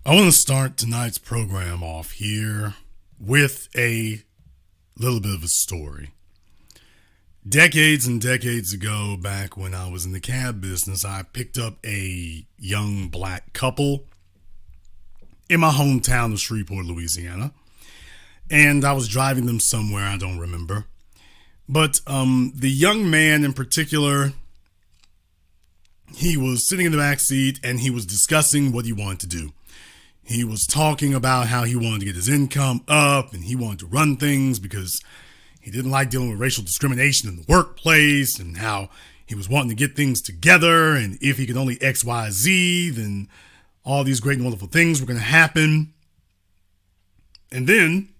I want to start tonight's program off here with a little bit of a story. Decades and decades ago, back when I was in the cab business, I picked up a young black couple in my hometown of Shreveport, Louisiana. And I was driving them somewhere, I don't remember. But the young man in particular, he was sitting in the back seat and he was discussing what he wanted to do. He was talking about how he wanted to get his income up and he wanted to run things because he didn't like dealing with racial discrimination in the workplace, and how he was wanting to get things together, and if he could only X, Y, Z, then all these great and wonderful things were going to happen. And then,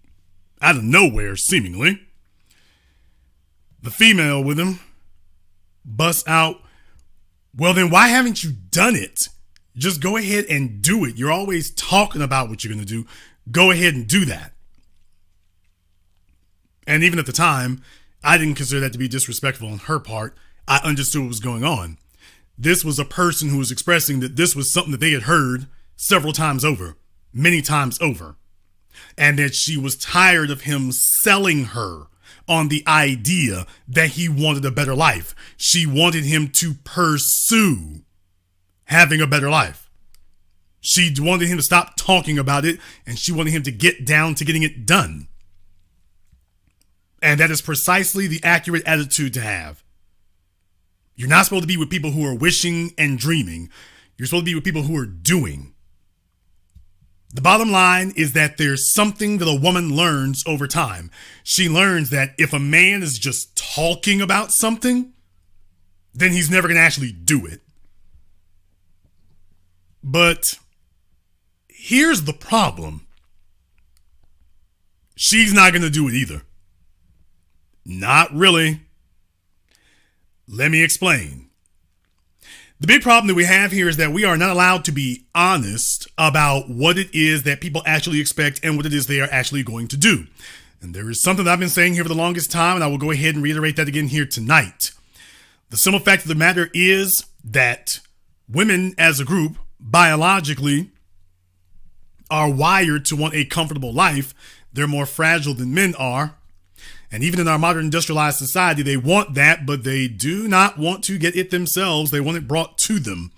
out of nowhere, seemingly, the female with him busts out, "Well, then why haven't you done it? Just go ahead and do it. You're always talking about what you're going to do. Go ahead and do that." And even at the time, I didn't consider that to be disrespectful on her part. I understood what was going on. This was a person who was expressing that this was something that they had heard several times over, many times over, and that she was tired of him selling her on the idea that he wanted a better life. She wanted him to pursue having a better life. She wanted him to stop talking about it, and she wanted him to get down to getting it done. And that is precisely the accurate attitude to have. You're not supposed to be with people who are wishing and dreaming. You're supposed to be with people who are doing. The bottom line is that there's something that a woman learns over time. She learns that if a man is just talking about something, then he's never going to actually do it. But here's the problem. She's not going to do it either. Not really. Let me explain. The big problem that we have here is that we are not allowed to be honest about what it is that people actually expect and what it is they are actually going to do. And there is something that I've been saying here for the longest time, and I will go ahead and reiterate that again here tonight. The simple fact of the matter is that women as a group, biologically, are wired to want a comfortable life. They're more fragile than men are. And even in our modern industrialized society, they want that, but they do not want to get it themselves. They want it brought to them.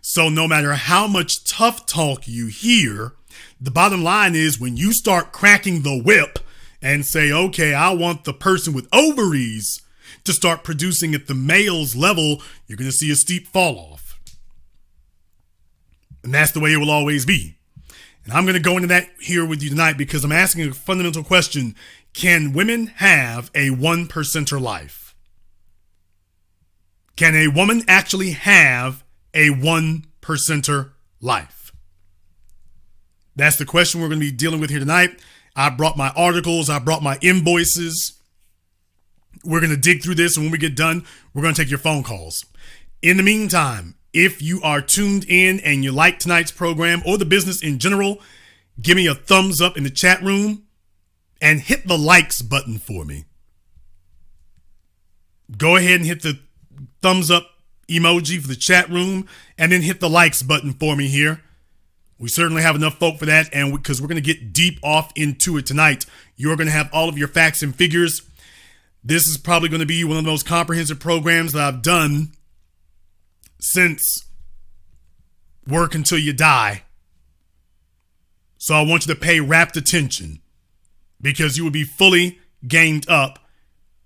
So no matter how much tough talk you hear, the bottom line is when you start cracking the whip and say, okay, I want the person with ovaries to start producing at the male's level, you're going to see a steep fall off. And that's the way it will always be. And I'm going to go into that here with you tonight because I'm asking a fundamental question. Can women have a 1%er life? Can a woman actually have a 1%er life? That's the question we're going to be dealing with here tonight. I brought my articles. I brought my invoices. We're going to dig through this, and when we get done, we're going to take your phone calls. In the meantime, if you are tuned in and you like tonight's program or the business in general, give me a thumbs up in the chat room. And hit the likes button for me. Go ahead and hit the thumbs up emoji for the chat room, and then hit the likes button for me here. We certainly have enough folk for that, and because we're going to get deep off into it tonight, you're going to have all of your facts and figures. This is probably going to be one of the most comprehensive programs that I've done since Work Until You Die. So I want you to pay rapt attention, because you will be fully gamed up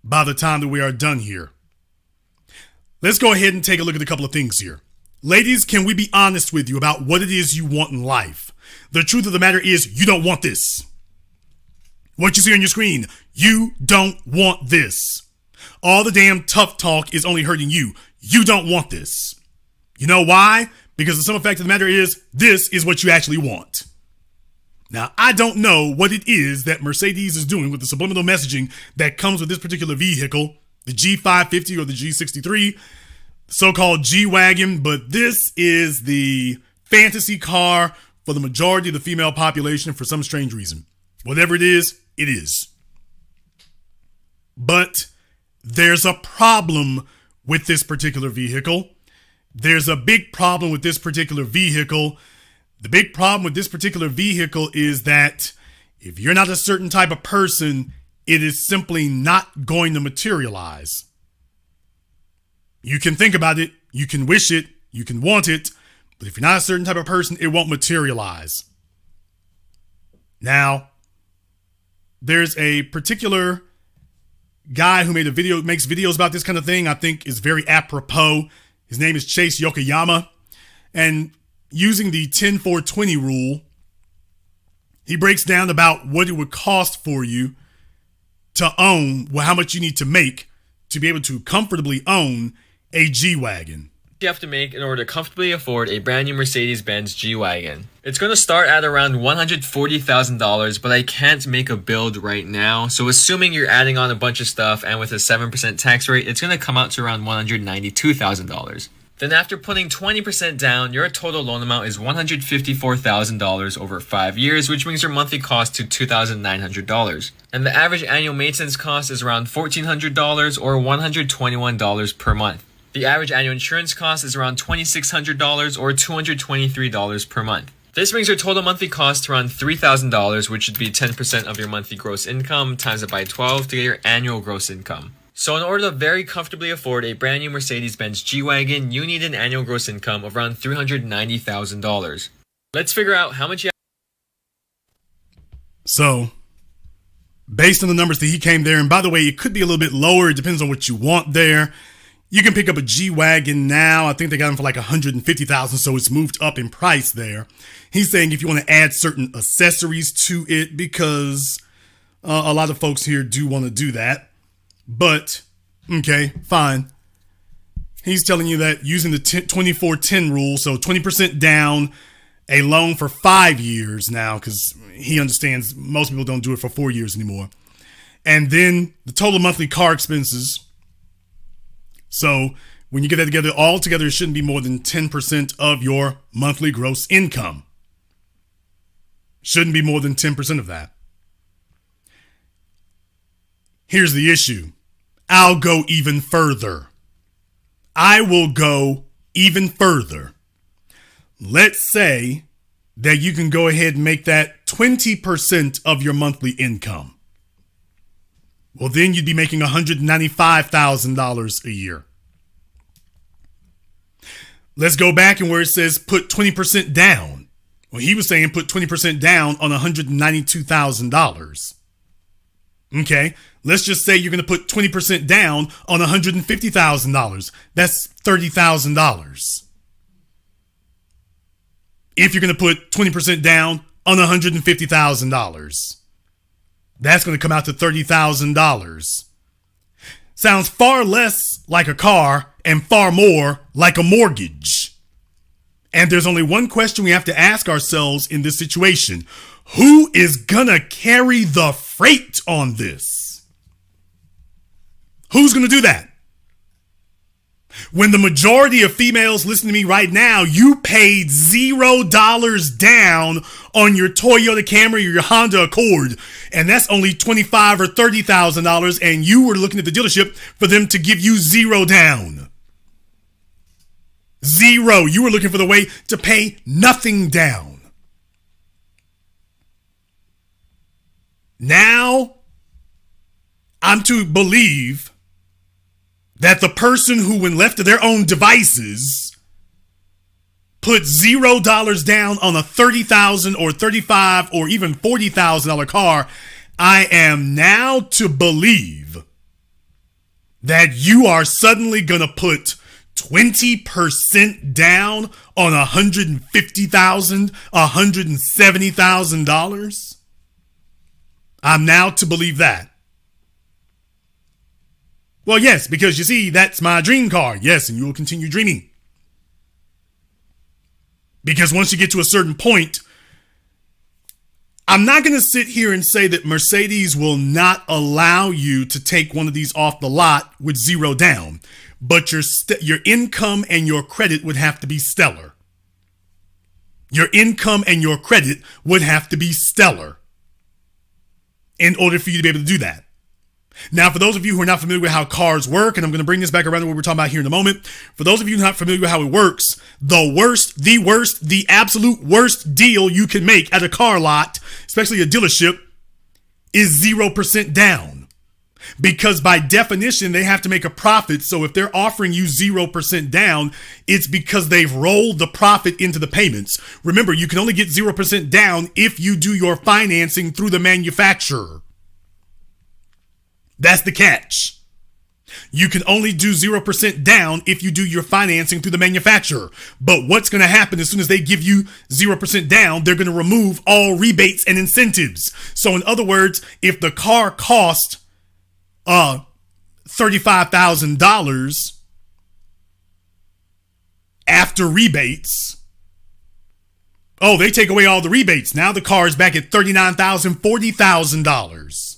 by the time that we are done here. Let's go ahead and take a look at a couple of things here. Ladies, can we be honest with you about what it is you want in life? The truth of the matter is you don't want this. What you see on your screen, you don't want this. All the damn tough talk is only hurting you. You don't want this. You know why? Because the simple fact of the matter is this is what you actually want. Now, I don't know what it is that Mercedes is doing with the subliminal messaging that comes with this particular vehicle, the G550 or the G63, so-called G-Wagon, but this is the fantasy car for the majority of the female population for some strange reason. Whatever it is, it is. But there's a problem with this particular vehicle. There's a big problem with this particular vehicle The big problem with this particular vehicle is that if you're not a certain type of person, it is simply not going to materialize. You can think about it, you can wish it, you can want it, but if you're not a certain type of person, it won't materialize. Now, there's a particular guy who makes videos about this kind of thing, I think is very apropos. His name is Chase Yokoyama. And using the 10-4-20 rule, he breaks down about what it would cost for you to own, well, how much you need to make to be able to comfortably own a G-Wagon. You have to make in order to comfortably afford a brand new Mercedes-Benz G-Wagon. It's going to start at around $140,000, but I can't make a build right now. So assuming you're adding on a bunch of stuff and with a 7% tax rate, it's going to come out to around $192,000. Then after putting 20% down, your total loan amount is $154,000 over 5 years, which brings your monthly cost to $2,900. And the average annual maintenance cost is around $1,400 or $121 per month. The average annual insurance cost is around $2,600 or $223 per month. This brings your total monthly cost to around $3,000, which would be 10% of your monthly gross income, times it by 12 to get your annual gross income. So in order to very comfortably afford a brand new Mercedes-Benz G-Wagon, you need an annual gross income of around $390,000. Let's figure out how much you have. So, based on the numbers that he came there, and by the way, it could be a little bit lower. It depends on what you want there. You can pick up a G-Wagon now. I think they got them for like $150,000, so it's moved up in price there. He's saying if you want to add certain accessories to it, because a lot of folks here do want to do that. But, okay, fine. He's telling you that using the 24-10 rule, so 20% down, a loan for 5 years now, because he understands most people don't do it for 4 years anymore. And then the total monthly car expenses. So when you get that together, all together, it shouldn't be more than 10% of your monthly gross income. Shouldn't be more than 10% of that. Here's the issue. I'll go even further. I will go even further. Let's say that you can go ahead and make that 20% of your monthly income. Well, then you'd be making $195,000 a year. Let's go back and where it says put 20% down. Well, he was saying put 20% down on $192,000. Okay, let's just say you're going to put 20% down on $150,000. That's $30,000. If you're going to put 20% down on $150,000, that's going to come out to $30,000. Sounds far less like a car and far more like a mortgage. And there's only one question we have to ask ourselves in this situation. Who is gonna carry the freight on this? Who's gonna do that? When the majority of females listening to me right now, you paid $0 down on your Toyota Camry or your Honda Accord, and that's only $25,000 or $30,000, and you were looking at the dealership for them to give you $0 down. $0. You were looking for the way to pay nothing down. Now, I'm to believe that the person who, when left to their own devices, put $0 down on a $30,000 or $35,000 or even $40,000 car, I am now to believe that you are suddenly going to put 20% down on $150,000, $170,000. I'm now to believe that. Well, yes, because you see, that's my dream car. Yes, and you will continue dreaming. Because once you get to a certain point, I'm not going to sit here and say that Mercedes will not allow you to take one of these off the lot with $0 down. But your income and your credit would have to be stellar. Your income and your credit would have to be stellar in order for you to be able to do that. Now, for those of you who are not familiar with how cars work, and I'm going to bring this back around to what we're talking about here in a moment. For those of you not familiar with how it works, the absolute worst deal you can make at a car lot, especially a dealership, is 0% down. Because by definition, they have to make a profit. So if they're offering you 0% down, it's because they've rolled the profit into the payments. Remember, you can only get 0% down if you do your financing through the manufacturer. That's the catch. You can only do 0% down if you do your financing through the manufacturer. But what's going to happen as soon as they give you 0% down, they're going to remove all rebates and incentives. So in other words, if the car cost $35,000 after rebates, they take away all the rebates. Now the car is back at $39,000, $40,000.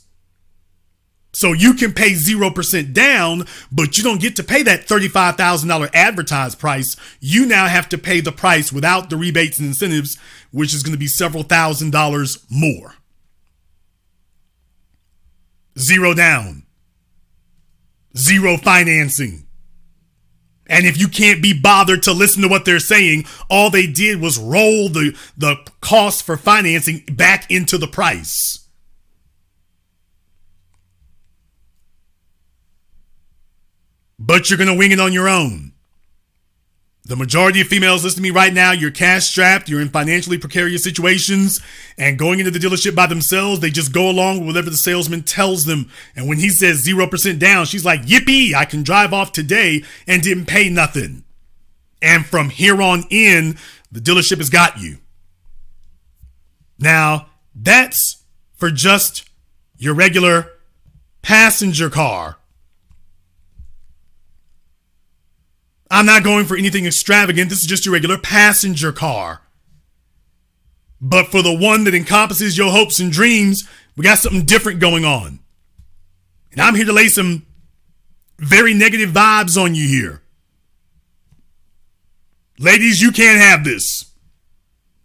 So you can pay 0% down, but you don't get to pay that $35,000 advertised price. You now have to pay the price without the rebates and incentives, which is going to be several $1,000s more. 0 down. 0 financing. And if you can't be bothered to listen to what they're saying, all they did was roll the cost for financing back into the price. But you're going to wing it on your own. The majority of females listening to me right now, you're cash strapped, you're in financially precarious situations, and going into the dealership by themselves, they just go along with whatever the salesman tells them. And when he says 0% down, she's like, yippee, I can drive off today and didn't pay nothing. And from here on in, the dealership has got you. Now, that's for just your regular passenger car. I'm not going for anything extravagant. This is just your regular passenger car. But for the one that encompasses your hopes and dreams, we got something different going on. And I'm here to lay some very negative vibes on you here. Ladies, you can't have this.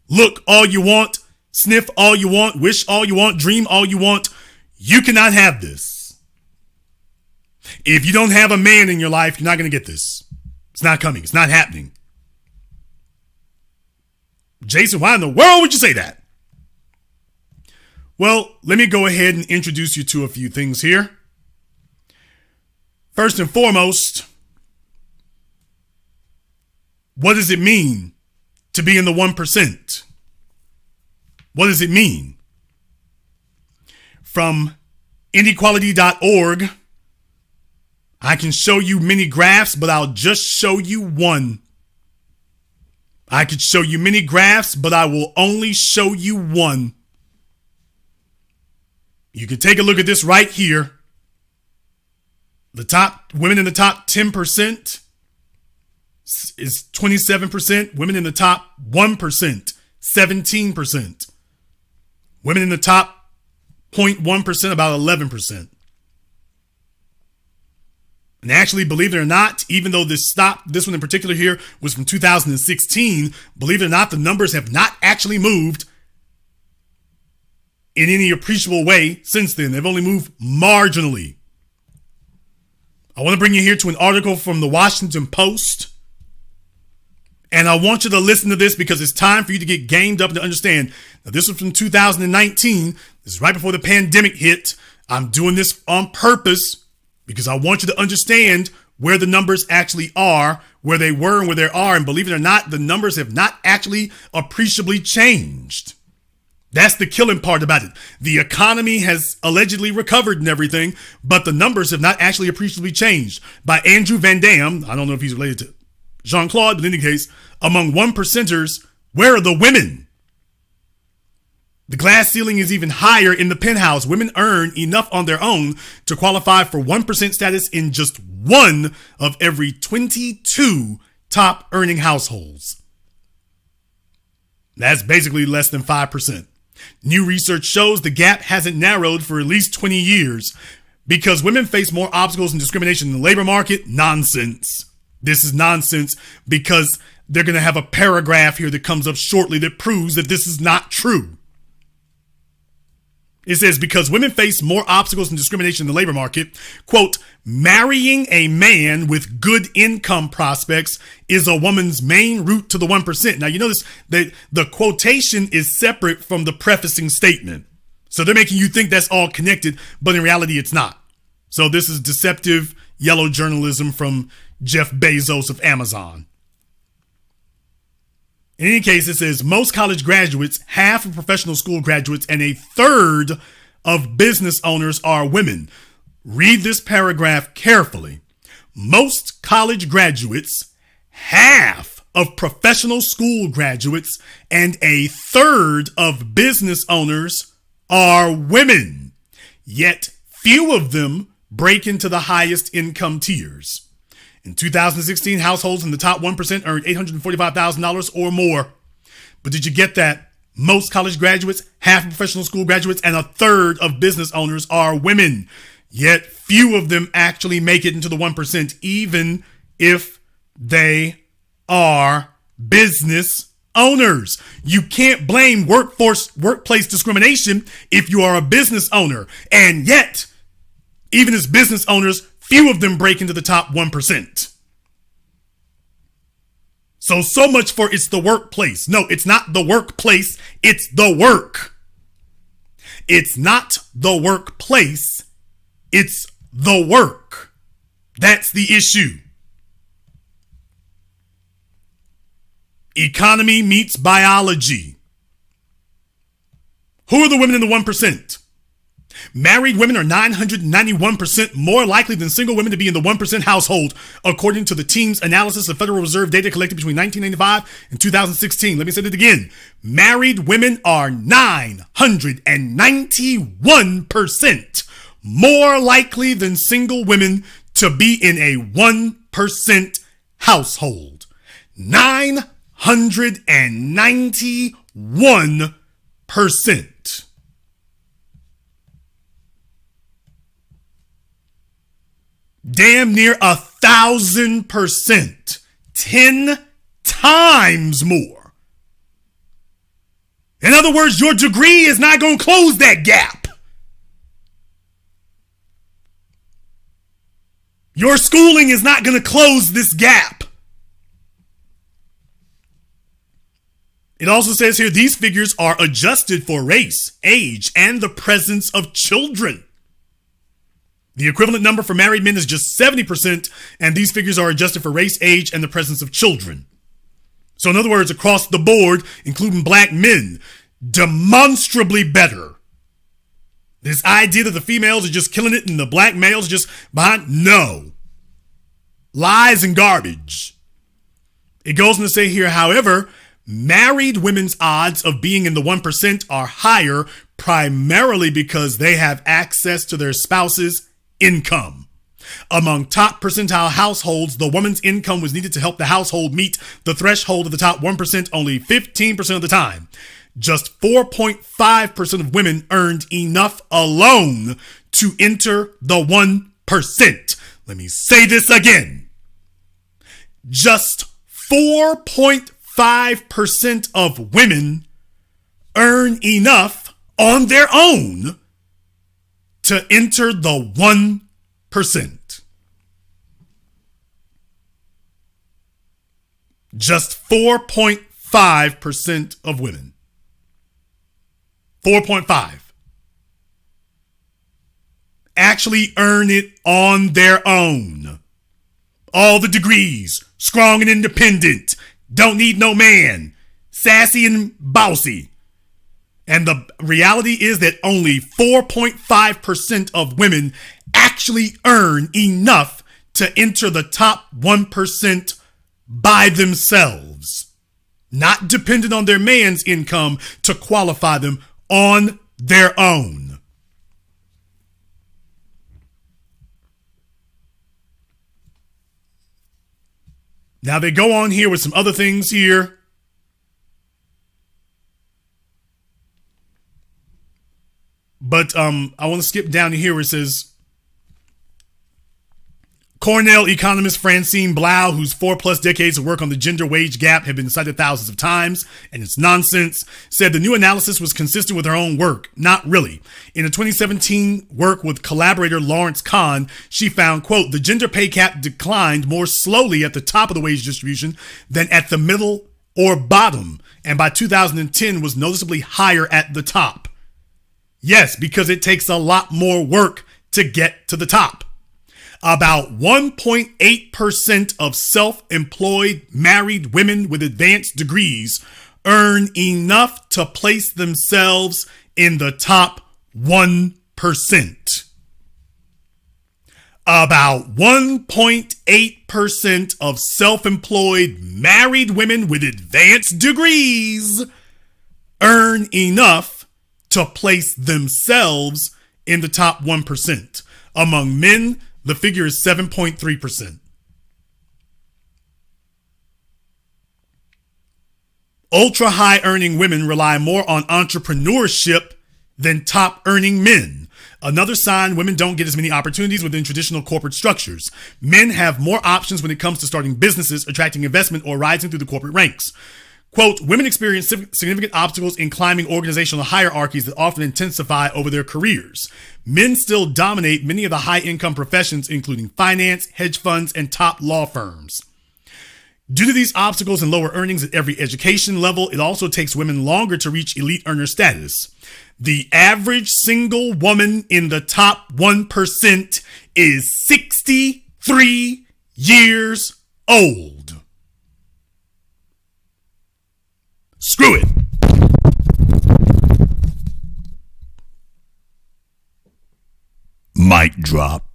Look all you want, sniff all you want, wish all you want, dream all you want. You cannot have this. If you don't have a man in your life, you're not going to get this. It's not coming. It's not happening. Jason, why in the world would you say that? Well, let me go ahead and introduce you to a few things here. First and foremost, what does it mean to be in the 1%? What does it mean? From inequality.org, I can show you many graphs, but I'll just show you one. I could show you many graphs, but I will only show you one. You can take a look at this right here. The top women in the top 10% is 27%. Women in the top 1%, 17%. Women in the top 0.1%, about 11%. And actually, believe it or not, even though this one in particular here was from 2016, believe it or not, the numbers have not actually moved in any appreciable way since then. They've only moved marginally. I want to bring you here to an article from the Washington Post. And I want you to listen to this because it's time for you to get gamed up and to understand. Now, this was from 2019. This is right before the pandemic hit. I'm doing this on purpose because I want you to understand where the numbers actually are, where they were and where they are. And believe it or not, the numbers have not actually appreciably changed. That's the killing part about it. The economy has allegedly recovered and everything, but the numbers have not actually appreciably changed. By Andrew Van Dam, I don't know if he's related to Jean-Claude, but in any case, among 1%ers, where are the women? The glass ceiling is even higher in the penthouse. Women earn enough on their own to qualify for 1% status in just one of every 22 top earning households. That's basically less than 5%. New research shows the gap hasn't narrowed for at least 20 years because women face more obstacles and discrimination in the labor market. Nonsense. This is nonsense because they're going to have a paragraph here that comes up shortly that proves that this is not true. It says, because women face more obstacles and discrimination in the labor market, quote, marrying a man with good income prospects is a woman's main route to the 1%. Now, you notice that the quotation is separate from the prefacing statement. So they're making you think that's all connected, but in reality, it's not. So this is deceptive yellow journalism from Jeff Bezos of Amazon. In any case, it says most college graduates, half of professional school graduates, and a third of business owners are women. Read this paragraph carefully. Most college graduates, half of professional school graduates, and a third of business owners are women. Yet few of them break into the highest income tiers. In 2016, households in the top 1% earned $845,000 or more. But did you get that? Most college graduates, half of professional school graduates, and a third of business owners are women. Yet few of them actually make it into the 1%, even if they are business owners. You can't blame workplace discrimination if you are a business owner. And yet, even as business owners, few of them break into the top 1%. So much for it's the workplace. No, it's not the workplace. It's the work. It's not the workplace. It's the work. That's the issue. Economy meets biology. Who are the women in the 1%? Married women are 991% more likely than single women to be in the 1% household, according to the team's analysis of Federal Reserve data collected between 1995 and 2016. Let me say it again. Married women are 991% more likely than single women to be in a 1% household. 991%. Damn near 1,000%, 10 times more. In other words, your degree is not going to close that gap. Your schooling is not going to close this gap. It also says here, these figures are adjusted for race, age, and the presence of children. The equivalent number for married men is just 70%, and these figures are adjusted for race, age, and the presence of children. So in other words, across the board, including black men, demonstrably better. This idea that the females are just killing it and the black males are just behind, no. Lies and garbage. It goes on to say here, however, married women's odds of being in the 1% are higher, primarily because they have access to their spouse's income. Among top percentile households, the woman's income was needed to help the household meet the threshold of the top 1% only 15% of the time. Just 4.5% of women earned enough alone to enter the 1%. Let me say this again. Just 4.5% of women earn enough on their own to enter the 1%. Just 4.5% of women. 4.5 actually earn it on their own. All the degrees, strong and independent, don't need no man, sassy and bossy. And the reality is that only 4.5% of women actually earn enough to enter the top 1% by themselves, not dependent on their man's income to qualify them on their own. Now they go on here with some other things here. But I want to skip down to here where it says, Cornell economist Francine Blau, whose 4+ decades of work on the gender wage gap have been cited thousands of times, and it's nonsense, said the new analysis was consistent with her own work. Not really. In a 2017 work with collaborator Lawrence Kahn, she found, quote, the gender pay gap declined more slowly at the top of the wage distribution than at the middle or bottom, and by 2010 was noticeably higher at the top. Yes, because it takes a lot more work to get to the top. About 1.8% of self-employed married women with advanced degrees earn enough to place themselves in the top 1%. About 1.8% of self-employed married women with advanced degrees earn enough to place themselves in the top 1%. Among men, the figure is 7.3%. Ultra-high earning women rely more on entrepreneurship than top earning men. Another sign women don't get as many opportunities within traditional corporate structures. Men have more options when it comes to starting businesses, attracting investment, or rising through the corporate ranks. Quote, women experience significant obstacles in climbing organizational hierarchies that often intensify over their careers. Men still dominate many of the high-income professions, including finance, hedge funds, and top law firms. Due to these obstacles and lower earnings at every education level, it also takes women longer to reach elite earner status. The average single woman in the top 1% is 63 years old. Screw it. Mic drop.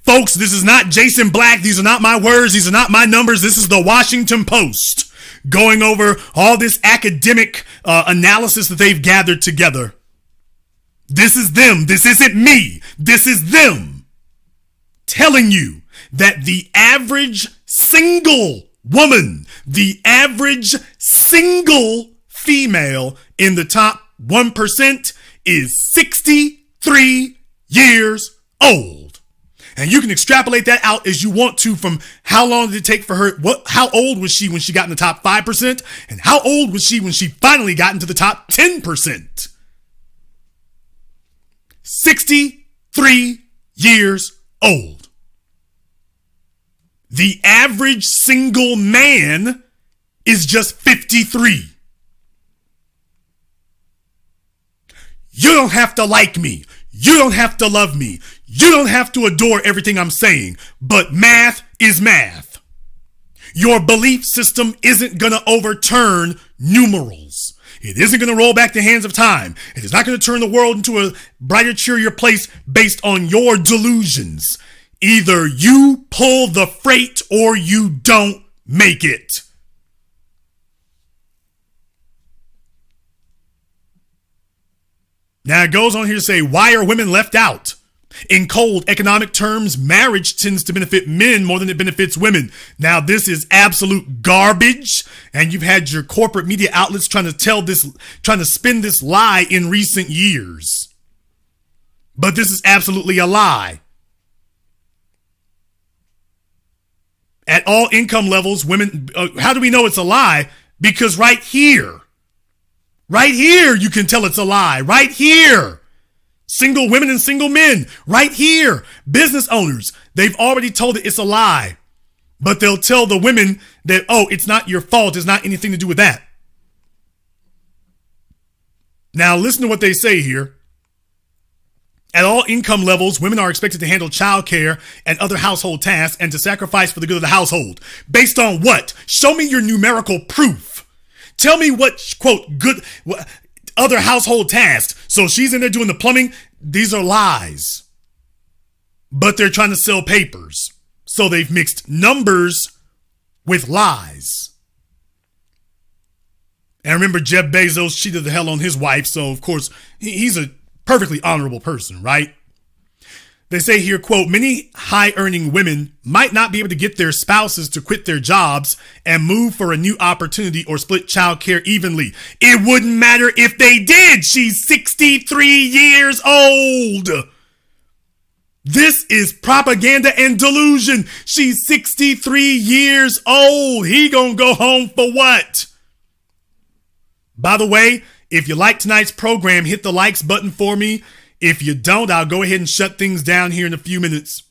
Folks, this is not Jason Black. These are not my words. These are not my numbers. This is the Washington Post going over all this academic analysis that they've gathered together. This is them. This isn't me. This is them telling you that the average single woman, the average single female in the top 1% is 63 years old. And you can extrapolate that out as you want to from how long did it take for her, how old was she when she got in the top 5%, and how old was she when she finally got into the top 10%. 63 years old. The average single man is just 53. You don't have to like me. You don't have to love me. You don't have to adore everything I'm saying, but math is math. Your belief system isn't going to overturn numerals. It isn't going to roll back the hands of time. It is not going to turn the world into a brighter, cheerier place based on your delusions. Either you pull the freight or you don't make it. Now it goes on here to say, why are women left out? In cold economic terms, marriage tends to benefit men more than it benefits women. Now this is absolute garbage, and you've had your corporate media outlets trying to spin this lie in recent years. But this is absolutely a lie. At all income levels, women, how do we know it's a lie? Because right here, you can tell it's a lie. Right here. Single women and single men. Right here. Business owners. They've already told it it's a lie. But they'll tell the women that, oh, it's not your fault. It's not anything to do with that. Now listen to what they say here. At all income levels, women are expected to handle childcare and other household tasks and to sacrifice for the good of the household. Based on what? Show me your numerical proof. Tell me what, quote, good other household tasks. So she's in there doing the plumbing. These are lies. But they're trying to sell papers. So they've mixed numbers with lies. And remember, Jeff Bezos cheated the hell on his wife. So, of course, he's a perfectly honorable person, right? They say here, quote, many high-earning women might not be able to get their spouses to quit their jobs and move for a new opportunity or split childcare evenly. It wouldn't matter if they did. She's 63 years old. This is propaganda and delusion. She's 63 years old. He gonna go home for what? By the way, if you like tonight's program, hit the likes button for me. If you don't, I'll go ahead and shut things down here in a few minutes.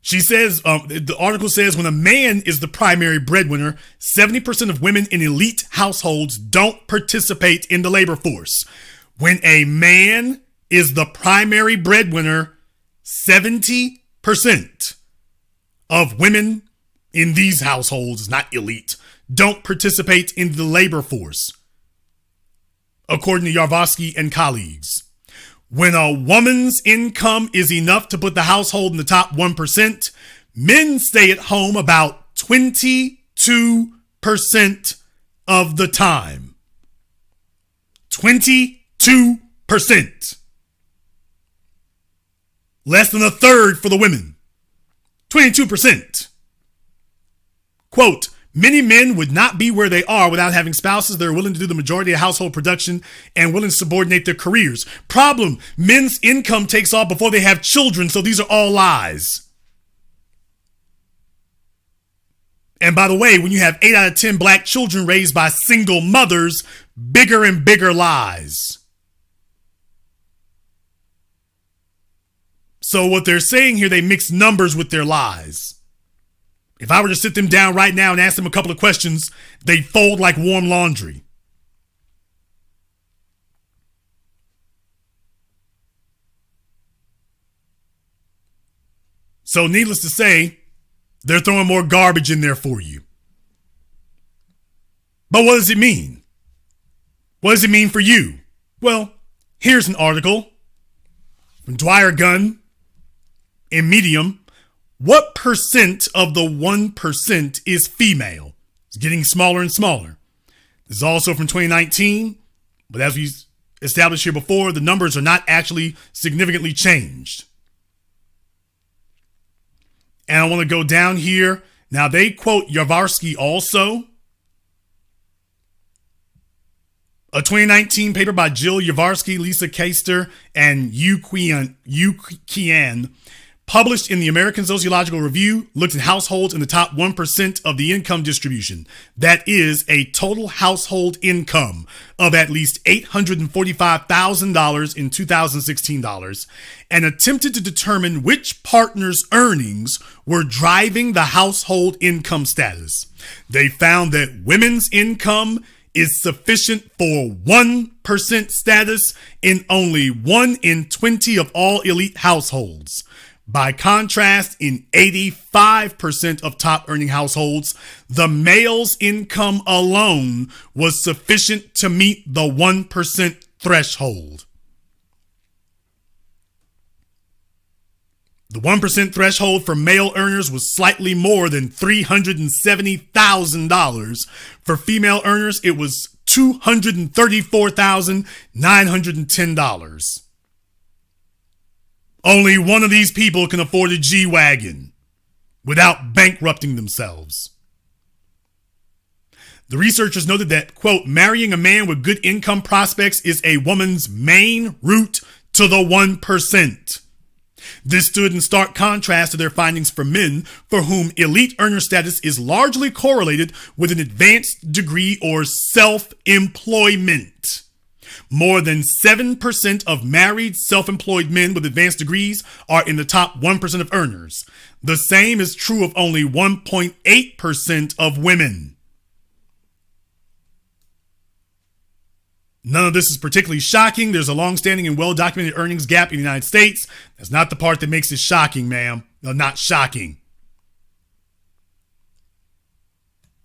She says, the article says, when a man is the primary breadwinner, 70% of women in elite households don't participate in the labor force. When a man is the primary breadwinner, 70% of women in these households, not elite, don't participate in the labor force, according to Yarvosky and colleagues. When a woman's income is enough to put the household in the top 1%, men stay at home about 22% of the time. 22%. Less than a third for the women. 22%. Quote, many men would not be where they are without having spouses that are willing to do the majority of household production and willing to subordinate their careers. Problem, men's income takes off before they have children, so these are all lies. And by the way, when you have 8 out of 10 black children raised by single mothers, bigger and bigger lies. So what they're saying here, they mix numbers with their lies. If I were to sit them down right now and ask them a couple of questions, they'd fold like warm laundry. So needless to say, they're throwing more garbage in there for you. But what does it mean? What does it mean for you? Well, here's an article from Dwyer Gunn in Medium. What percent of the 1% is female? It's getting smaller and smaller. This is also from 2019, but as we established here before, the numbers are not actually significantly changed. And I want to go down here. Now they quote Yarvosky also. A 2019 paper by Jill Yarvosky, Lisa Kaster, and Yu Qian, published in the American Sociological Review, looked at households in the top 1% of the income distribution. That is a total household income of at least $845,000 in 2016 dollars, and attempted to determine which partner's earnings were driving the household income status. They found that women's income is sufficient for 1% status in only 1 in 20 of all elite households. By contrast, in 85% of top earning households, the male's income alone was sufficient to meet the 1% threshold. The 1% threshold for male earners was slightly more than $370,000. For female earners, it was $234,910. Only one of these people can afford a G-Wagon without bankrupting themselves. The researchers noted that, quote, marrying a man with good income prospects is a woman's main route to the 1%. This stood in stark contrast to their findings for men, for whom elite earner status is largely correlated with an advanced degree or self-employment. More than 7% of married self-employed men with advanced degrees are in the top 1% of earners. The same is true of only 1.8% of women. None of this is particularly shocking. There's a long-standing and well-documented earnings gap in the United States. That's not the part that makes it shocking, ma'am. No, not shocking.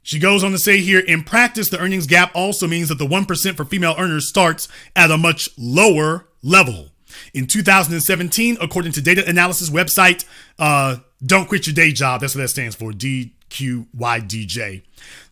She goes on to say here, in practice, the earnings gap also means that the 1% for female earners starts at a much lower level. In 2017, according to data analysis website, Don't Quit Your Day Job, that's what that stands for, DQJ, QYDJ.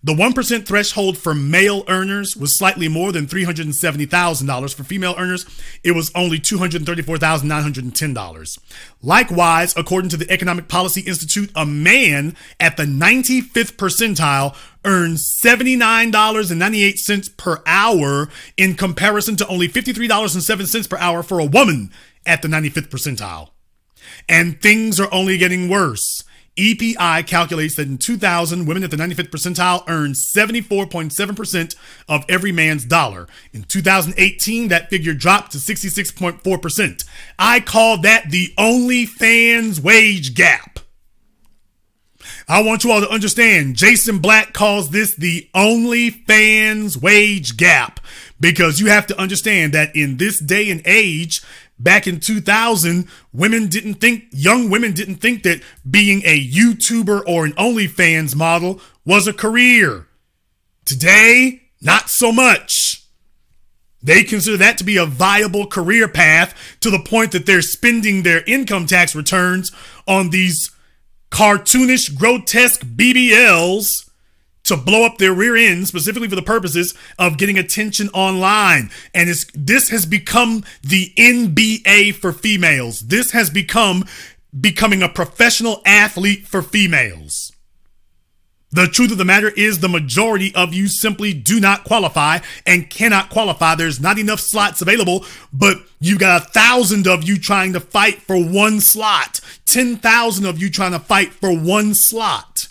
The 1% threshold for male earners was slightly more than $370,000. For female earners, it was only $234,910. Likewise, according to the Economic Policy Institute, a man at the 95th percentile earns $79.98 per hour in comparison to only $53.07 per hour for a woman at the 95th percentile. And things are only getting worse. EPI calculates that in 2000, women at the 95th percentile earned 74.7% of every man's dollar. In 2018, that figure dropped to 66.4%. I call that the OnlyFans wage gap. I want you all to understand, Jason Black calls this the OnlyFans wage gap, because you have to understand that in this day and age, back in 2000, young women didn't think that being a YouTuber or an OnlyFans model was a career. Today, not so much. They consider that to be a viable career path, to the point that they're spending their income tax returns on these cartoonish, grotesque BBLs to blow up their rear end, specifically for the purposes of getting attention online. And this has become the NBA for females. This has becoming a professional athlete for females. The truth of the matter is, the majority of you simply do not qualify and cannot qualify. There's not enough slots available, but you got 1,000 of you trying to fight for one slot. 10,000 of you trying to fight for one slot.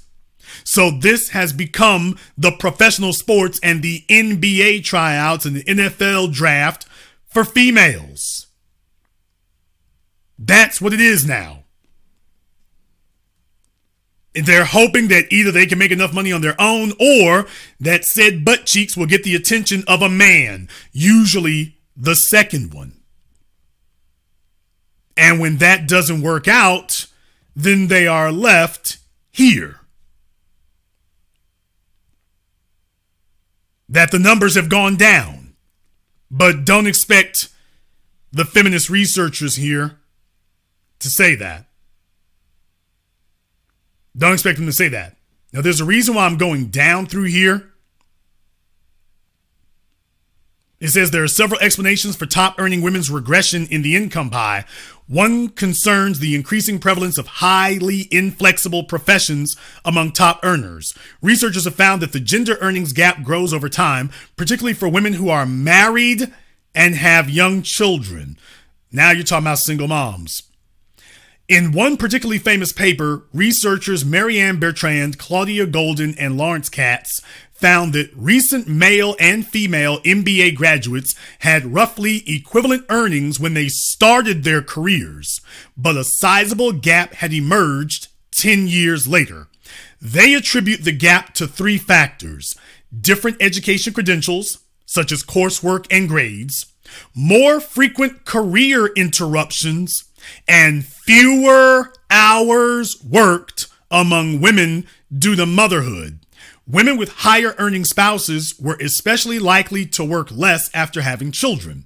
So this has become the professional sports and the NBA tryouts and the NFL draft for females. That's what it is now. They're hoping that either they can make enough money on their own, or that said butt cheeks will get the attention of a man, usually the second one. And when that doesn't work out, then they are left here. That the numbers have gone down. But don't expect the feminist researchers here to say that. Don't expect them to say that. Now, there's a reason why I'm going down through here. It says there are several explanations for top earning women's regression in the income pie. One concerns the increasing prevalence of highly inflexible professions among top earners. Researchers have found that the gender earnings gap grows over time, particularly for women who are married and have young children. Now you're talking about single moms. In one particularly famous paper, researchers Marianne Bertrand, Claudia Golden, and Lawrence Katz found that recent male and female MBA graduates had roughly equivalent earnings when they started their careers, but a sizable gap had emerged 10 years later. They attribute the gap to three factors: different education credentials, such as coursework and grades, more frequent career interruptions, and fewer hours worked among women due to motherhood. Women with higher earning spouses were especially likely to work less after having children.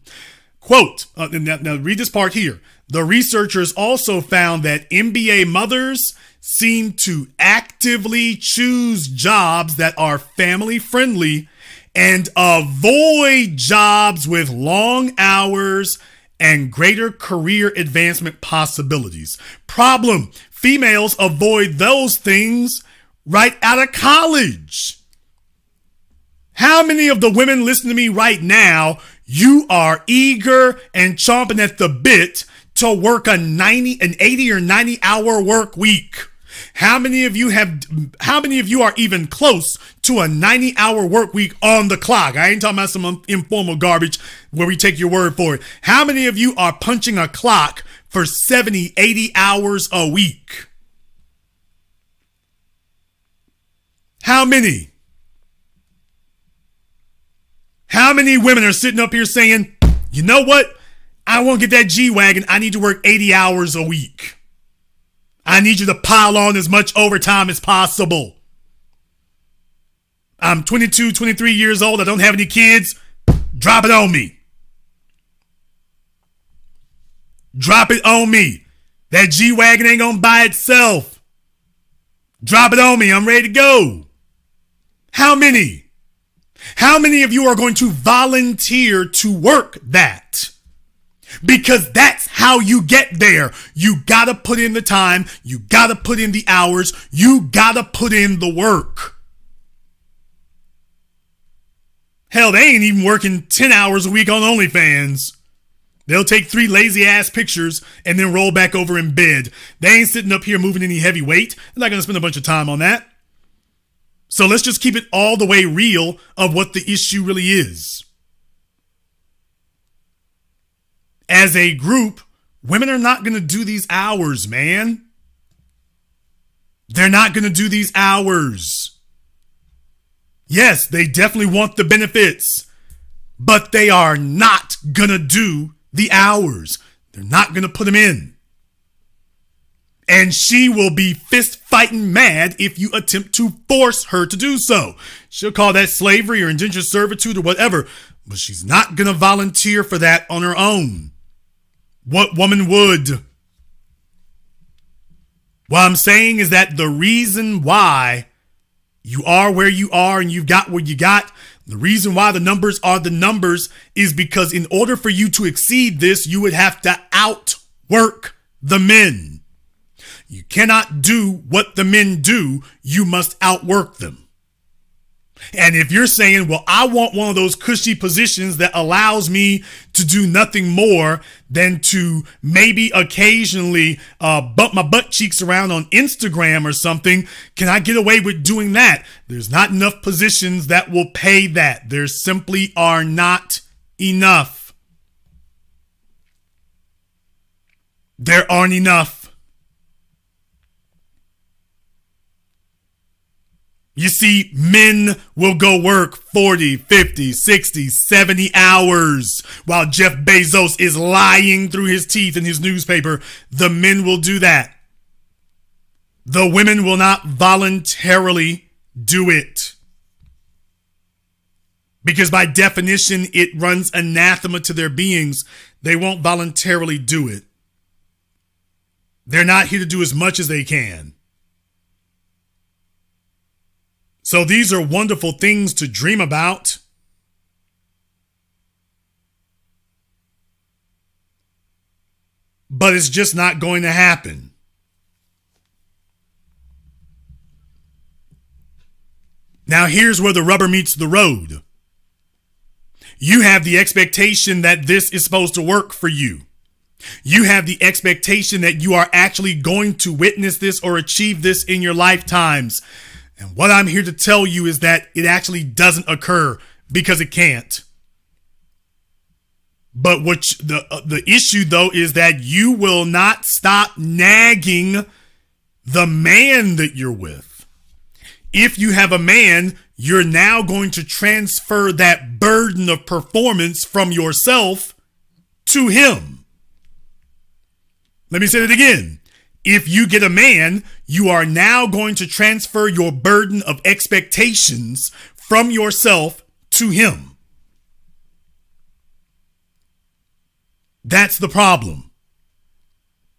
Quote, now read this part here. The researchers also found that MBA mothers seem to actively choose jobs that are family friendly and avoid jobs with long hours and greater career advancement possibilities. Problem: females avoid those things right out of college. How many of the women listening to me right now, you are eager and chomping at the bit to work an 80 or 90 hour work week? How many of you are even close to a 90-hour work week on the clock? I ain't talking about some informal garbage where we take your word for it. How many of you are punching a clock for 70, 80 hours a week? How many? How many women are sitting up here saying, you know what? I won't get that G-Wagon. I need to work 80 hours a week. I need you to pile on as much overtime as possible. I'm 22, 23 years old. I don't have any kids. Drop it on me. Drop it on me. That G-Wagon ain't gonna buy itself. Drop it on me. I'm ready to go. How many? How many of you are going to volunteer to work that? Because that's how you get there. You gotta put in the time. You gotta put in the hours. You gotta put in the work. Hell, they ain't even working 10 hours a week on OnlyFans. They'll take 3 lazy ass pictures and then roll back over in bed. They ain't sitting up here moving any heavy weight. They're not gonna spend a bunch of time on that. So let's just keep it all the way real of what the issue really is. As a group, women are not going to do these hours, man. They're not going to do these hours. Yes, they definitely want the benefits, but they are not going to do the hours. They're not going to put them in. And she will be fist fighting mad if you attempt to force her to do so. She'll call that slavery or indentured servitude or whatever, but she's not going to volunteer for that on her own. What woman would? What I'm saying is that the reason why you are where you are and you've got what you got, the reason why the numbers are the numbers is because in order for you to exceed this, you would have to outwork the men. You cannot do what the men do. You must outwork them. And if you're saying, well, I want one of those cushy positions that allows me to do nothing more than to maybe occasionally bump my butt cheeks around on Instagram or something, can I get away with doing that? There's not enough positions that will pay that. There simply are not enough. There aren't enough. You see, men will go work 40, 50, 60, 70 hours while Jeff Bezos is lying through his teeth in his newspaper. The men will do that. The women will not voluntarily do it. Because by definition, it runs anathema to their beings. They won't voluntarily do it. They're not here to do as much as they can. So these are wonderful things to dream about. But it's just not going to happen. Now here's where the rubber meets the road. You have the expectation that this is supposed to work for you. You have the expectation that you are actually going to witness this or achieve this in your lifetimes. And what I'm here to tell you is that it actually doesn't occur because it can't. But what the issue, though, is that you will not stop nagging the man that you're with. If you have a man, you're now going to transfer that burden of performance from yourself to him. Let me say it again. If you get a man, you are now going to transfer your burden of expectations from yourself to him. That's the problem.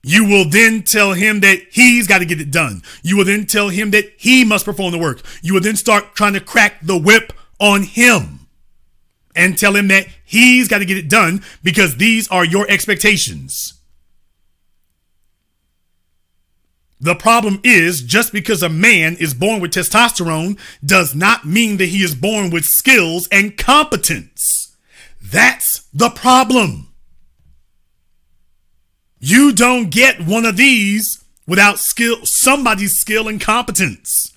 You will then tell him that he's got to get it done. You will then tell him that he must perform the work. You will then start trying to crack the whip on him and tell him that he's got to get it done because these are your expectations. The problem is just because a man is born with testosterone does not mean that he is born with skills and competence. That's the problem. You don't get one of these without skill, somebody's skill and competence.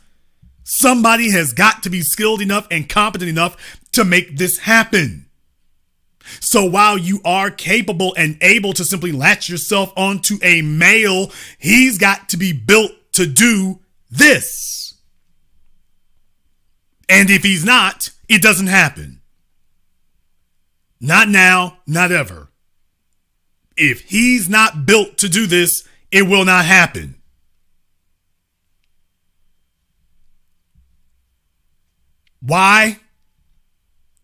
Somebody has got to be skilled enough and competent enough to make this happen. So while you are capable and able to simply latch yourself onto a male, he's got to be built to do this. And if he's not, it doesn't happen. Not now, not ever. If he's not built to do this, it will not happen. Why?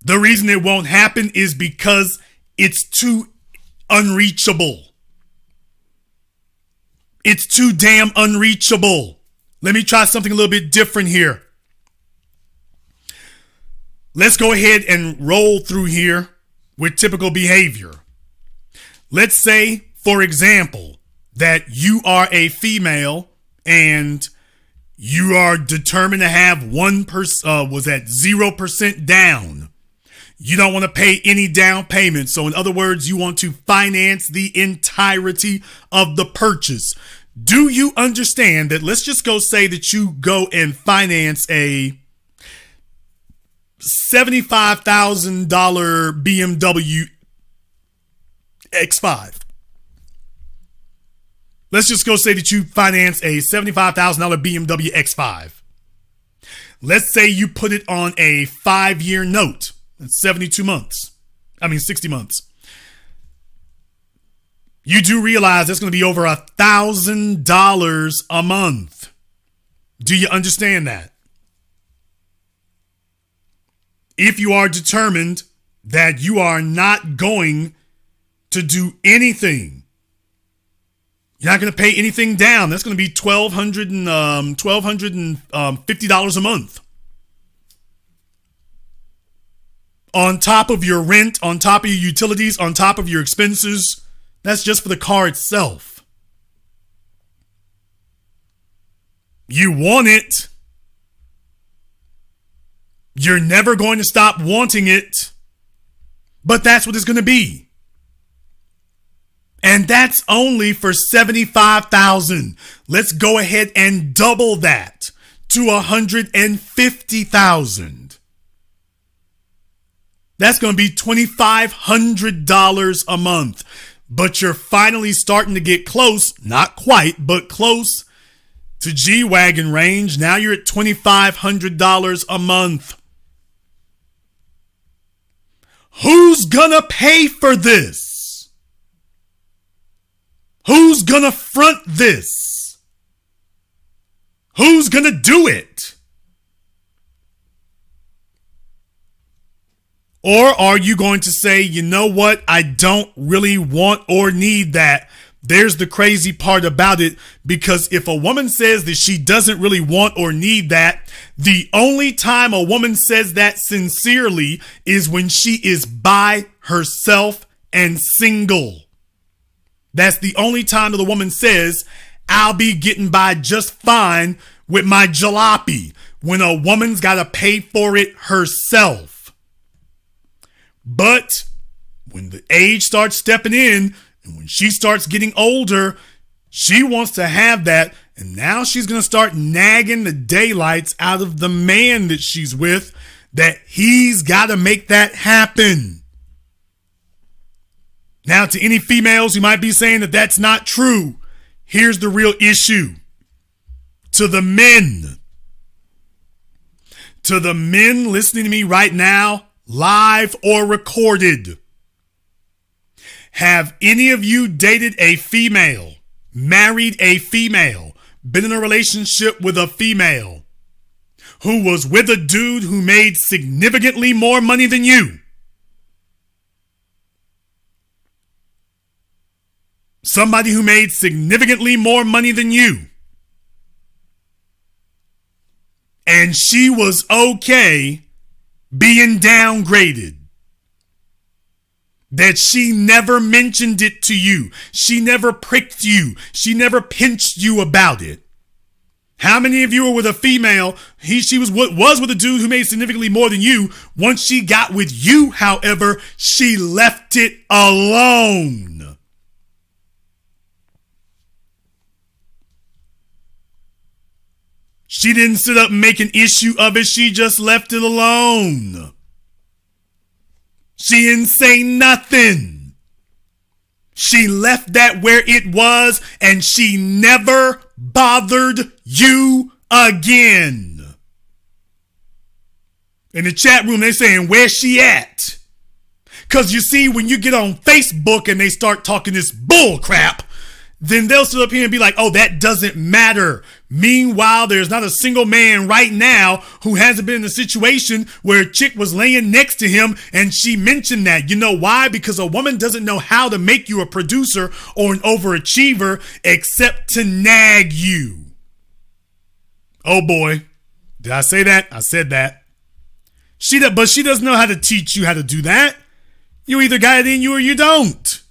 The reason it won't happen is because it's too unreachable. It's too damn unreachable. Let me try something a little bit different here. Let's go ahead and roll through here with typical behavior. Let's say, for example, that you are a female and you are determined to have 0% down. You don't want to pay any down payment. So in other words, you want to finance the entirety of the purchase. Do you understand that? Let's just go say that you go and finance a $75,000 BMW X5. Let's just go say that you finance a $75,000 BMW X5. Let's say you put it on a 5-year note. That's 60 months. You do realize that's going to be over $1,000 a month. Do you understand that? If you are determined that you are not going to do anything, you're not going to pay anything down, that's going to be $1,250 a month. On top of your rent, on top of your utilities, on top of your expenses. That's just for the car itself. You want it. You're never going to stop wanting it. But that's what it's going to be. And that's only for $75,000. Let's go ahead and double that to $150,000. That's going to be $2,500 a month. But you're finally starting to get close, not quite, but close to G-Wagon range. Now you're at $2,500 a month. Who's gonna pay for this? Who's gonna front this? Who's gonna do it? Or are you going to say, you know what? I don't really want or need that. There's the crazy part about it, because if a woman says that she doesn't really want or need that, the only time a woman says that sincerely is when she is by herself and single. That's the only time that the woman says, I'll be getting by just fine with my jalopy, when a woman's got to pay for it herself. But when the age starts stepping in, and when she starts getting older, she wants to have that. And now she's going to start nagging the daylights out of the man that she's with, that he's got to make that happen. Now, to any females who might be saying that that's not true, here's the real issue. To the men listening to me right now, live or recorded, have any of you dated a female, married a female, been in a relationship with a female who was with a dude who made significantly more money than you? Somebody who made significantly more money than you. And she was okay being downgraded. That she never mentioned it to you. She never pricked you. She never pinched you about it. How many of you were with a female? She was with a dude who made significantly more than you. Once she got with you, however, she left it alone. She didn't sit up and make an issue of it. She just left it alone. She didn't say nothing. She left that where it was, and she never bothered you again. In the chat room, they're saying, where's she at? Because you see, when you get on Facebook and they start talking this bull crap, then they'll sit up here and be like, oh, that doesn't matter. Meanwhile, there's not a single man right now who hasn't been in a situation where a chick was laying next to him and she mentioned that. You know why? Because a woman doesn't know how to make you a producer or an overachiever except to nag you. Oh boy. Did I say that? I said that. But she doesn't know how to teach you how to do that. You either got it in you or you don't.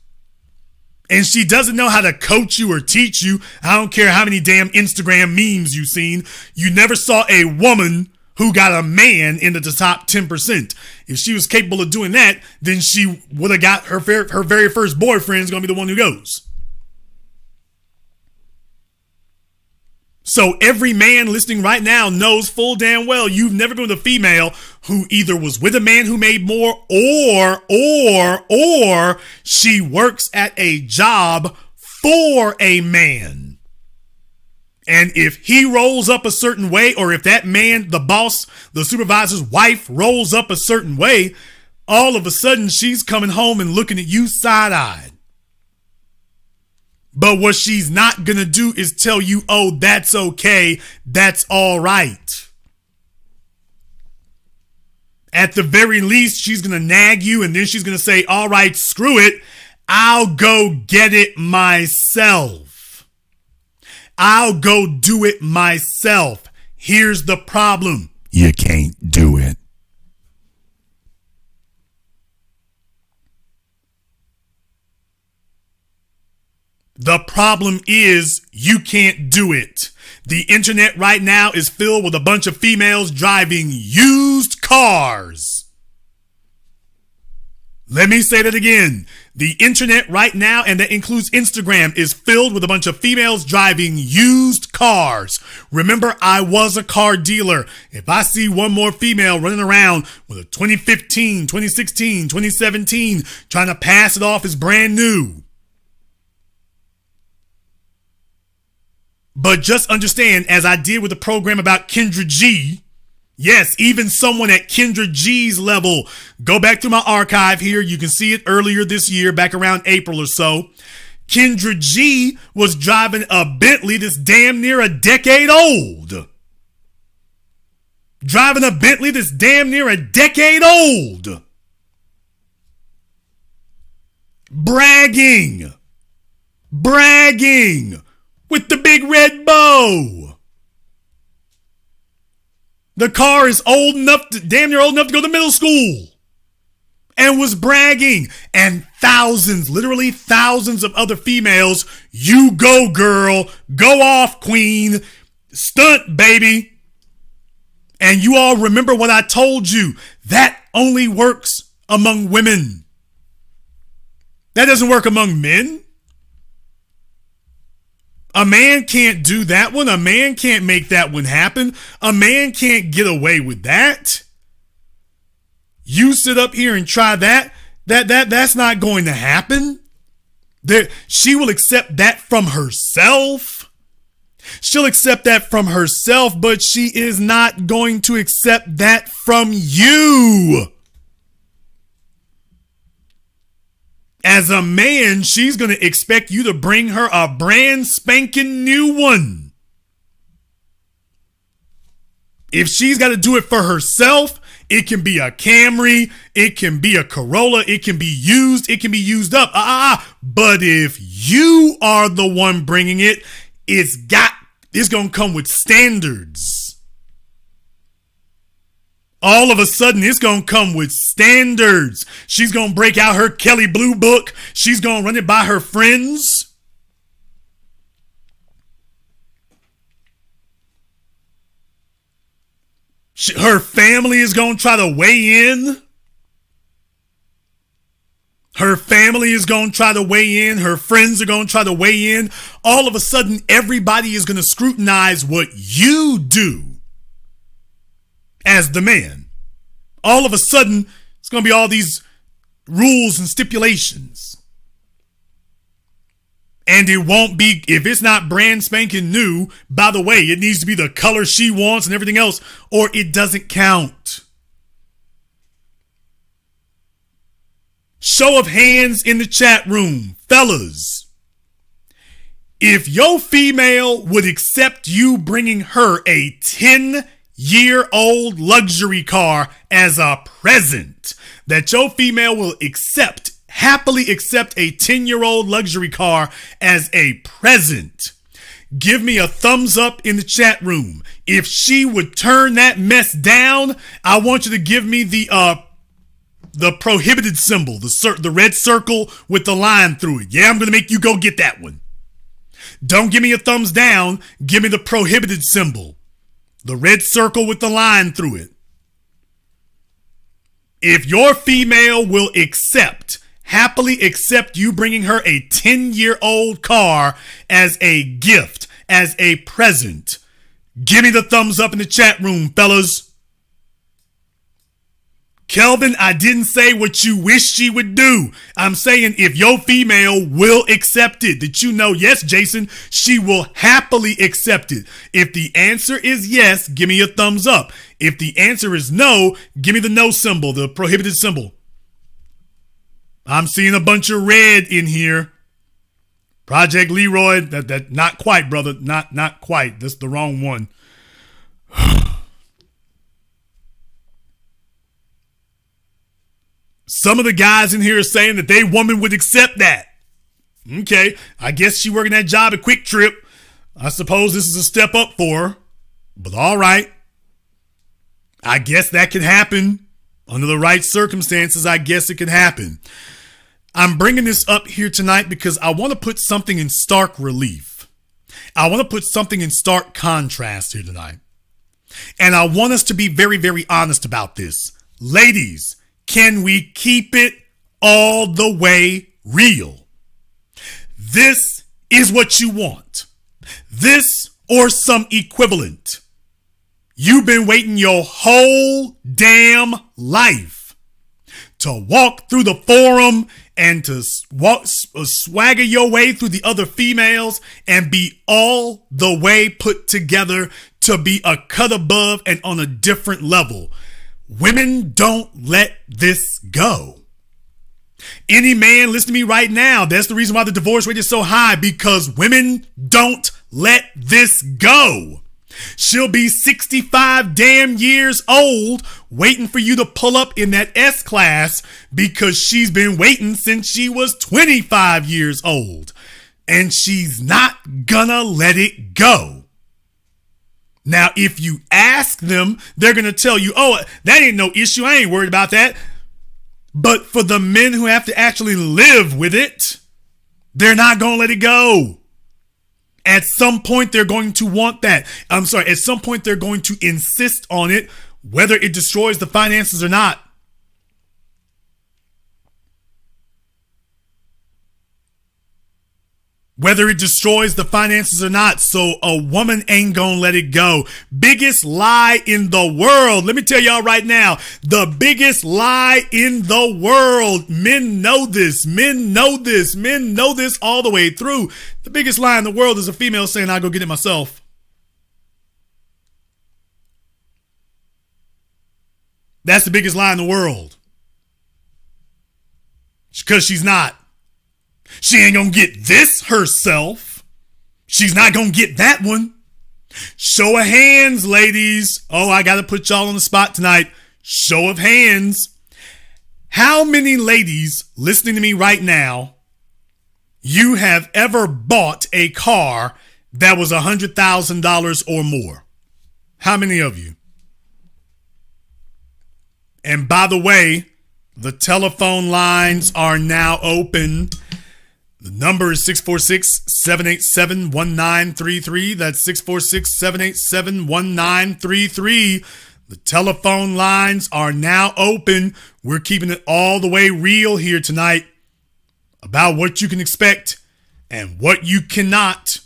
And she doesn't know how to coach you or teach you. I don't care how many damn Instagram memes you've seen. You never saw a woman who got a man into the top 10%. If she was capable of doing that, then she would have got her very first boyfriend is going to be the one who goes. So every man listening right now knows full damn well you've never been with a female who either was with a man who made more or she works at a job for a man. And if he rolls up a certain way, or if that man, the boss, the supervisor's wife rolls up a certain way, all of a sudden she's coming home and looking at you side-eyed. But what she's not going to do is tell you, oh, that's okay. That's all right. At the very least, she's going to nag you and then she's going to say, all right, screw it. I'll go get it myself. I'll go do it myself. Here's the problem. You can't do it. The problem is you can't do it. The internet right now is filled with a bunch of females driving used cars. Let me say that again. The internet right now, and that includes Instagram, is filled with a bunch of females driving used cars. Remember, I was a car dealer. If I see one more female running around with a 2015, 2016, 2017, trying to pass it off as brand new, but just understand, as I did with the program about Kendra G, yes, even someone at Kendra G's level, go back to my archive here. You can see it earlier this year, back around April or so. Kendra G was driving a Bentley that's damn near a decade old. Driving a Bentley that's damn near a decade old. Bragging. With the big red bow. The car is damn near old enough to go to middle school. And was bragging. And thousands, literally thousands of other females, you go girl, go off queen, stunt baby. And you all remember what I told you. That only works among women. That doesn't work among men. A man can't do that one. A man can't make that one happen. A man can't get away with that. You sit up here and try that. That's not going to happen. She will accept that from herself. She'll accept that from herself, but she is not going to accept that from you. As a man, she's going to expect you to bring her a brand spanking new one. If she's got to do it for herself, it can be a Camry, it can be a Corolla, it can be used up. But if you are the one bringing it, it's going to come with standards. All of a sudden, it's going to come with standards. She's going to break out her Kelly Blue Book. She's going to run it by her friends. Her family is going to try to weigh in. Her family is going to try to weigh in. Her friends are going to try to weigh in. All of a sudden, everybody is going to scrutinize what you do as the man. All of a sudden, it's going to be all these rules and stipulations. And it won't be, if it's not brand spanking new, by the way, it needs to be the color she wants and everything else, or it doesn't count. Show of hands in the chat room, fellas. If your female would accept you bringing her a 10-year-old luxury car as a present, that your female will happily accept a 10-year-old luxury car as a present, give me a thumbs up in the chat room. If she would turn that mess down, I want you to give me the prohibited symbol, the red circle with the line through it. Yeah, I'm going to make you go get that one. Don't give me a thumbs down. Give me the prohibited symbol, the red circle with the line through it. If your female will happily accept you bringing her a 10-year-old car as a gift, as a present, give me the thumbs up in the chat room, fellas. Kelvin, I didn't say what you wish she would do. I'm saying if your female will accept it, that you know, yes, Jason, she will happily accept it. If the answer is yes, give me a thumbs up. If the answer is no, give me the no symbol, the prohibited symbol. I'm seeing a bunch of red in here. Project Leroy, that not quite, brother. Not quite. That's the wrong one. Some of the guys in here are saying that they woman would accept that. Okay, I guess she working that job at Quick Trip. I suppose this is a step up for her. But all right. I guess that could happen. Under the right circumstances, I guess it could happen. I'm bringing this up here tonight because I want to put something in stark relief. I want to put something in stark contrast here tonight. And I want us to be very, very honest about this. Ladies, can we keep it all the way real? This is what you want. This or some equivalent. You've been waiting your whole damn life to walk through the forum and to swagger your way through the other females and be all the way put together to be a cut above and on a different level. Women don't let this go. Any man, listen to me right now. That's the reason why the divorce rate is so high, because women don't let this go. She'll be 65 damn years old waiting for you to pull up in that S-Class because she's been waiting since she was 25 years old. And she's not gonna let it go. Now, if you ask them, they're gonna tell you, oh, that ain't no issue. I ain't worried about that. But for the men who have to actually live with it, they're not gonna let it go. At some point, they're going to want that. At some point, they're going to insist on it, whether it destroys the finances or not. Whether it destroys the finances or not. So a woman ain't gonna let it go. Biggest lie in the world. Let me tell y'all right now, the biggest lie in the world. Men know this. Men know this. Men know this all the way through. The biggest lie in the world is a female saying, I'll go get it myself. That's the biggest lie in the world. Because she's not. She ain't gonna get this herself. She's not gonna get that one. Show of hands, ladies. Oh, I gotta put y'all on the spot tonight. Show of hands. How many ladies listening to me right now, you have ever bought a car that was $100,000 or more? How many of you? And by the way, the telephone lines are now open. The number is 646-787-1933. That's 646-787-1933. The telephone lines are now open. We're keeping it all the way real here tonight about what you can expect and what you cannot,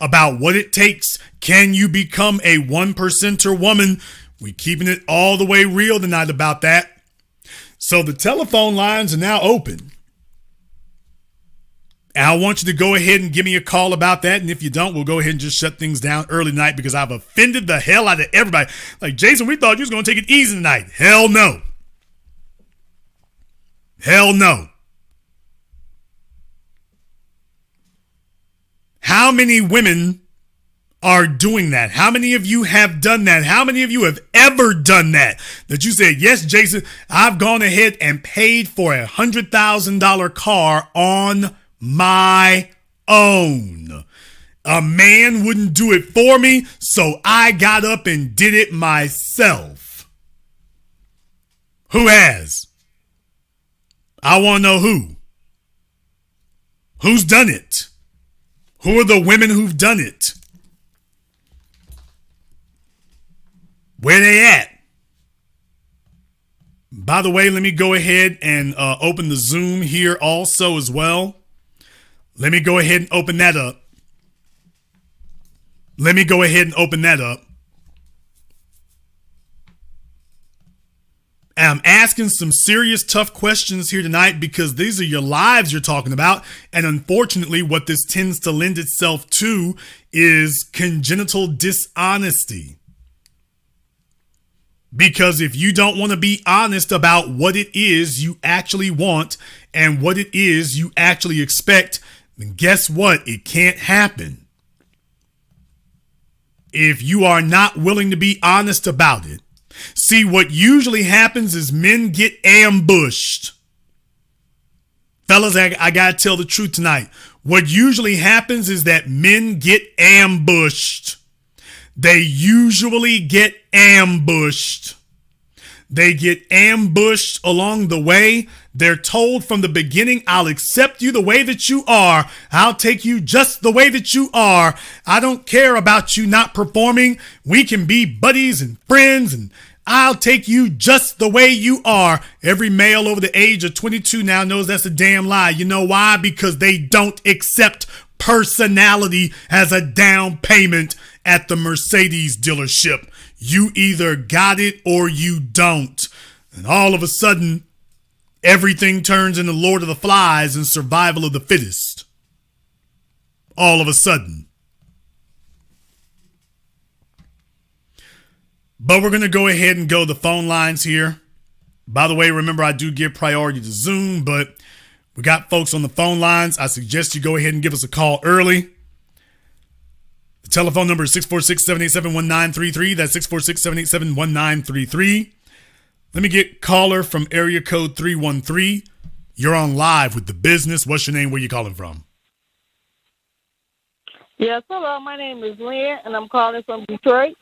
about what it takes. Can you become a 1%er woman? We're keeping it all the way real tonight about that. So the telephone lines are now open. And I want you to go ahead and give me a call about that. And if you don't, we'll go ahead and just shut things down early tonight because I've offended the hell out of everybody. Like, Jason, we thought you was going to take it easy tonight. Hell no. Hell no. How many women are doing that? How many of you have done that? How many of you have ever done that? That you said, yes, Jason, I've gone ahead and paid for a $100,000 car on my own. A man wouldn't do it for me, so I got up and did it myself. Who has? I want to know who. Who's done it? Who are the women who've done it? Where they at? By the way, let me go ahead and open the Zoom here also as well. Let me go ahead and open that up. And I'm asking some serious tough questions here tonight because these are your lives you're talking about. And unfortunately, what this tends to lend itself to is congenital dishonesty. Because if you don't want to be honest about what it is you actually want and what it is you actually expect, then guess what? It can't happen. If you are not willing to be honest about it. See, what usually happens is men get ambushed. Fellas, I gotta tell the truth tonight. What usually happens is that men get ambushed. They usually get ambushed. They get ambushed along the way. They're told from the beginning, I'll accept you the way that you are. I'll take you just the way that you are. I don't care about you not performing. We can be buddies and friends, and I'll take you just the way you are. Every male over the age of 22 now knows that's a damn lie. You know why? Because they don't accept personality as a down payment at the Mercedes dealership. You either got it or you don't. And all of a sudden, everything turns into Lord of the Flies and survival of the fittest. All of a sudden. But we're going to go ahead and go the phone lines here. By the way, remember, I do give priority to Zoom, but we got folks on the phone lines. I suggest you go ahead and give us a call early. The telephone number is 646-787-1933. That's 646-787-1933. Let me get caller from area code 313. You're on live with The Business. What's your name? Where you calling from? Yes, hello. My name is Lynn, and I'm calling from Detroit.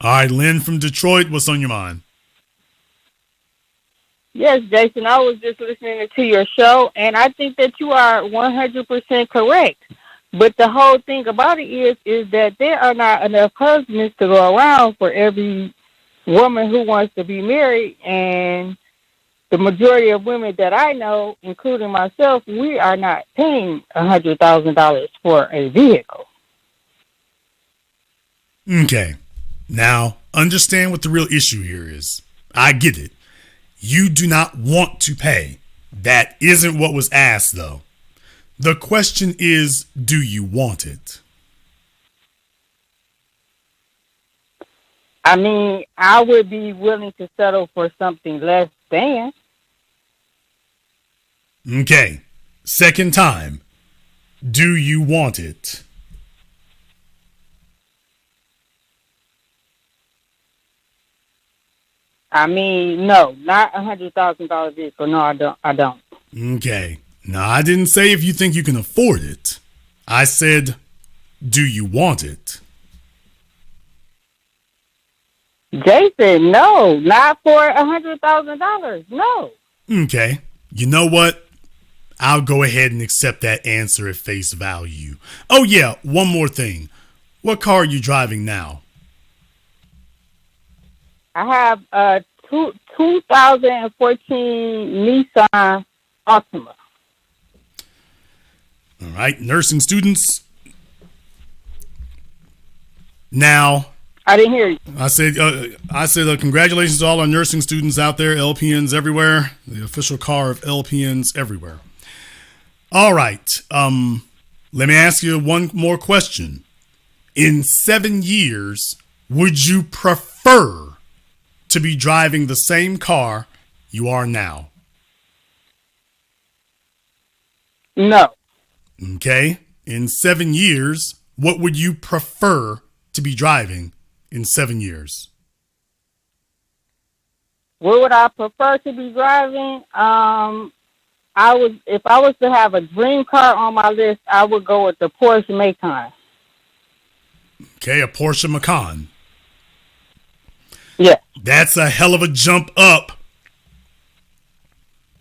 All right, Lynn from Detroit. What's on your mind? Yes, Jason, I was just listening to your show, and I think that you are 100% correct. But the whole thing about it is that there are not enough husbands to go around for every woman who wants to be married, and the majority of women that I know, including myself, we are not paying $100,000 for a vehicle. Okay. Now, understand what the real issue here is. I get it. You do not want to pay. That isn't what was asked, though. The question is, do you want it? I mean, I would be willing to settle for something less than. Okay. Second time. Do you want it? I mean, no, not $100,000 vehicle. No, I don't. Okay. Now, I didn't say if you think you can afford it. I said, do you want it? Jason, no, not for $100,000. No. Okay. You know what? I'll go ahead and accept that answer at face value. Oh, yeah. One more thing. What car are you driving now? I have a 2014 Nissan Altima. All right. Nursing students. Now, I didn't hear you. I said, congratulations to all our nursing students out there, LPNs everywhere, the official car of LPNs everywhere. All right. Let me ask you one more question. In 7 years, would you prefer to be driving the same car you are now? No. Okay. In 7 years, what would you prefer to be driving in 7 years? What would I prefer to be driving? If I was to have a dream car on my list, I would go with the Porsche Macan. Okay, a Porsche Macan. Yeah. That's a hell of a jump up.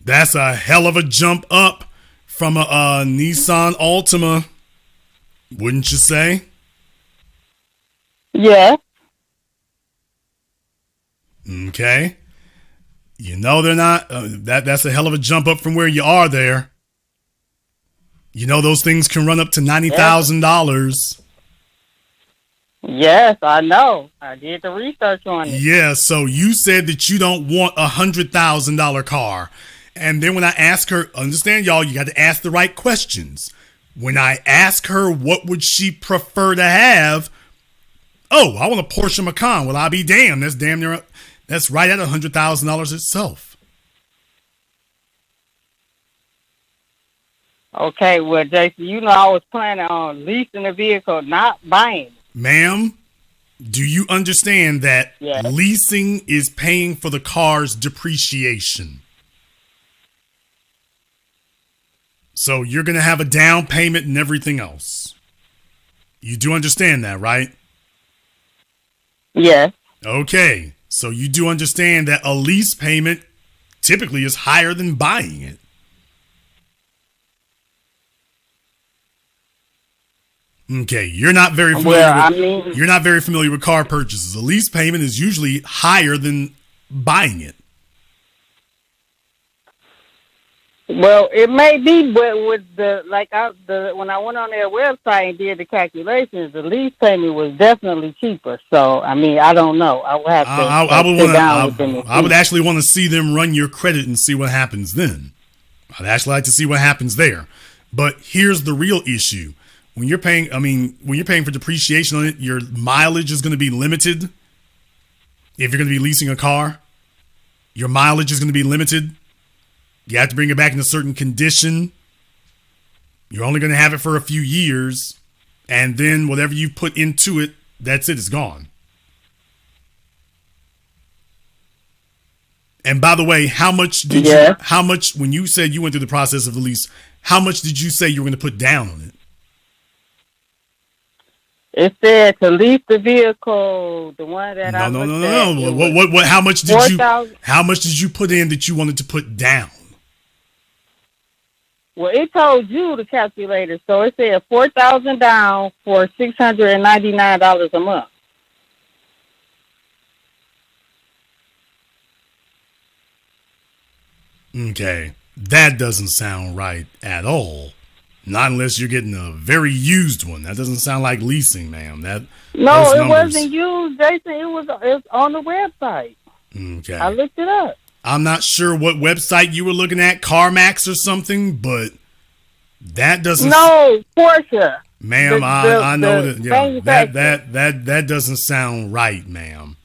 That's a hell of a jump up from a Nissan Altima, wouldn't you say? Yeah. Okay. You know they're not. That's a hell of a jump up from where you are there. You know those things can run up to $90,000. Yes, I know. I did the research on it. Yeah, so you said that you don't want a $100,000 car. And then when I ask her, understand y'all, you got to ask the right questions. When I ask her what would she prefer to have, oh, I want a Porsche Macan. Well, I'll be damned. That's damn near, that's right at $100,000 itself. Okay, well, Jason, you know I was planning on leasing a vehicle, not buying it. Ma'am, do you understand that leasing is paying for the car's depreciation? So you're going to have a down payment and everything else. You do understand that, right? Yes. Okay, so you do understand that a lease payment typically is higher than buying it. Okay, you're not very familiar you're not very familiar with car purchases. A lease payment is usually higher than buying it. Well, it may be, but with when I went on their website and did the calculations, the lease payment was definitely cheaper. So, I mean, I don't know. I would have to sit down with them and see. I would actually want to see them run your credit and see what happens then. I'd actually like to see what happens there. But here's the real issue. When you're paying for depreciation on it, your mileage is going to be limited. If you're going to be leasing a car, your mileage is going to be limited. You have to bring it back in a certain condition. You're only going to have it for a few years. And then whatever you put into it, that's it. It's gone. And by the way, when you said you went through the process of the lease, how much did you say you were going to put down on it? It said to lease the vehicle, the one that No. What? How much did you put in that you wanted to put down? Well, it told you the calculator, so it said $4,000 down for $699 a month. Okay, that doesn't sound right at all. Not unless you're getting a very used one. That doesn't sound like leasing, ma'am. No, it wasn't used, Jason. It was on the website. Okay. I looked it up. I'm not sure what website you were looking at, CarMax or something, but that doesn't. No, Porsche. Ma'am, I know that doesn't sound right, ma'am.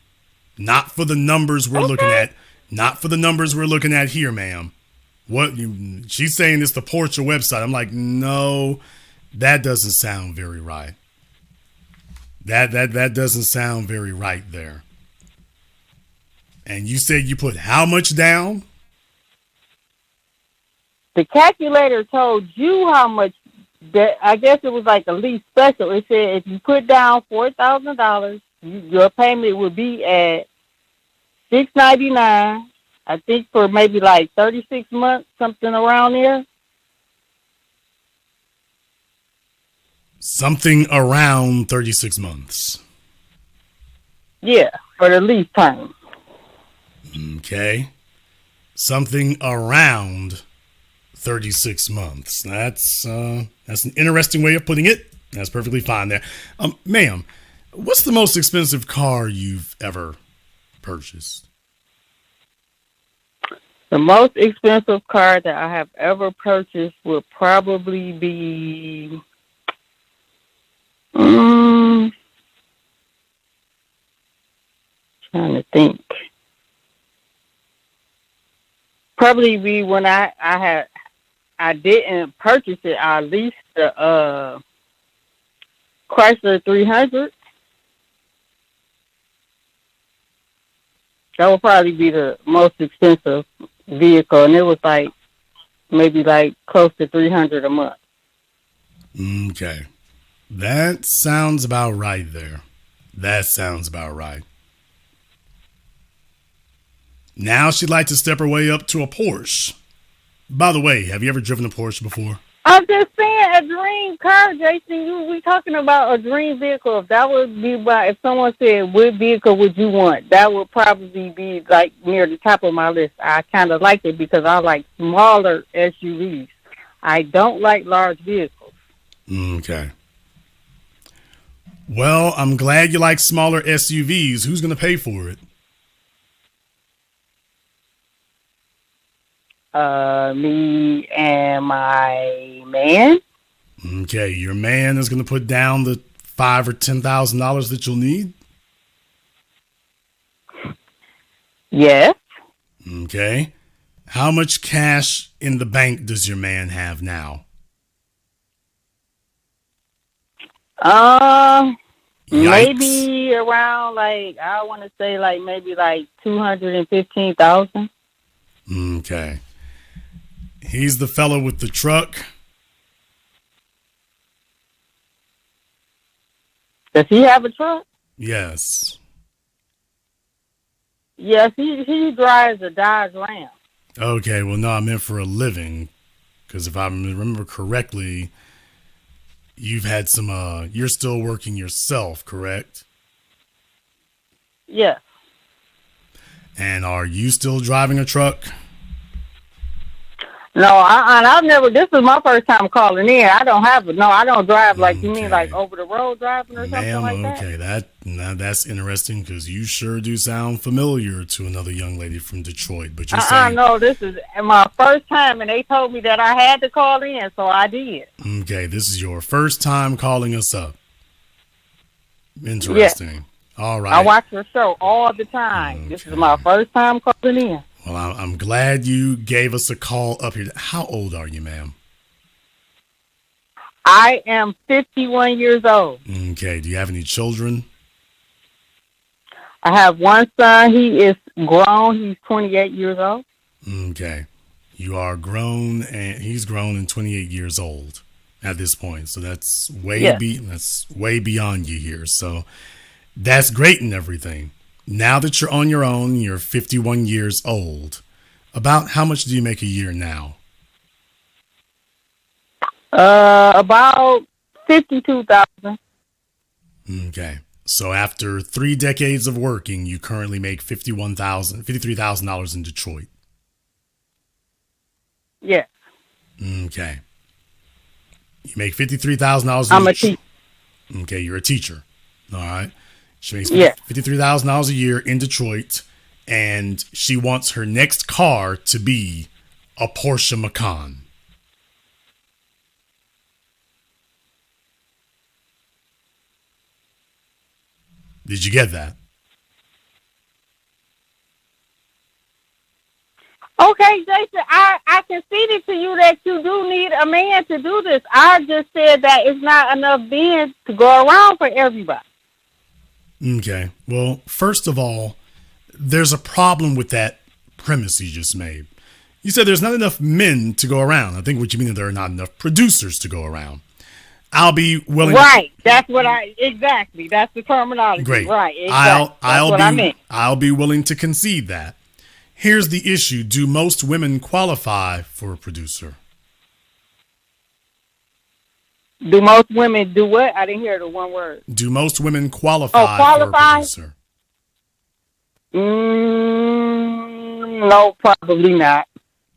Not for the numbers we're looking at. Not for the numbers we're looking at here, ma'am. She's saying it's the Porsche website. I'm like, no, that doesn't sound very right. That doesn't sound very right there. And you said you put how much down? The calculator told you how much. I guess it was like a lease special. It said if you put down $4,000, your payment would be at $699. I think for maybe like 36 months, something around there. Something around 36 months. Yeah, for the lease term. Okay. Something around 36 months. That's an interesting way of putting it. That's perfectly fine there. Ma'am, what's the most expensive car you've ever purchased? The most expensive car that I have ever purchased would probably be trying to think. Probably be when I didn't purchase it. I leased the Chrysler 300. That would probably be the most expensive vehicle, and it was maybe close to $300 a month. Okay. That sounds about right there. That sounds about right. Now she'd like to step her way up to a Porsche. By the way, have you ever driven a Porsche before? I'm just saying a dream car, Jason. We talking about a dream vehicle. If that would be if someone said, what vehicle would you want? That would probably be like near the top of my list. I kind of like it because I like smaller SUVs. I don't like large vehicles. Okay. Well, I'm glad you like smaller SUVs. Who's going to pay for it? Me and my man. Okay, your man is going to put down the $5,000 or $10,000 that you'll need. Yes. Okay. How much cash in the bank does your man have now? Maybe around I want to say maybe 215,000. Okay. He's the fellow with the truck. Does he have a truck? Yes. Yes, he drives a Dodge Ram. Okay, well, no, I meant for a living. Because if I remember correctly, you've had you're still working yourself, correct? Yes. And are you still driving a truck? No, I've never. This is my first time calling in. I don't drive you mean over the road driving or something like that. Okay, that's interesting because you sure do sound familiar to another young lady from Detroit. But you're saying no, this is my first time, and they told me that I had to call in, so I did. Okay, this is your first time calling us up. Interesting. Yes. All right. I watch your show all the time. Okay. This is my first time calling in. Well, I'm glad you gave us a call up here. How old are you, ma'am? I am 51 years old. Okay. Do you have any children? I have one son. He is grown. He's 28 years old. Okay. You are grown, and he's grown and 28 years old at this point. So that's way beyond you here. So that's great and everything. Now that you're on your own, you're 51 years old. About how much do you make a year now? About 52,000. Okay. So after 3 decades of working, you currently make $53,000 in Detroit. Yeah. Okay. You make $53,000. I'm a teacher. Okay, you're a teacher. All right. She makes $53,000 a year in Detroit, and she wants her next car to be a Porsche Macan. Did you get that? Okay, Jason, I conceded to you that you do need a man to do this. I just said that it's not enough men to go around for everybody. Okay. Well, first of all, there's a problem with that premise you just made. You said there's not enough men to go around. I think what you mean is there are not enough producers to go around. I'll be willing. Right. That's what exactly. That's the terminology. Great. Right. Exactly. I meant. I'll be willing to concede that. Here's the issue. Do most women qualify for a producer? Do most women do what? I didn't hear the one word. Do most women qualify for a producer? No, probably not.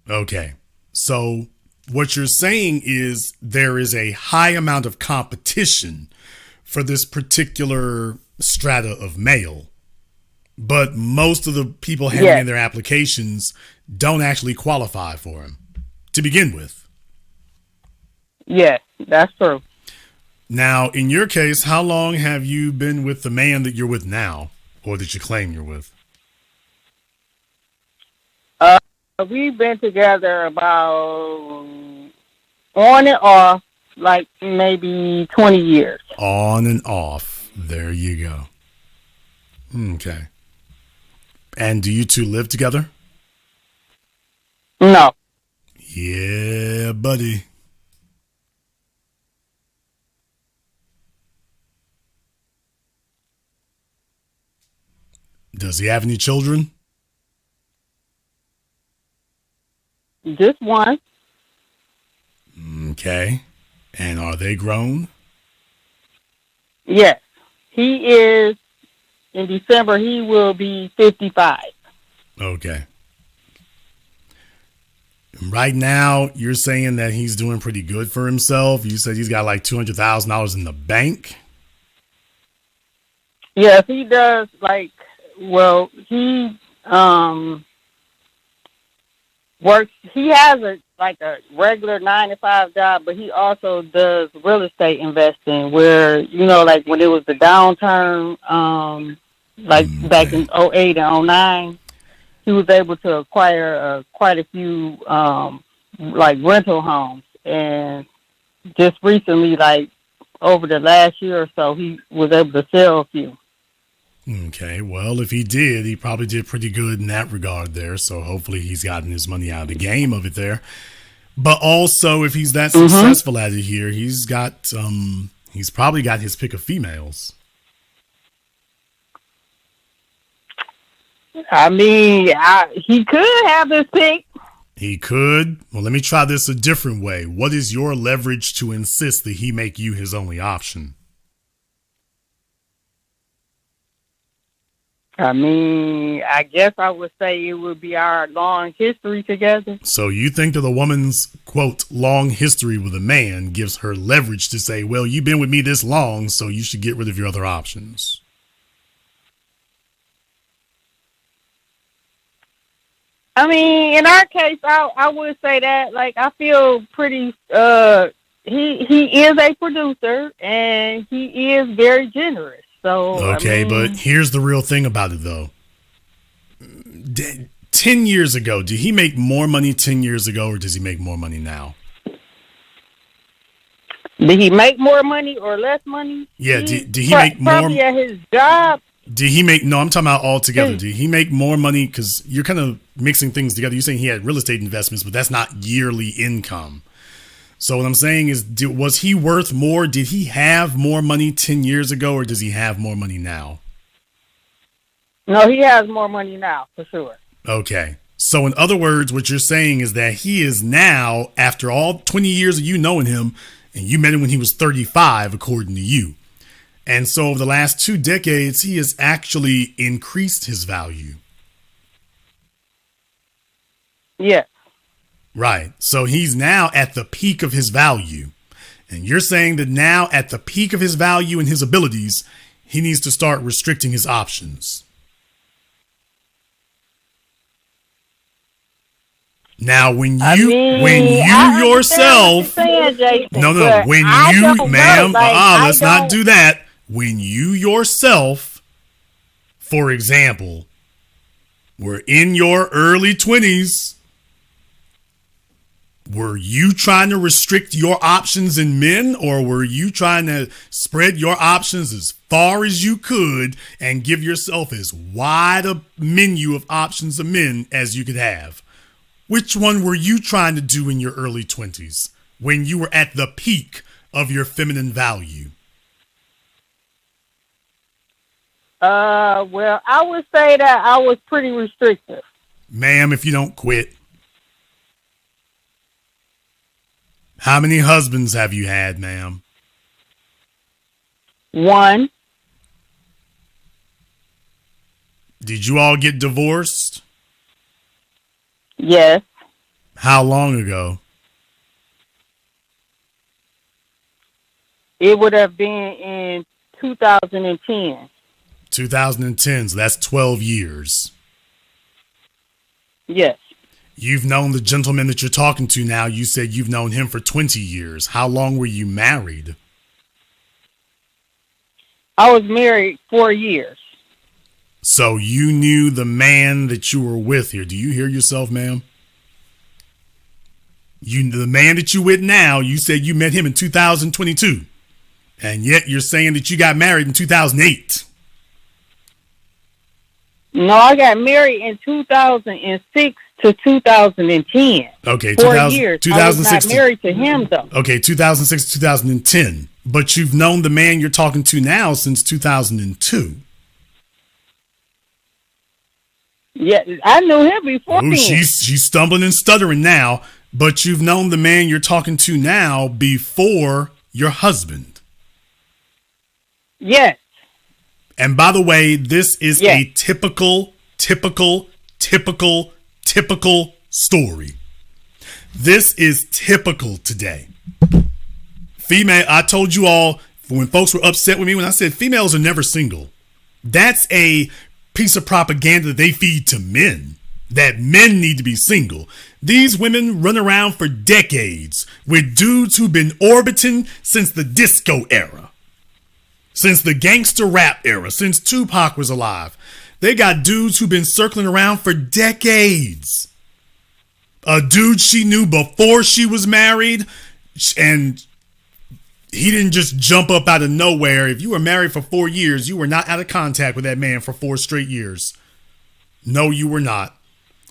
Okay. So what you're saying is there is a high amount of competition for this particular strata of male, but most of the people handing in their applications don't actually qualify for him to begin with. Yes, that's true. Now, in your case, how long have you been with the man that you're with now, or that you claim you're with? We've been together about on and off, maybe 20 years. On and off. There you go. Okay. And do you two live together? No. Yeah, buddy. Does he have any children? Just one. Okay. And are they grown? Yes. He is, in December, he will be 55. Okay. Right now, you're saying that he's doing pretty good for himself. You said he's got like $200,000 in the bank. Yes, he does. He works. He has a regular 9-to-5 job, but he also does real estate investing. Where like when it was the downturn, back in 2008 and 2009, he was able to acquire quite a few rental homes, and just recently, over the last year or so, he was able to sell a few. Okay, well, if he did, he probably did pretty good in that regard there. So hopefully he's gotten his money out of the game of it there. But also, if he's that successful at it here, he's probably got his pick of females. I mean, he could have his pick. He could. Well, let me try this a different way. What is your leverage to insist that he make you his only option? I mean, I guess I would say it would be our long history together. So you think that a woman's, quote, long history with a man gives her leverage to say, well, you've been with me this long, so you should get rid of your other options? I mean, in our case, I would say that, I feel pretty, he is a producer, and he is very generous. So, okay, but here's the real thing about it, though. 10 years ago, did he make more money 10 years ago, or does he make more money now? Did he make more money or less money? Yeah, did he make more? Probably at his job. Did he make, no, I'm talking about all together. Did he make more money? Because you're kind of mixing things together. You're saying he had real estate investments, but that's not yearly income. So what I'm saying is, was he worth more? Did he have more money 10 years ago, or does he have more money now? No, he has more money now, for sure. Okay. So in other words, what you're saying is that he is now, after all 20 years of you knowing him, and you met him when he was 35, according to you. And so over the last 2 decades, he has actually increased his value. Yes. Right. So he's now at the peak of his value. And you're saying that now at the peak of his value and his abilities, he needs to start restricting his options. Now, when you yourself, let's not do that. When you yourself, for example, were in your early 20s, were you trying to restrict your options in men, or were you trying to spread your options as far as you could and give yourself as wide a menu of options of men as you could have? Which one were you trying to do in your early 20s when you were at the peak of your feminine value? Well, I would say that I was pretty restrictive. Ma'am, if you don't quit. How many husbands have you had, ma'am? One. Did you all get divorced? Yes. How long ago? It would have been in 2010. 2010, so that's 12 years. Yes. You've known the gentleman that you're talking to now. You said you've known him for 20 years. How long were you married? I was married 4 years. So you knew the man that you were with here. Do you hear yourself, ma'am? The man that you with now, you said you met him in 2022. And yet you're saying that you got married in 2008. No, I got married in 2006 to 2010. Okay, 4 years. 2006. I was not married to him, though. Okay, 2006 to 2010. But you've known the man you're talking to now since 2002. Yeah, I knew him before. Ooh, she's stumbling and stuttering now, but you've known the man you're talking to now before your husband. Yes. And by the way, this is Yes. a typical story. This is typical today. Female, I told you all when folks were upset with me when I said females are never single. That's a piece of propaganda that they feed to men, that men need to be single. These women run around for decades with dudes who've been orbiting since the disco era, since the gangster rap era, since Tupac was alive. They got dudes who've been circling around for decades. A dude she knew before she was married, and he didn't just jump up out of nowhere. If you were married for 4 years, you were not out of contact with that man for 4 straight years. No, you were not.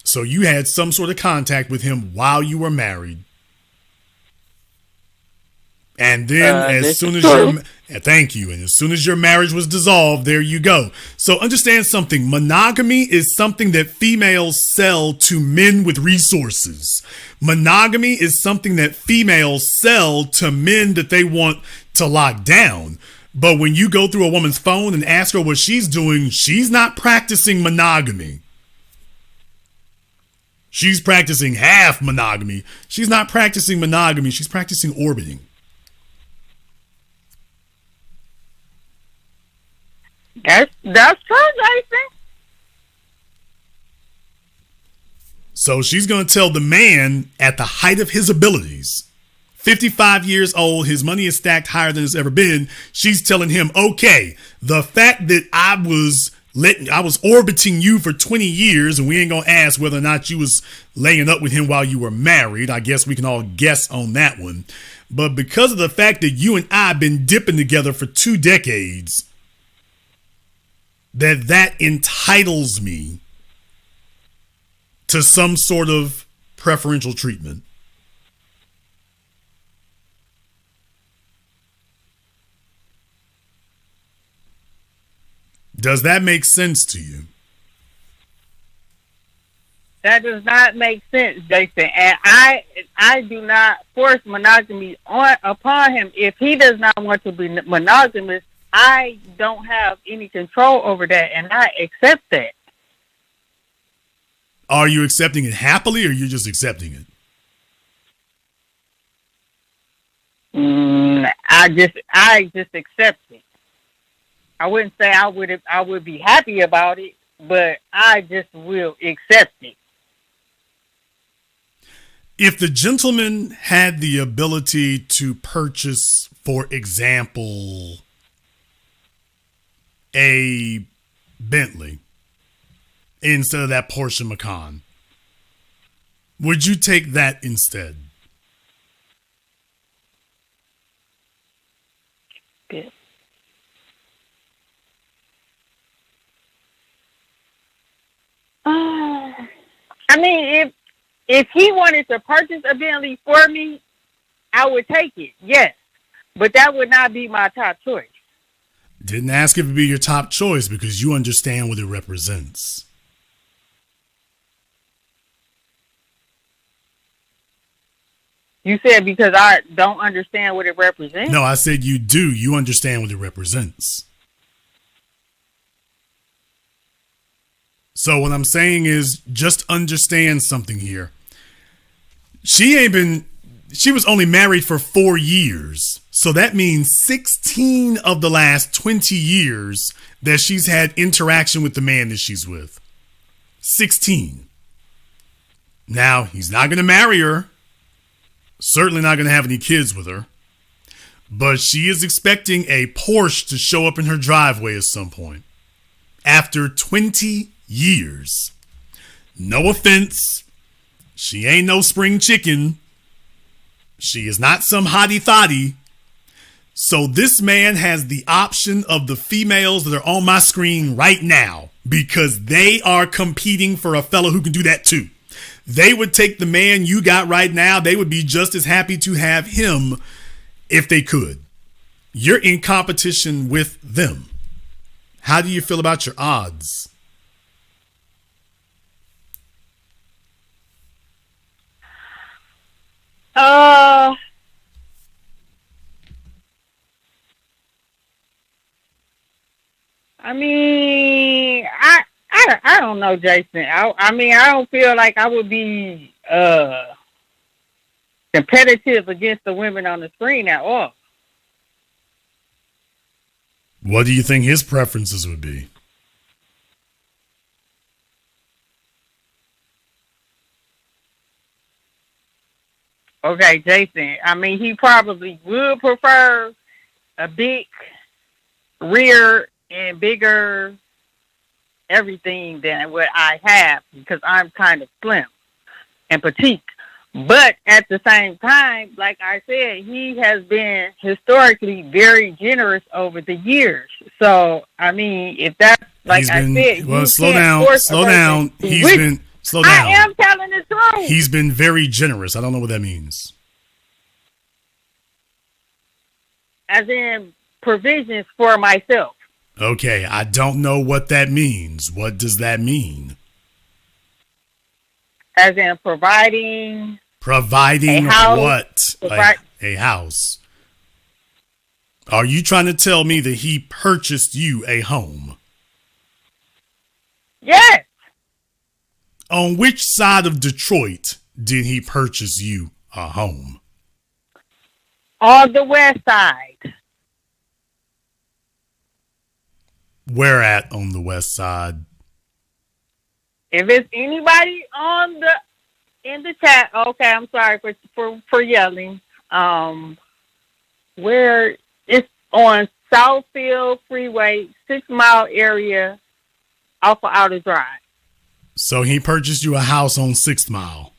So you had some sort of contact with him while you were married. And then as soon as your marriage was dissolved, there you go. So understand something. Monogamy is something that females sell to men with resources. Monogamy is something that females sell to men that they want to lock down. But when you go through a woman's phone and ask her what she's doing, she's not practicing monogamy. She's practicing half monogamy. She's not practicing monogamy. She's practicing orbiting. That's true, Jason. So she's going to tell the man at the height of his abilities, 55 years old, his money is stacked higher than it's ever been. She's telling him, okay, the fact that I was orbiting you for 20 years, and we ain't going to ask whether or not you was laying up with him while you were married. I guess we can all guess on that one. But because of the fact that you and I have been dipping together for 2 decades, that entitles me to some sort of preferential treatment. Does that make sense to you? That does not make sense, Jason. And I do not force monogamy upon him. If he does not want to be monogamous, I don't have any control over that, and I accept that. Are you accepting it happily, or you're just accepting it? I just accept it. I wouldn't say I would be happy about it, but I just will accept it. If the gentleman had the ability to purchase, for example, a Bentley instead of that Porsche Macan, would you take that instead? Good. I mean, if he wanted to purchase a Bentley for me, I would take it, yes. But that would not be my top choice. Didn't ask if it would be your top choice because you understand what it represents. You said because I don't understand what it represents? No, I said you do. You understand what it represents. So what I'm saying is just understand something here. She was only married for 4 years. So that means 16 of the last 20 years that she's had interaction with the man that she's with. 16. Now, he's not going to marry her. Certainly not going to have any kids with her. But she is expecting a Porsche to show up in her driveway at some point. After 20 years. No offense. She ain't no spring chicken. She is not some hottie thottie. So this man has the option of the females that are on my screen right now because they are competing for a fella who can do that too. They would take the man you got right now. They would be just as happy to have him if they could. You're in competition with them. How do you feel about your odds? Uh, I mean, I don't know, Jason. I mean, I don't feel like I would be competitive against the women on the screen at all. What do you think his preferences would be? Okay, Jason. I mean, he probably would prefer a big rear and bigger everything than what I have because I'm kind of slim and petite. But at the same time, like I said, he has been historically very generous over the years. So, I mean, if that's like I said, well, slow down. Slow down. I am telling the truth. He's been very generous. I don't know what that means. As in provisions for myself. Okay, I don't know what that means. What does that mean? As in providing Providing a house, what? A house. Are you trying to tell me that he purchased you a home? Yes. On which side of Detroit did he purchase you a home? On the west side. Where at on the west side? If it's anybody in the chat, okay, I'm sorry for yelling. Where it's on Southfield Freeway, 6 Mile area off of Outer Drive. So he purchased you a house on 6th Mile.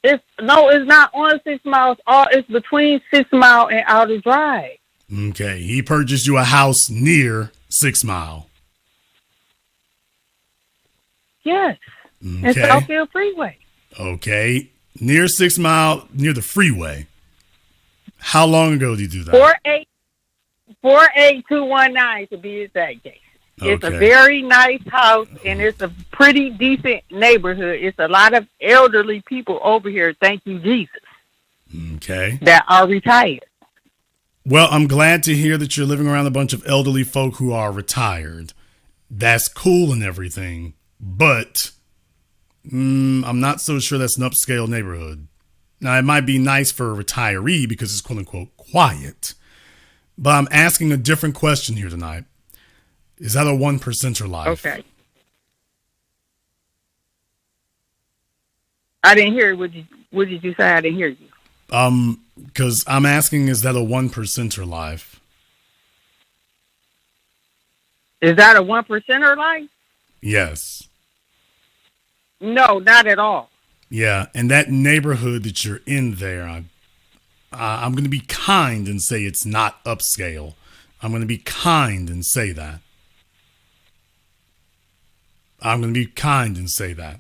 It's not on 6 miles. It's between 6 Mile and Outer Drive. Okay, he purchased you a house near 6 Mile. Yes. Okay. And Southfield Freeway. Okay. Near 6 Mile, near the freeway. How long ago did you do that? 48219 to be exact, Jason. Okay. It's a very nice house and it's a pretty decent neighborhood. It's a lot of elderly people over here, thank you, Jesus. Okay. That are retired. Well, I'm glad to hear that you're living around a bunch of elderly folk who are retired. That's cool and everything, but I'm not so sure that's an upscale neighborhood. Now, it might be nice for a retiree because it's quote-unquote quiet, but I'm asking a different question here tonight. Is that a 1%er life? Okay. I didn't hear what did you say? I didn't hear you. Because I'm asking, is that a 1%er life? Is that a 1%er life? Yes. No, not at all. Yeah, and that neighborhood that you're in there, I'm going to be kind and say it's not upscale. I'm going to be kind and say that. I'm going to be kind and say that.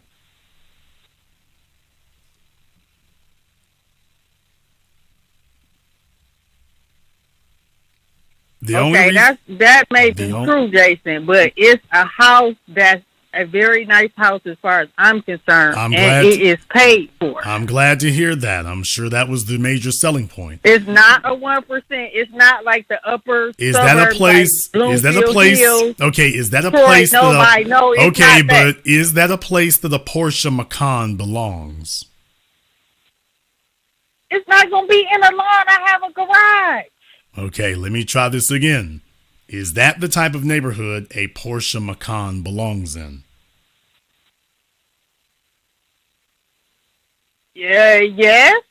That may be true, Jason, but it's a house that's a very nice house as far as I'm concerned, it is paid for. I'm glad to hear that. I'm sure that was the major selling point. It's not a 1%. It's not like the upper. Is that a place? Like is that a place? Hills, okay, is that a place? No, it's okay, not but is that a place that a Porsche Macan belongs? It's not going to be in a lawn. I have a garage. Okay, let me try this again. Is that the type of neighborhood a Porsche Macan belongs in? Yeah, yes.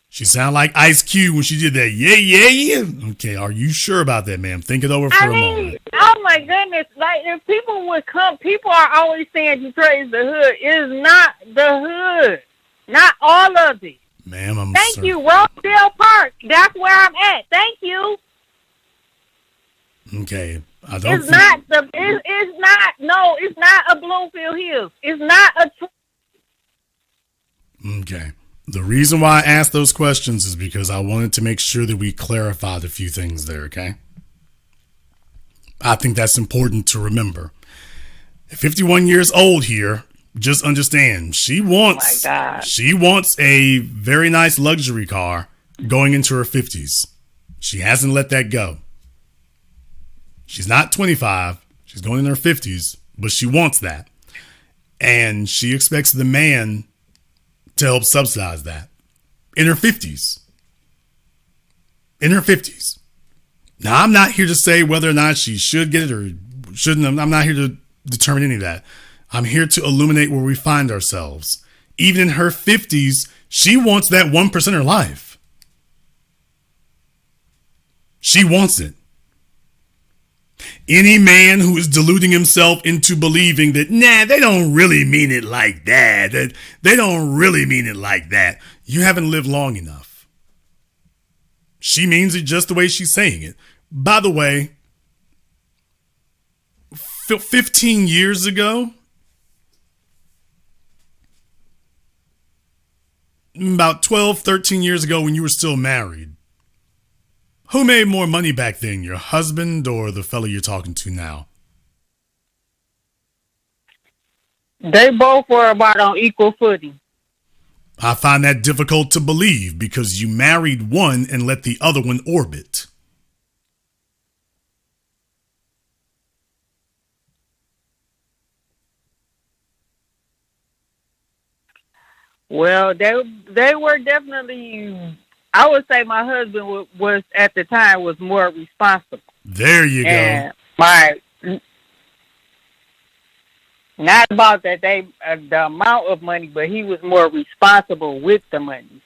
She sounded like Ice Cube when she did that. Yeah. Okay, are you sure about that, ma'am? Think it over for a moment. Oh my goodness. Like, if people would come, people are always saying Detroit is the hood. It is not the hood. Not all of it. Ma'am, Thank you, Rosedale Park. That's where I'm at. Thank you. Okay. It's not a Bloomfield Hills. It's not a. Okay. The reason why I asked those questions is because I wanted to make sure that we clarified a few things there, okay? I think that's important to remember. At 51 years old here, just understand, she Oh my wants God. a very nice luxury car going into her 50s. She hasn't let that go. She's not 25. She's going in her 50s, but she wants that. And she expects the man to help subsidize that in her 50s. In her 50s. Now, I'm not here to say whether or not she should get it or shouldn't. I'm not here to determine any of that. I'm here to illuminate where we find ourselves. Even in her 50s, she wants that 1%er life. She wants it. Any man who is deluding himself into believing that, they don't really mean it like that, they don't really mean it like that, you haven't lived long enough. She means it just the way she's saying it. By the way, 15 years ago, about 12, 13 years ago when you were still married, who made more money back then, your husband or the fella you're talking to now? They both were about on equal footing. I find that difficult to believe because you married one and let the other one orbit. Well, they were definitely. I would say my husband was at the time was more responsible. There you go. Not about that the amount of money, but he was more responsible with the money.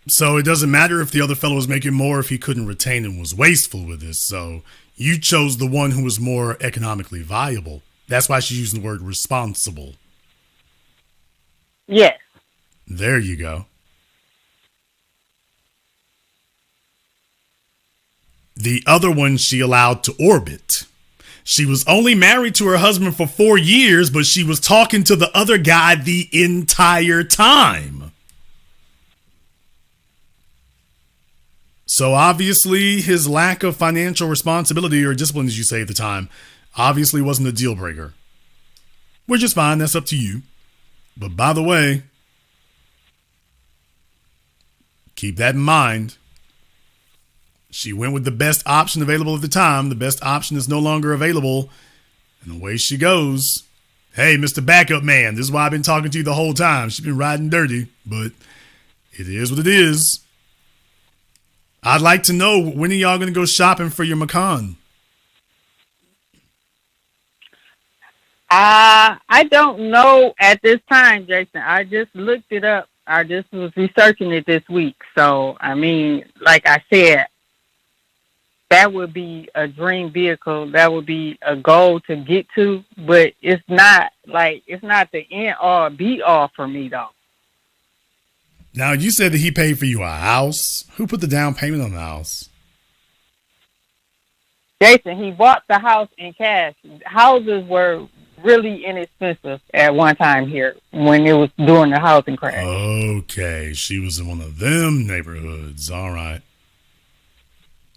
So it doesn't matter if the other fellow was making more if he couldn't retain and was wasteful with this. So you chose the one who was more economically viable. That's why she's using the word responsible. Yes. There you go. The other one she allowed to orbit. She was only married to her husband for 4 years, but she was talking to the other guy the entire time. So obviously his lack of financial responsibility or discipline, as you say at the time, obviously wasn't a deal breaker. Which is fine. That's up to you. But by the way, keep that in mind. She went with the best option available at the time. The best option is no longer available. And away she goes. Hey, Mr. Backup Man, this is why I've been talking to you the whole time. She's been riding dirty, but it is what it is. I'd like to know, when are y'all going to go shopping for your Macan? I don't know at this time, Jason. I just looked it up. I just was researching it this week. So, I mean, like I said, that would be a dream vehicle. That would be a goal to get to, but it's not the end all be all for me though. Now, you said that he paid for you a house. Who put the down payment on the house? Jason, he bought the house in cash. Houses were really inexpensive at one time here when it was during the housing crash. Okay, she was in one of them neighborhoods. All right.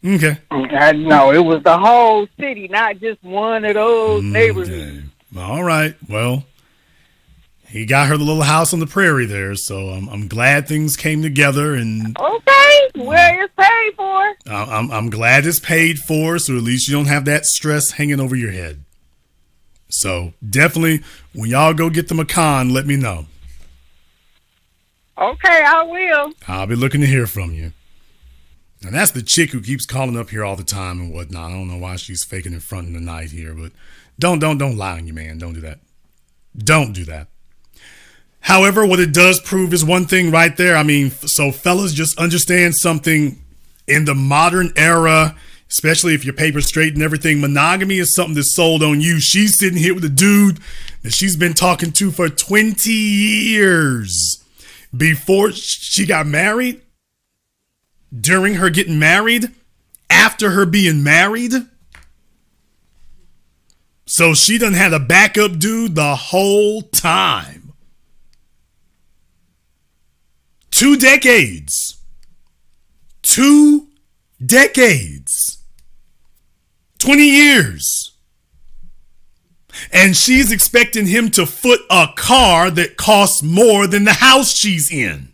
Okay. No, it was the whole city, not just one of those neighborhoods. All right. Well, he got her the little house on the prairie there, so I'm glad things came together. And okay, well, it's paid for. I'm glad it's paid for, so at least you don't have that stress hanging over your head. So definitely, when y'all go get the Macan, let me know. Okay, I will. I'll be looking to hear from you. And that's the chick who keeps calling up here all the time and whatnot. I don't know why she's faking in front of the night here, but don't lie on you, man. Don't do that. Don't do that. However, what it does prove is one thing right there. I mean, so fellas, just understand something. In the modern era, especially if your paper's straight and everything, monogamy is something that's sold on you. She's sitting here with a dude that she's been talking to for 20 years. Before she got married, during her getting married, after her being married. So she done had a backup dude the whole time. 2 decades. 2 decades. 20 years. And she's expecting him to foot a car that costs more than the house she's in.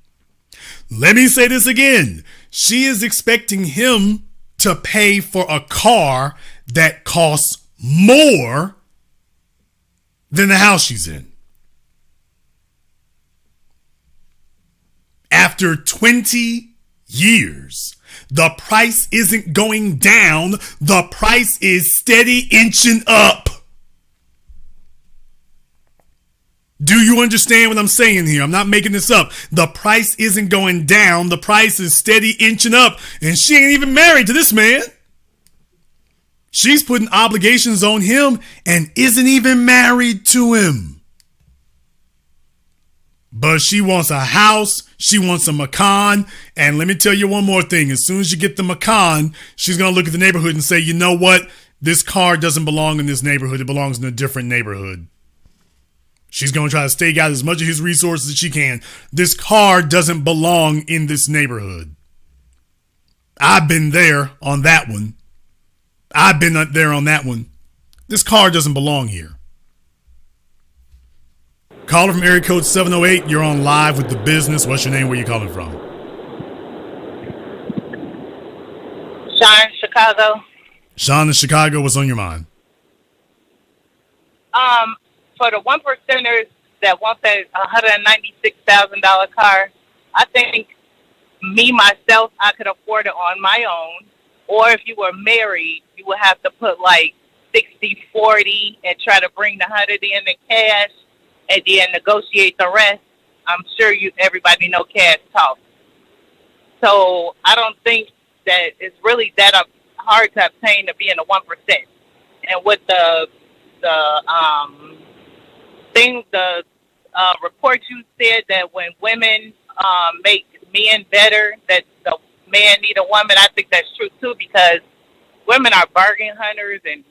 Let me say this again. She is expecting him to pay for a car that costs more than the house she's in. After 20 years, the price isn't going down. The price is steady inching up. Do you understand what I'm saying here? I'm not making this up. The price isn't going down. The price is steady inching up. And she ain't even married to this man. She's putting obligations on him and isn't even married to him. But she wants a house. She wants a Macan. And let me tell you one more thing. As soon as you get the Macan, she's going to look at the neighborhood and say, you know what? This car doesn't belong in this neighborhood. It belongs in a different neighborhood. She's going to try to stake out as much of his resources as she can. This car doesn't belong in this neighborhood. I've been there on that one. I've been up there on that one. This car doesn't belong here. Caller from area code 708. You're on live with The Business. What's your name? Where you calling from? Sean, Chicago. Sean in Chicago. What's on your mind? For the 1%ers that want that $196,000 car, I think myself, I could afford it on my own. Or if you were married, you would have to put like 60-40 and try to bring the 100 in cash and then negotiate the rest. I'm sure everybody know cash talk. So I don't think that it's really that hard to obtain to be in the 1%. And with the report you said that when women make men better, that the man need a woman, I think that's true too, because women are bargain hunters and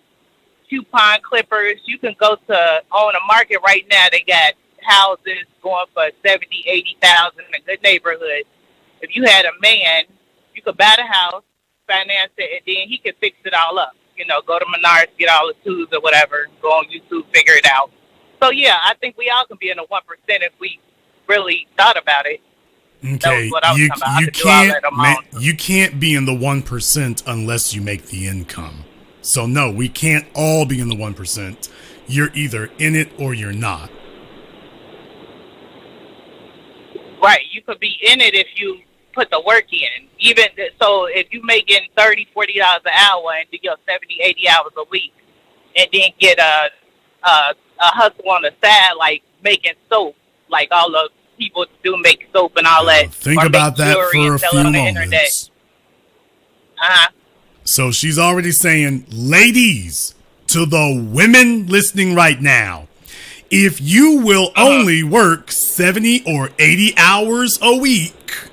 coupon clippers. You can go on a market right now, they got houses going for 70, 80,000 in a good neighborhood. If you had a man, you could buy the house, finance it, and then he could fix it all up. You know, go to Menards, get all the tools or whatever, go on YouTube, figure it out. So, yeah, I think we all can be in the 1% if we really thought about it. Okay, you can't be in the 1% unless you make the income. So, no, we can't all be in the 1%. You're either in it or you're not. Right, you could be in it if you put the work in. Even so, if you making $30, $40 an hour and do your 70, 80 hours a week, and then get a hustle on the side, like making soap, like all the people do make soap and all that. Think about that for a few moments. So she's already saying, ladies, to the women listening right now, if you will only work 70 or 80 hours a week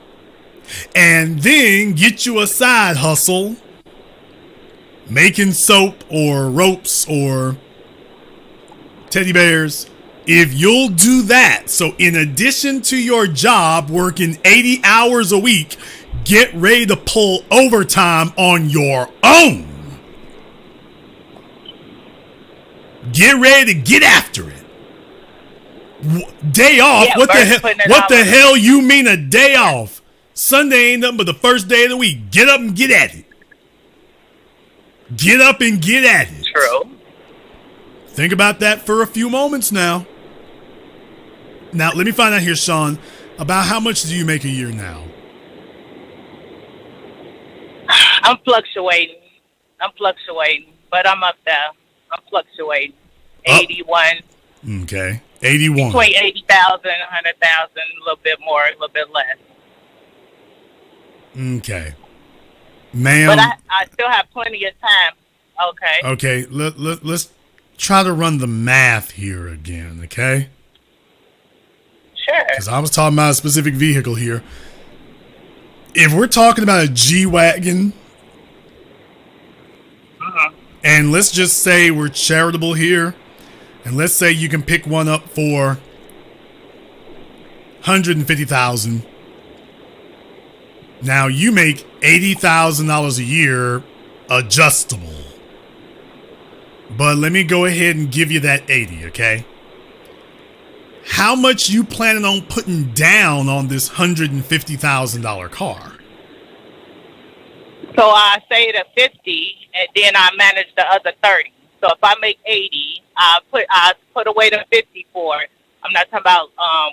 and then get you a side hustle, making soap or ropes or teddy bears, if you'll do that, so in addition to your job working 80 hours a week, get ready to pull overtime on your own. Get ready to get after it. Day off? Yeah, what the hell you mean a day off? Sunday ain't nothing but the first day of the week. Get up and get at it. Get up and get at it. True. Think about that for a few moments now. Now, let me find out here, Sean, about how much do you make a year now? I'm fluctuating, but I'm up there. I'm fluctuating. 81. Okay. 81. Between 80,000, 100,000, a little bit more, a little bit less. Okay. Ma'am. But I still have plenty of time. Okay. Okay. Let's try to run the math here again, okay? Sure. Because I was talking about a specific vehicle here. If we're talking about a G-Wagon, and let's just say we're charitable here, and let's say you can pick one up for $150,000. Now you make $80,000 a year adjustable. But let me go ahead and give you that 80, okay? How much you planning on putting down on this $150,000 car? So I say the 50, and then I manage the other 30. So if I make 80, I put away the 50 for it. I'm not talking about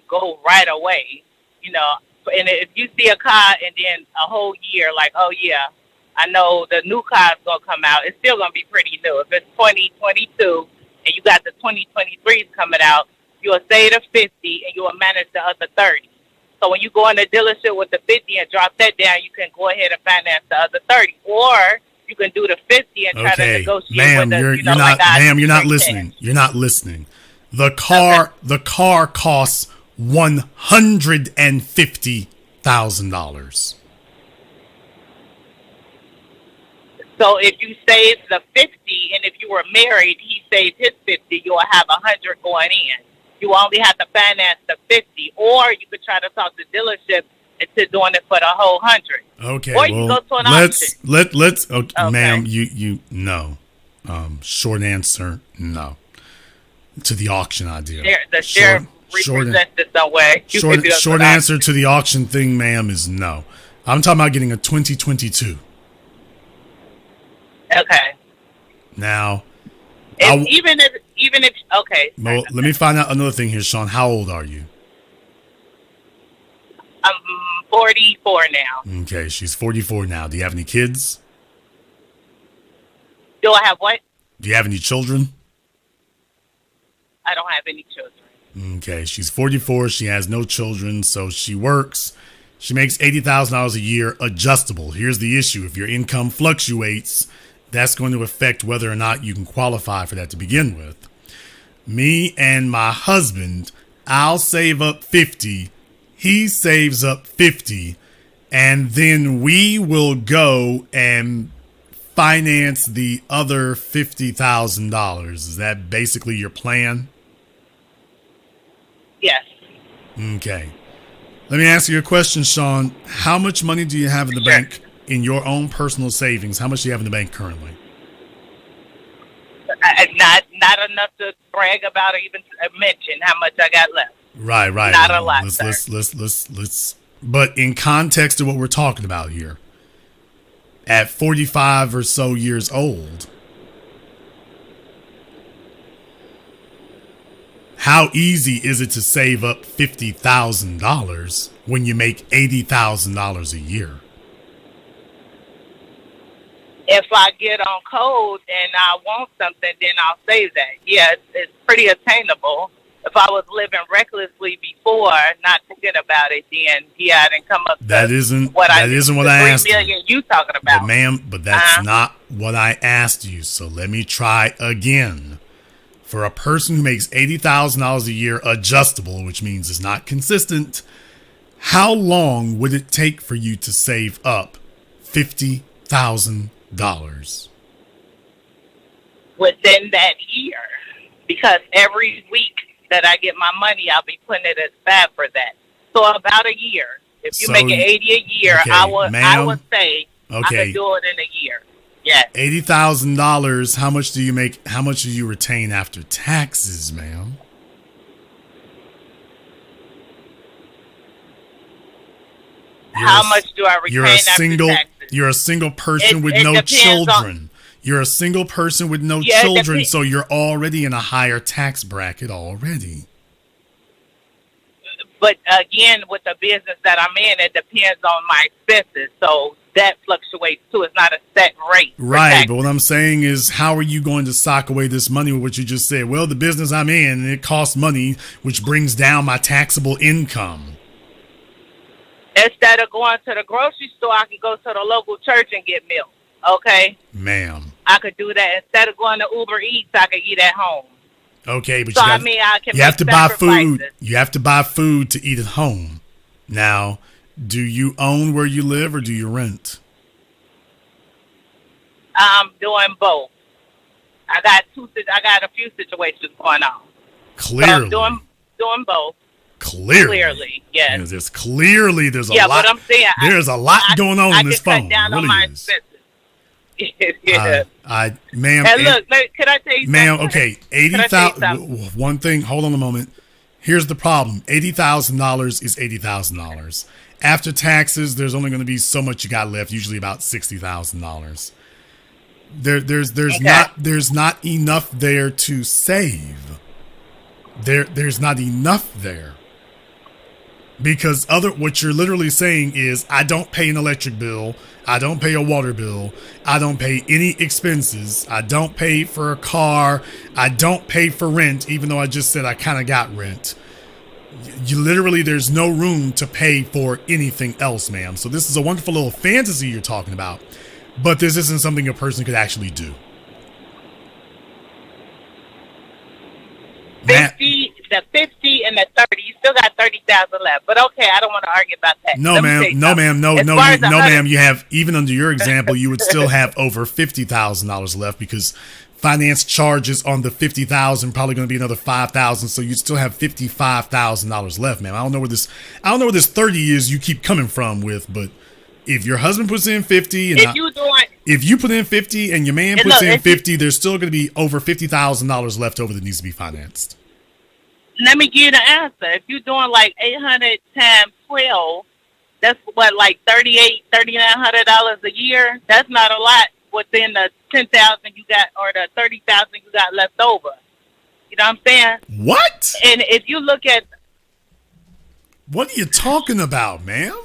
go right away, you know. And if you see a car and then a whole year, like, oh yeah, I know the new car is gonna come out. It's still gonna be pretty new. If it's 2022 and you got the 2023s coming out, you'll say the 50 and you'll manage the other 30. So when you go in the dealership with the 50 and drop that down, you can go ahead and finance the other 30, or you can do the 50 and try to negotiate ma'am, with the, you're not, ma'am, you're not listening. You're not listening. The car costs $150,000. So if you save the 50, and if you were married, he saved his 50, you'll have 100 going in. You only have to finance the 50, or you could try to talk to the dealership into doing it for the whole 100. Okay, or you can go to an auction. Let's okay. Ma'am, you no. Short answer, no. To the auction idea. The sheriff represents it some way. Short answer to the auction thing, ma'am, is no. I'm talking about getting a 2022. Okay. Now, even if okay. Well, let me find out another thing here, Sean. How old are you? I'm 44 now. Okay, she's 44 now. Do you have any kids? Do I have what? Do you have any children? I don't have any children. Okay, she's 44. She has no children, so she works. She makes $80,000 a year adjustable. Here's the issue. If your income fluctuates, that's going to affect whether or not you can qualify for that to begin with. Me and my husband, I'll save up 50. He saves up 50. And then we will go and finance the other $50,000. Is that basically your plan? Yes. Okay. Let me ask you a question, Sean. How much money do you have in the bank in your own personal savings? How much do you have in the bank currently? Not enough to brag about or even mention how much I got left. Right. Not a lot, sir. Let's. But in context of what we're talking about here, at 45 or so years old, how easy is it to save up $50,000 when you make $80,000 a year? If I get on code and I want something, then I'll save that. Yeah, it's pretty attainable. If I was living recklessly before, not thinking about it, then yeah, I didn't come up. That isn't what I asked. 3 million you talking about, but ma'am? But that's not what I asked you. So let me try again. For a person who makes $80,000 a year adjustable, which means it's not consistent, how long would it take for you to save up $50,000? Within that year, because every week that I get my money, I'll be putting it aside for that. So about a year. If you make it 80 a year, okay, I would say I could do it in a year. Yes. $80,000. How much do you make? How much do you retain after taxes, ma'am? How much do I retain after taxes? You're a single person with no children. You're a single person with no children, so you're already in a higher tax bracket already. But again, with the business that I'm in, it depends on my expenses. So that fluctuates too. It's not a set rate. Right, but what I'm saying is, how are you going to sock away this money with what you just said? Well, the business I'm in, it costs money, which brings down my taxable income. Instead of going to the grocery store, I can go to the local church and get milk. Okay? Ma'am. I could do that. Instead of going to Uber Eats, I could eat at home. Okay, but so you have to buy food. You have to buy food to eat at home. Now, do you own where you live or do you rent? I'm doing both. I got a few situations going on. Clearly. So I'm doing both. Clearly, yes. There's a lot. But I'm saying there's a lot going on in this phone. Cut down on my expenses. Yeah. Ma'am. And look, can I tell you ma'am, something? okay, Can I tell you something? one thing, hold on a moment. Here's the problem. $80,000 is $80,000. After taxes, there's only going to be so much you got left, usually about $60,000. There's not enough there to save. There's not enough there. Because what you're literally saying is, I don't pay an electric bill, I don't pay a water bill, I don't pay any expenses, I don't pay for a car, I don't pay for rent, even though I just said I kind of got rent. You literally, there's no room to pay for anything else, ma'am. So this is a wonderful little fantasy you're talking about, but this isn't something a person could actually do. 50 and the 30, you still got 30,000 left. But okay, I don't want to argue about that. No, ma'am. You have, even under your example, you would still have over $50,000 left, because finance charges on the $50,000 probably going to be another $5,000, so you'd still have $55,000 left, ma'am. I don't know where this 30 is you keep coming from with, but if your husband puts in 50 and if you put in 50 and your man puts in 50, there's still going to be over $50,000 left over that needs to be financed. Let me give you the answer. If you're doing like 800 times 12, that's what, like $3,900 a year. That's not a lot within the 10,000 you got, or the 30,000 you got left over. You know what I'm saying? What? And if you look at, what are you talking about, ma'am?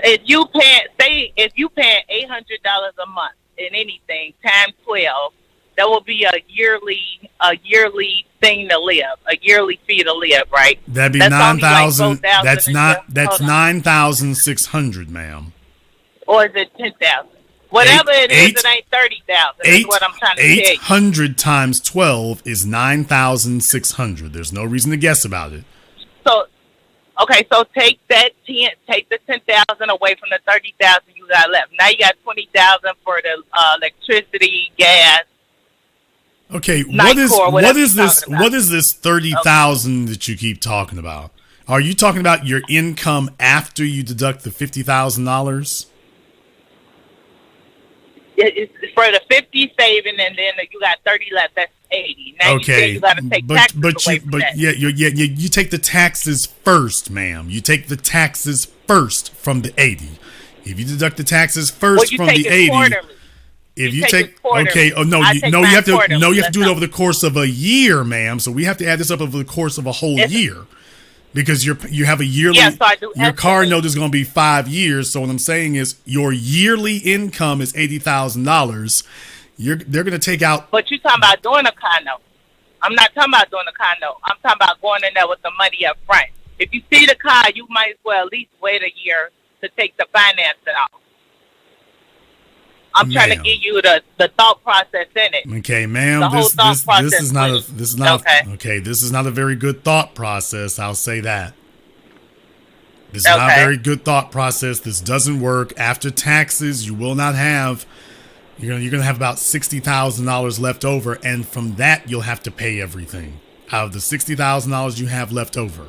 if you pay $800 a month in anything times 12, that will be a yearly thing to live, a yearly fee to live, right? That'd be 9,000. That's 9,600, ma'am. Or is it 10,000? Whatever it ain't 30,000. Is what I'm trying to tell you. 800 times 12 is 9,600. There's no reason to guess about it. So, okay, so take the 10,000 away from the 30,000 you got left. Now you got 20,000 for the electricity, gas. Okay, what is this 30,000 that you keep talking about? Are you talking about your income after you deduct the $50,000? It's for the 50 saving, and then you got 30 left. That's 80. Now okay, you got to take taxes away from that. You take the taxes first, ma'am. You take the taxes first from the 80. If you deduct the taxes first from the 80. Quarterly. If you take okay, oh no, you have to do it over the course of a year, ma'am. So we have to add this up over the course of a whole year, because you have a yearly. Yeah, so I do. Your car note is going to be 5 years. So what I'm saying is your yearly income is $80,000. They're going to take out. But you're talking about doing a condo. I'm not talking about doing a condo. I'm talking about going in there with the money up front. If you see the car, you might as well at least wait a year to take the financing off. I'm trying to give you the thought process in it. Okay, ma'am. This is not a very good thought process. I'll say that. This is not a very good thought process. This doesn't work. After taxes, you will not have. You're gonna have about $60,000 left over, and from that you'll have to pay everything out of the $60,000 you have left over.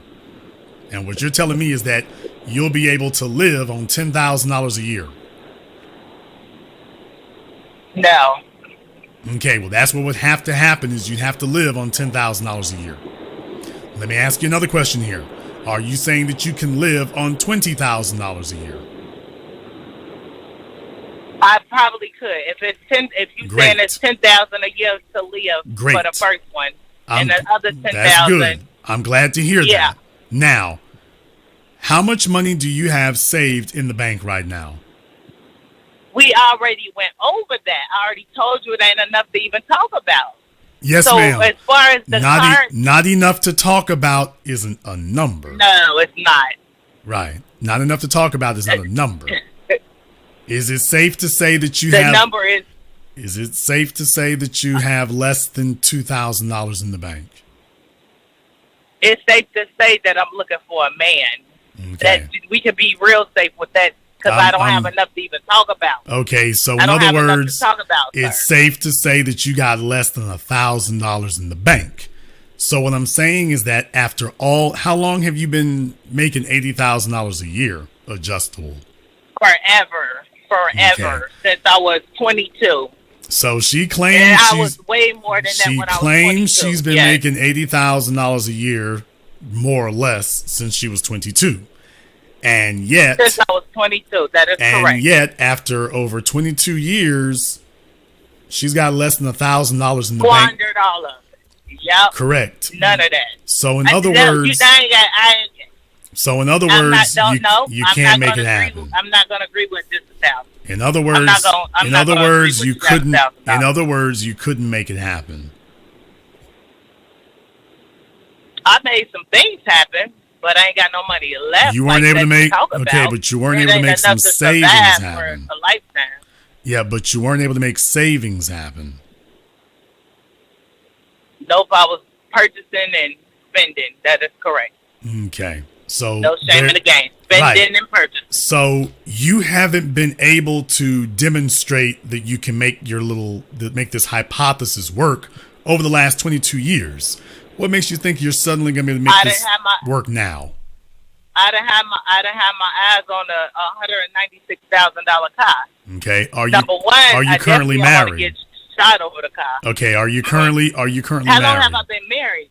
And what you're telling me is that you'll be able to live on $10,000 a year. No. Okay, well, that's what would have to happen, is you'd have to live on $10,000 a year. Let me ask you another question here. Are you saying that you can live on $20,000 a year? I probably could. If you're saying it's 10,000 a year to live for the first one, and the other 10,000. That's good. I'm glad to hear that. Now, how much money do you have saved in the bank right now? We already went over that. I already told you it ain't enough to even talk about. Yes, ma'am. So as far as the not enough to talk about isn't a number. No, it's not. Right. Not enough to talk about is not a number. Is it safe to say that you have... The number is... Is it safe to say that you have less than $2,000 in the bank? It's safe to say that I'm looking for a man. Okay. That we can be real safe with that, because I don't have enough to even talk about. Okay, so in other words, it's safe to say that you got less than $1,000 in the bank. So what I'm saying is that after all, how long have you been making $80,000 a year adjustable? Forever. forever since I was 22. So she claims and I was way more than that when I was 22. She claims she's been making $80,000 a year, more or less, since she was 22. And yet... Since I was 22, that is correct. And yet, after over 22 years, she's got less than $1,000 in the bank. $400. Yep. Correct. None of that. So in other words... So in other words, you can't make it happen. I'm not going to agree with this house. In other words, you couldn't. In other words, you couldn't make it happen. I made some things happen, but I ain't got no money left. You weren't able to make but you weren't able to make some savings happen. For a lifetime. Yeah, but you weren't able to make savings happen. Nope, I was purchasing and spending. That is correct. Okay. So no shame in the game. Spending and purchasing. So you haven't been able to demonstrate that you can make make this hypothesis work over the last 22 years. What makes you think you're suddenly going to be able to make this work now? I done had my eyes on a $196,000 car. Okay. Number one, are you currently married? Get shot over the car. Okay. Are you currently How married? How long have I been married?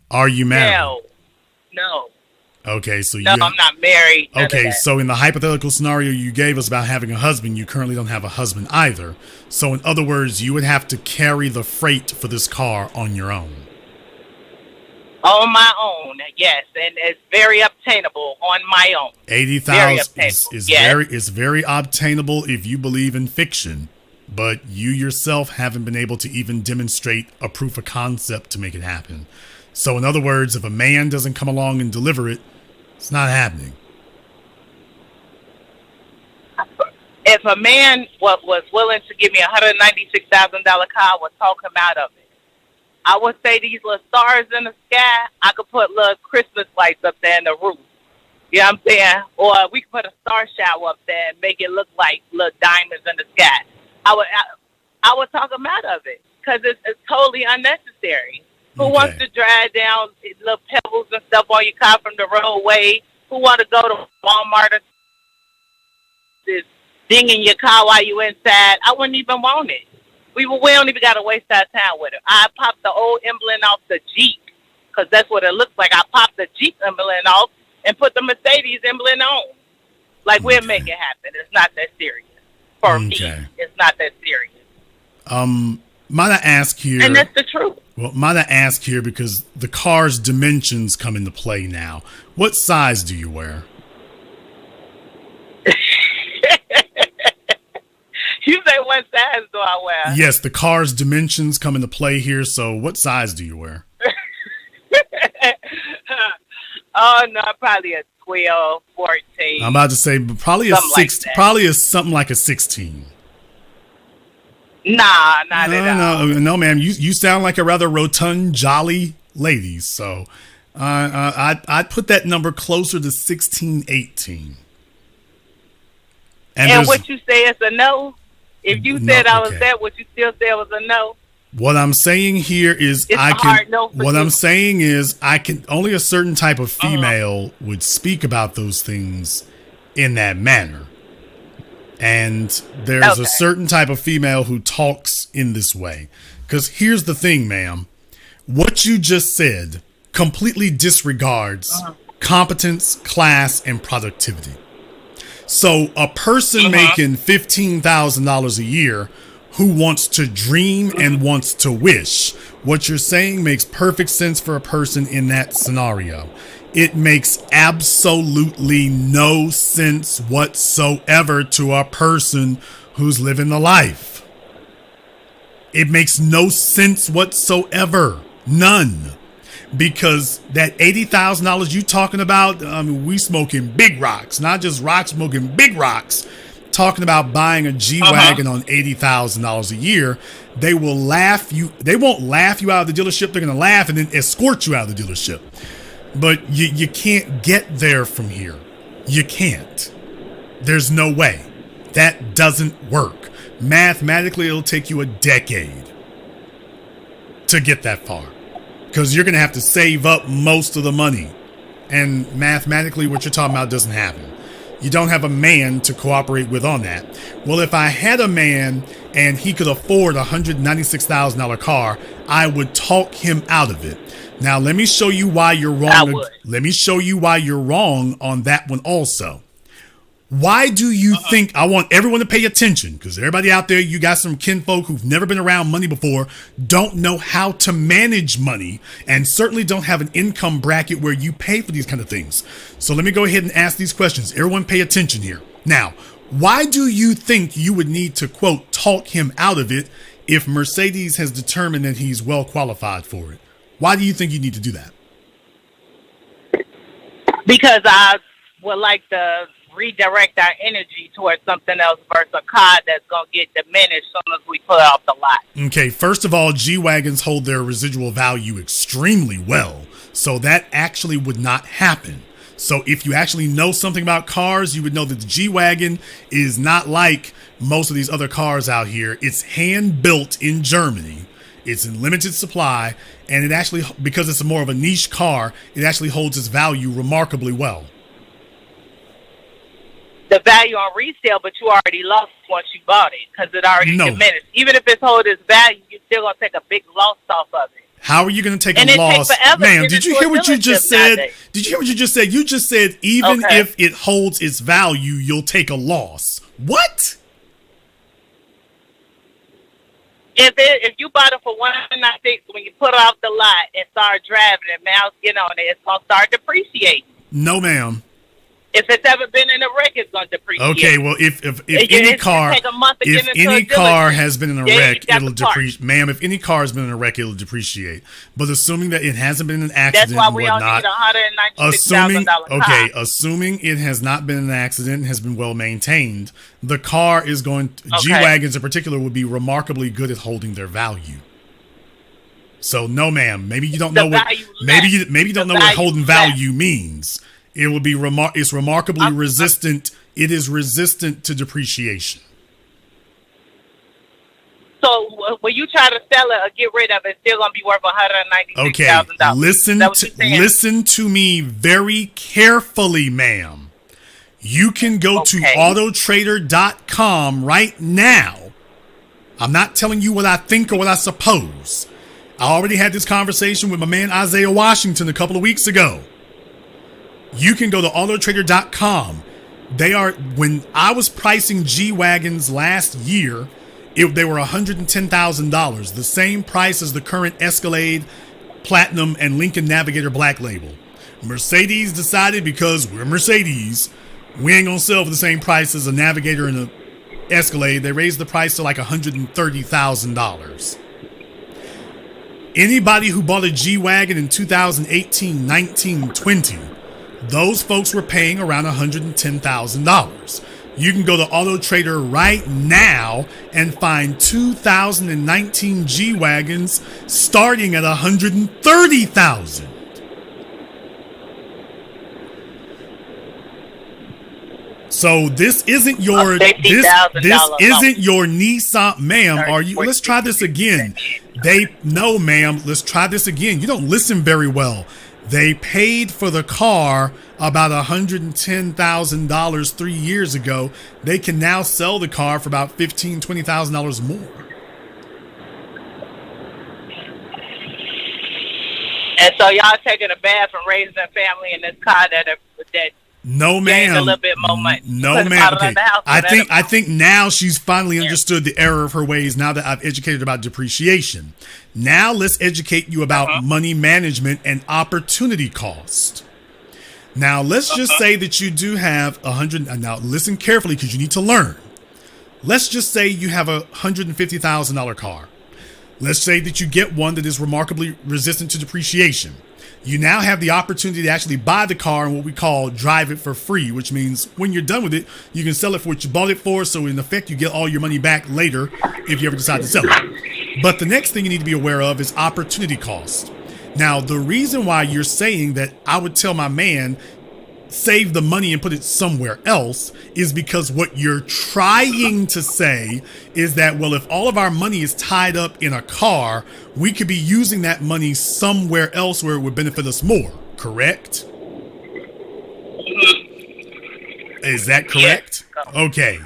Are you married? No. Okay, so I'm not married. Okay, so in the hypothetical scenario you gave us about having a husband, you currently don't have a husband either. So in other words, you would have to carry the freight for this car on your own. On my own, yes, and it's very obtainable on my own. 80,000 is very obtainable if you believe in fiction, but you yourself haven't been able to even demonstrate a proof of concept to make it happen. So in other words, if a man doesn't come along and deliver it, it's not happening. If a man was willing to give me a $196,000 car, I would talk him out of it. I would say these little stars in the sky, I could put little Christmas lights up there in the roof. You know what I'm saying? Or we could put a star shower up there and make it look like little diamonds in the sky. I would talk him out of it because it's totally unnecessary. Who wants to drive down little pebbles and stuff on your car from the roadway? Who want to go to Walmart and just ding in your car while you inside? I wouldn't even want it. We don't even got to waste our time with it. I popped the old emblem off the Jeep because that's what it looks like. I popped the Jeep emblem off and put the Mercedes emblem on. Like, we'll make it happen. It's not that serious. For me, it's not that serious. Might I ask here? And that's the truth. Well, might I ask here, because the car's dimensions come into play now. What size do you wear? You say what size do I wear? Yes, the car's dimensions come into play here. So what size do you wear? Oh, no, probably a 12, 14. I'm about to say probably a 16, probably something like a 16. Nah, not at all. No, ma'am. You sound like a rather rotund, jolly lady. So I'd put that number closer to 16, 18. And what you say is a no? If you said I was that, would you still say it was a no? What I'm saying here is I'm saying is I can only a certain type of female would speak about those things in that manner. And there's a certain type of female who talks in this way. Because here's the thing, ma'am. What you just said completely disregards competence, class, and productivity. So a person making $15,000 a year who wants to dream and wants to wish, what you're saying makes perfect sense for a person in that scenario. It makes absolutely no sense whatsoever to a person who's living the life. It makes no sense whatsoever. None. Because that $80,000 you talking about, we smoking big rocks, not just rocks, smoking big rocks. Talking about buying a G-Wagon on $80,000 a year, they will laugh you. They won't laugh you out of the dealership. They're going to laugh and then escort you out of the dealership. But you can't get there from here. You can't. There's no way. That doesn't work. Mathematically, it'll take you a decade to get that far. Because you're going to have to save up most of the money. And mathematically, what you're talking about doesn't happen. You don't have a man to cooperate with on that. Well, if I had a man and he could afford a $196,000 car, I would talk him out of it. Now, let me show you why you're wrong. Let me show you why you're wrong on that one also. Why do you think, I want everyone to pay attention, because everybody out there, you got some kinfolk who've never been around money before, don't know how to manage money, and certainly don't have an income bracket where you pay for these kind of things. So let me go ahead and ask these questions. Everyone pay attention here. Now, why do you think you would need to, quote, talk him out of it if Mercedes has determined that he's well qualified for it? Why do you think you need to do that? Because I would like to redirect our energy towards something else versus a car that's going to get diminished as soon as we put it off the lot. Okay, first of all, G-Wagons hold their residual value extremely well, so that actually would not happen. So if you actually know something about cars, you would know that the G-Wagon is not like most of these other cars out here. It's hand-built in Germany. It's in limited supply, and it actually, because it's more of a niche car, it actually holds its value remarkably well. The value on resale, but you already lost once you bought it because it already diminished. Even if it's hold its value, you're still going to take a big loss off of it. How are you going to take a loss? Ma'am, did you hear what you just said? Did you hear what you just said? You just said even if it holds its value, you'll take a loss. What? If you bought it for $196, when you put it off the lot and start driving it, miles get on it, it's going to start depreciating. No, ma'am. If it's ever been in a wreck, it's going to depreciate. Okay, well, if any car has been in a wreck, it'll depreciate. Ma'am, if any car has been in a wreck, it'll depreciate. But assuming that it hasn't been in an accident, that's why we don't need $196,000 car. Assuming it has not been in an accident and has been well maintained, the car is going. G-Wagons in particular would be remarkably good at holding their value. So no, ma'am. Maybe you don't know what. Maybe you don't know what holding value means. It will be it's remarkably resistant. It is resistant to depreciation. So when you try to sell it or get rid of it, it's still going to be worth $196,000. Okay, listen to me very carefully, ma'am. You can go to autotrader.com right now. I'm not telling you what I think or what I suppose. I already had this conversation with my man Isaiah Washington a couple of weeks ago. You can go to autotrader.com. When I was pricing G-Wagons last year, they were $110,000, the same price as the current Escalade, Platinum, and Lincoln Navigator Black Label. Mercedes decided, because we're Mercedes, we ain't gonna sell for the same price as a Navigator and a Escalade. They raised the price to like $130,000. Anybody who bought a G-Wagon in 2018, 19, 20, those folks were paying around $110,000. You can go to Auto Trader right now and find 2019 G-Wagons starting at $130,000. So this isn't your isn't your Nissan, ma'am. Are you? Let's try this again. No, ma'am. Let's try this again. You don't listen very well. They paid for the car about $110,000 3 years ago. They can now sell the car for about $15,000, $20,000 more. And so y'all taking a bath and raising a family in this car that no, ma'am. A little bit more money. No, ma'am. Okay. I think now she's finally understood the error of her ways. Now that I've educated her about depreciation, now let's educate you about money management and opportunity cost. Now let's just say that you do have Now listen carefully because you need to learn. Let's just say you have a $150,000 car. Let's say that you get one that is remarkably resistant to depreciation. You now have the opportunity to actually buy the car and what we call drive it for free, which means when you're done with it, you can sell it for what you bought it for. So in effect, you get all your money back later if you ever decide to sell it. But the next thing you need to be aware of is opportunity cost. Now, the reason why you're saying that I would tell my man, save the money and put it somewhere else is because what you're trying to say is that, well, if all of our money is tied up in a car, we could be using that money somewhere else where it would benefit us more, correct? Is that correct? Yes. Okay.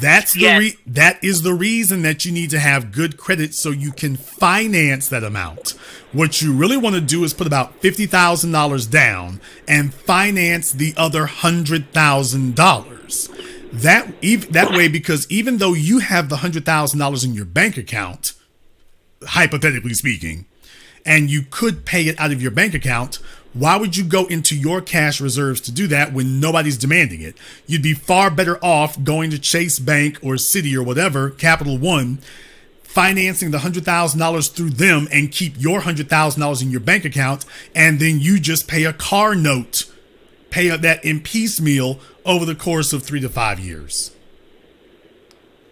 That's Yes. that is the reason that you need to have good credit so you can finance that amount. What you really want to do is put about $50,000 down and finance the other $100,000. That way, because even though you have the $100,000 in your bank account, hypothetically speaking, and you could pay it out of your bank account, why would you go into your cash reserves to do that when nobody's demanding it? You'd be far better off going to Chase Bank or Citi or whatever, Capital One, financing the $100,000 through them and keep your $100,000 in your bank account, and then you just pay a car note, pay that in piecemeal over the course of 3 to 5 years.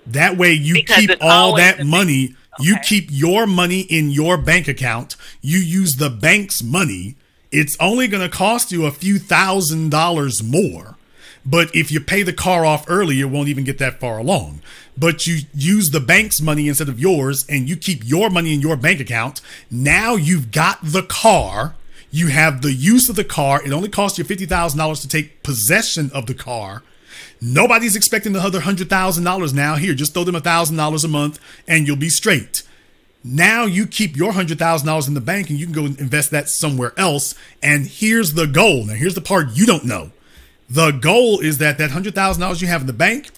That way you keep all that money. Okay. You keep your money in your bank account. You use the bank's money. It's only going to cost you a few $1,000s more. But if you pay the car off early, it won't even get that far along. But you use the bank's money instead of yours, and you keep your money in your bank account. Now you've got the car. You have the use of the car. It only costs you $50,000 to take possession of the car. Nobody's expecting the other $100,000 now. Here, just throw them $1,000 a month and you'll be straight. Now you keep your $100,000 in the bank and you can go invest that somewhere else. And here's the goal. Now, here's the part you don't know. The goal is that $100,000 you have in the bank,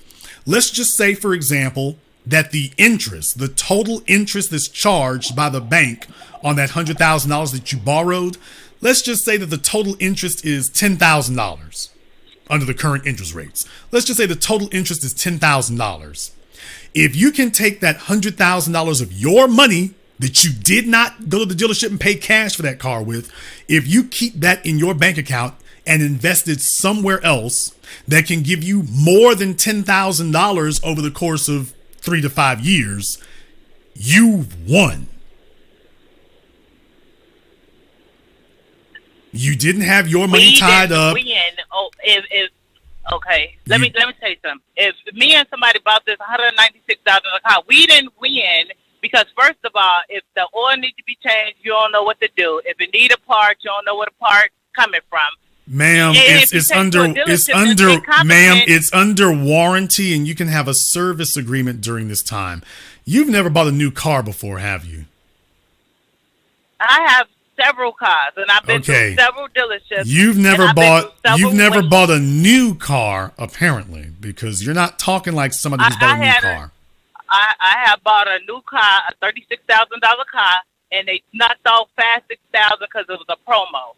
let's just say, for example, that the interest, the total interest that's charged by the bank on that $100,000 that you borrowed, let's just say that the total interest is $10,000 under the current interest rates. Let's just say the total interest is $10,000. If you can take that $100,000 of your money that you did not go to the dealership and pay cash for that car with, if you keep that in your bank account and invest it somewhere else that can give you more than $10,000 over the course of 3 to 5 years, you've won. You didn't have your money tied up. Okay, let me tell you something. If me and somebody bought this $196 car, we didn't win because, first of all, if the oil needs to be changed, you don't know what to do. If it need a part, you don't know where the part's coming from. Ma'am, it's under warranty, and you can have a service agreement during this time. You've never bought a new car before, have you? I have several cars, and I've been to several dealerships. You've never bought a new car, apparently, because you're not talking like somebody who's bought a new car. I have bought a new car, a $36,000 car, and they knocked off fast $6,000 because it was a promo.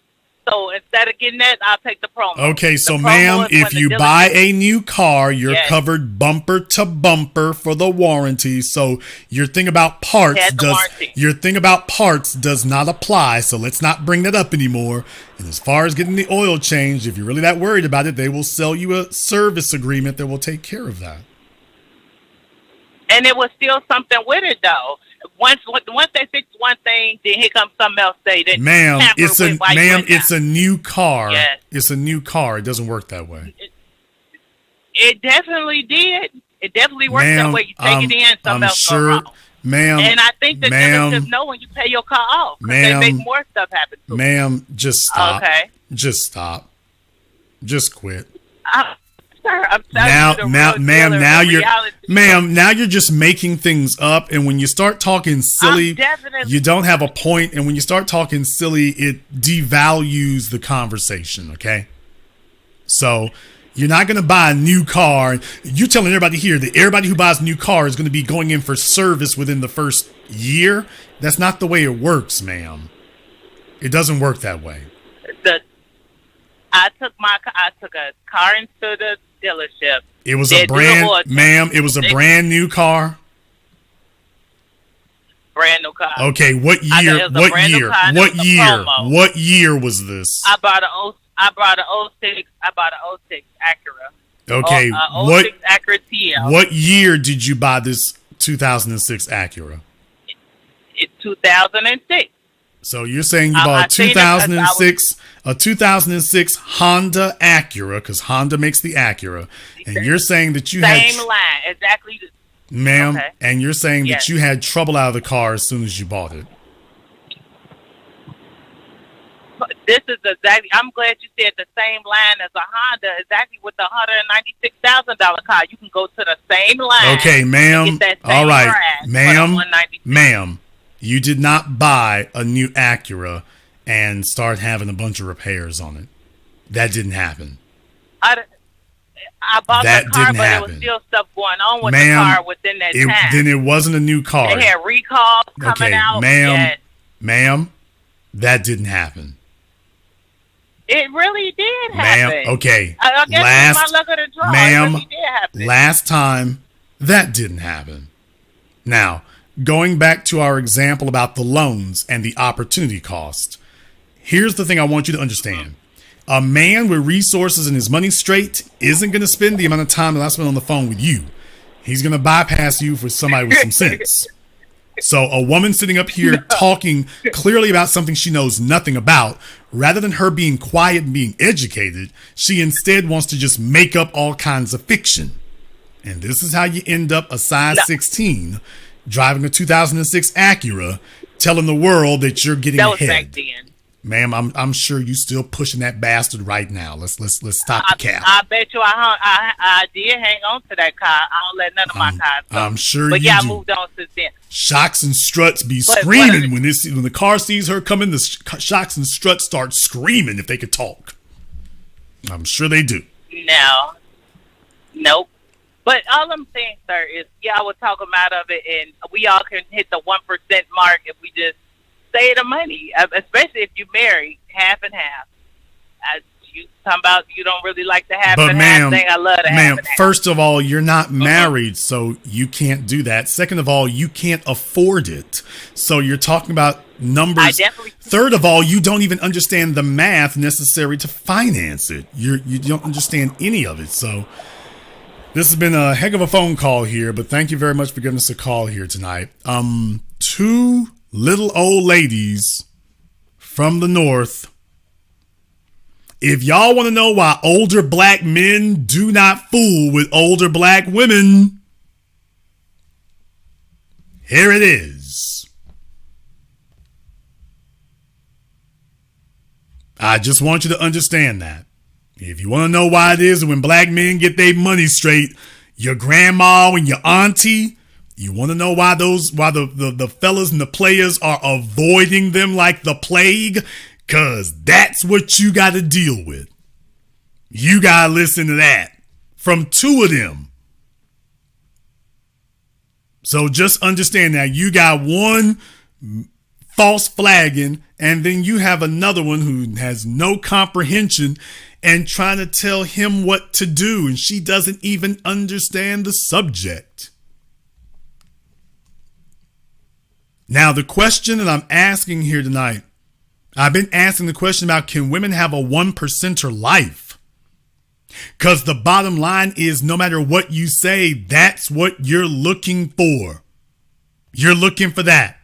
So instead of getting that, I'll take the promo. Okay, so ma'am, if you buy a new car, you're covered bumper to bumper for the warranty. So your thing about parts does not apply. So let's not bring that up anymore. And as far as getting the oil changed, if you're really that worried about it, they will sell you a service agreement that will take care of that. And it was still something with it, though. Once they fix one thing, then here comes something else. Ma'am, it's a new car. Yes. It's a new car. It doesn't work that way. It definitely did. It definitely works that way. You take it in, something else goes wrong. Ma'am, and I think the dealerships know when you pay your car off because they make more stuff happen to it. Ma'am, just stop. Okay. Just stop. Just quit. Sir, I'm now you're just making things up, and when you start talking silly, you don't have a point, and when you start talking silly, it devalues the conversation, okay? So you're not going to buy a new car. You're telling everybody here that everybody who buys a new car is going to be going in for service within the first year. That's not the way it works, ma'am. It doesn't work that way. I took a car into the dealership. It was it was a brand new car. Brand new car. Okay, what year was this? I bought a 06 Acura. Okay, 06 Acura TL. What year did you buy this 2006 Acura? It's 2006. So you're saying you bought a 2006 Honda Acura, because Honda makes the Acura, and you're saying that you same line, exactly. Ma'am, and you're saying that you had trouble out of the car as soon as you bought it. This is exactly. I'm glad you said the same line as a Honda. Exactly with the $196,000 car, you can go to the same line. Okay, ma'am. Get that same All right, ride ma'am. for the $196,000. Ma'am, you did not buy a new Acura and start having a bunch of repairs on it. That didn't happen. I bought That the car, didn't but happen. there was still stuff going on with Ma'am, the car within that time. Then it wasn't a new car. They had recalls coming out. Ma'am, ma'am, that didn't happen. It really did happen. Ma'am, okay. I guess it's my luck of the draw. Ma'am, it really did happen. last time, that didn't happen. Now, going back to our example about the loans and the opportunity cost, here's the thing I want you to understand. A man with resources and his money straight isn't going to spend the amount of time that I spent on the phone with you. He's going to bypass you for somebody with some sense. So a woman sitting up here talking clearly about something she knows nothing about, rather than her being quiet and being educated, she instead wants to just make up all kinds of fiction. And this is how you end up a size 16 driving a 2006 Acura, telling the world that you're getting that was ahead. back then. Ma'am, I'm sure you still pushing that bastard right now. Let's stop the cap. I bet you I did hang on to that car. I don't let none of my cars go. I'm sure but you yeah, do. I moved on since then. Shocks and struts be screaming when the car sees her coming. The shocks and struts start screaming if they could talk. I'm sure they do. No, nope. But all I'm saying, sir, is I would talk them out of it, and we all can hit the 1% mark if we just save the money, especially if you marry half and half. As you talking about, you don't really like the half and half thing. I love the half and half. First of all, you're not married, so you can't do that. Second of all, you can't afford it. So you're talking about numbers. I definitely. Third of all, you don't even understand the math necessary to finance it. You don't understand any of it. So this has been a heck of a phone call here, but thank you very much for giving us a call here tonight. Two little old ladies from the north. If y'all want to know why older black men do not fool with older black women, here it is. I just want you to understand that. If you want to know why it is when black men get their money straight, your grandma and your auntie, you want to know why the fellas and the players are avoiding them like the plague? Because that's what you got to deal with. You got to listen to that from two of them. So just understand that you got one false flagging, and then you have another one who has no comprehension and trying to tell him what to do, and she doesn't even understand the subject. Now, the question that I'm asking here tonight, I've been asking the question about, can women have a 1%er life? Because the bottom line is, no matter what you say, that's what you're looking for. You're looking for that.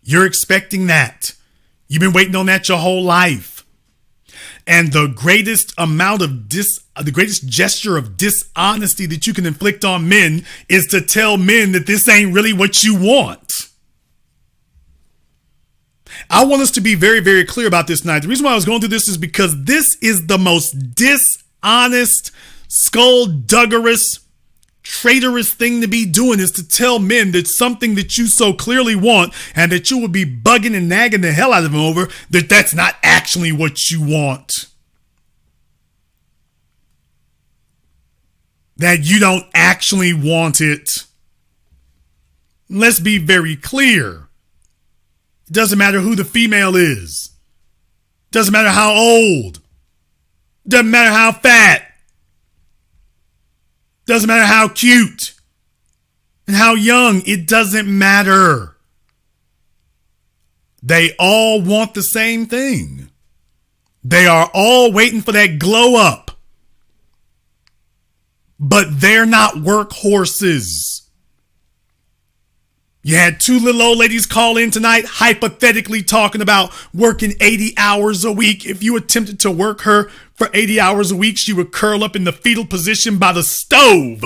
You're expecting that. You've been waiting on that your whole life. And the greatest amount of the greatest gesture of dishonesty that you can inflict on men is to tell men that this ain't really what you want. I want us to be very, very clear about this tonight. The reason why I was going through this is because this is the most dishonest, skullduggerous, traitorous thing to be doing, is to tell men that something that you so clearly want and that you will be bugging and nagging the hell out of them over, that that's not actually what you want. That you don't actually want it. Let's be very clear. It doesn't matter who the female is. It doesn't matter how old. It doesn't matter how fat. It doesn't matter how cute and how young. It doesn't matter. They all want the same thing. They are all waiting for that glow up. But they're not workhorses. You had two little old ladies call in tonight, hypothetically talking about working 80 hours a week. If you attempted to work her for 80 hours a week, she would curl up in the fetal position by the stove.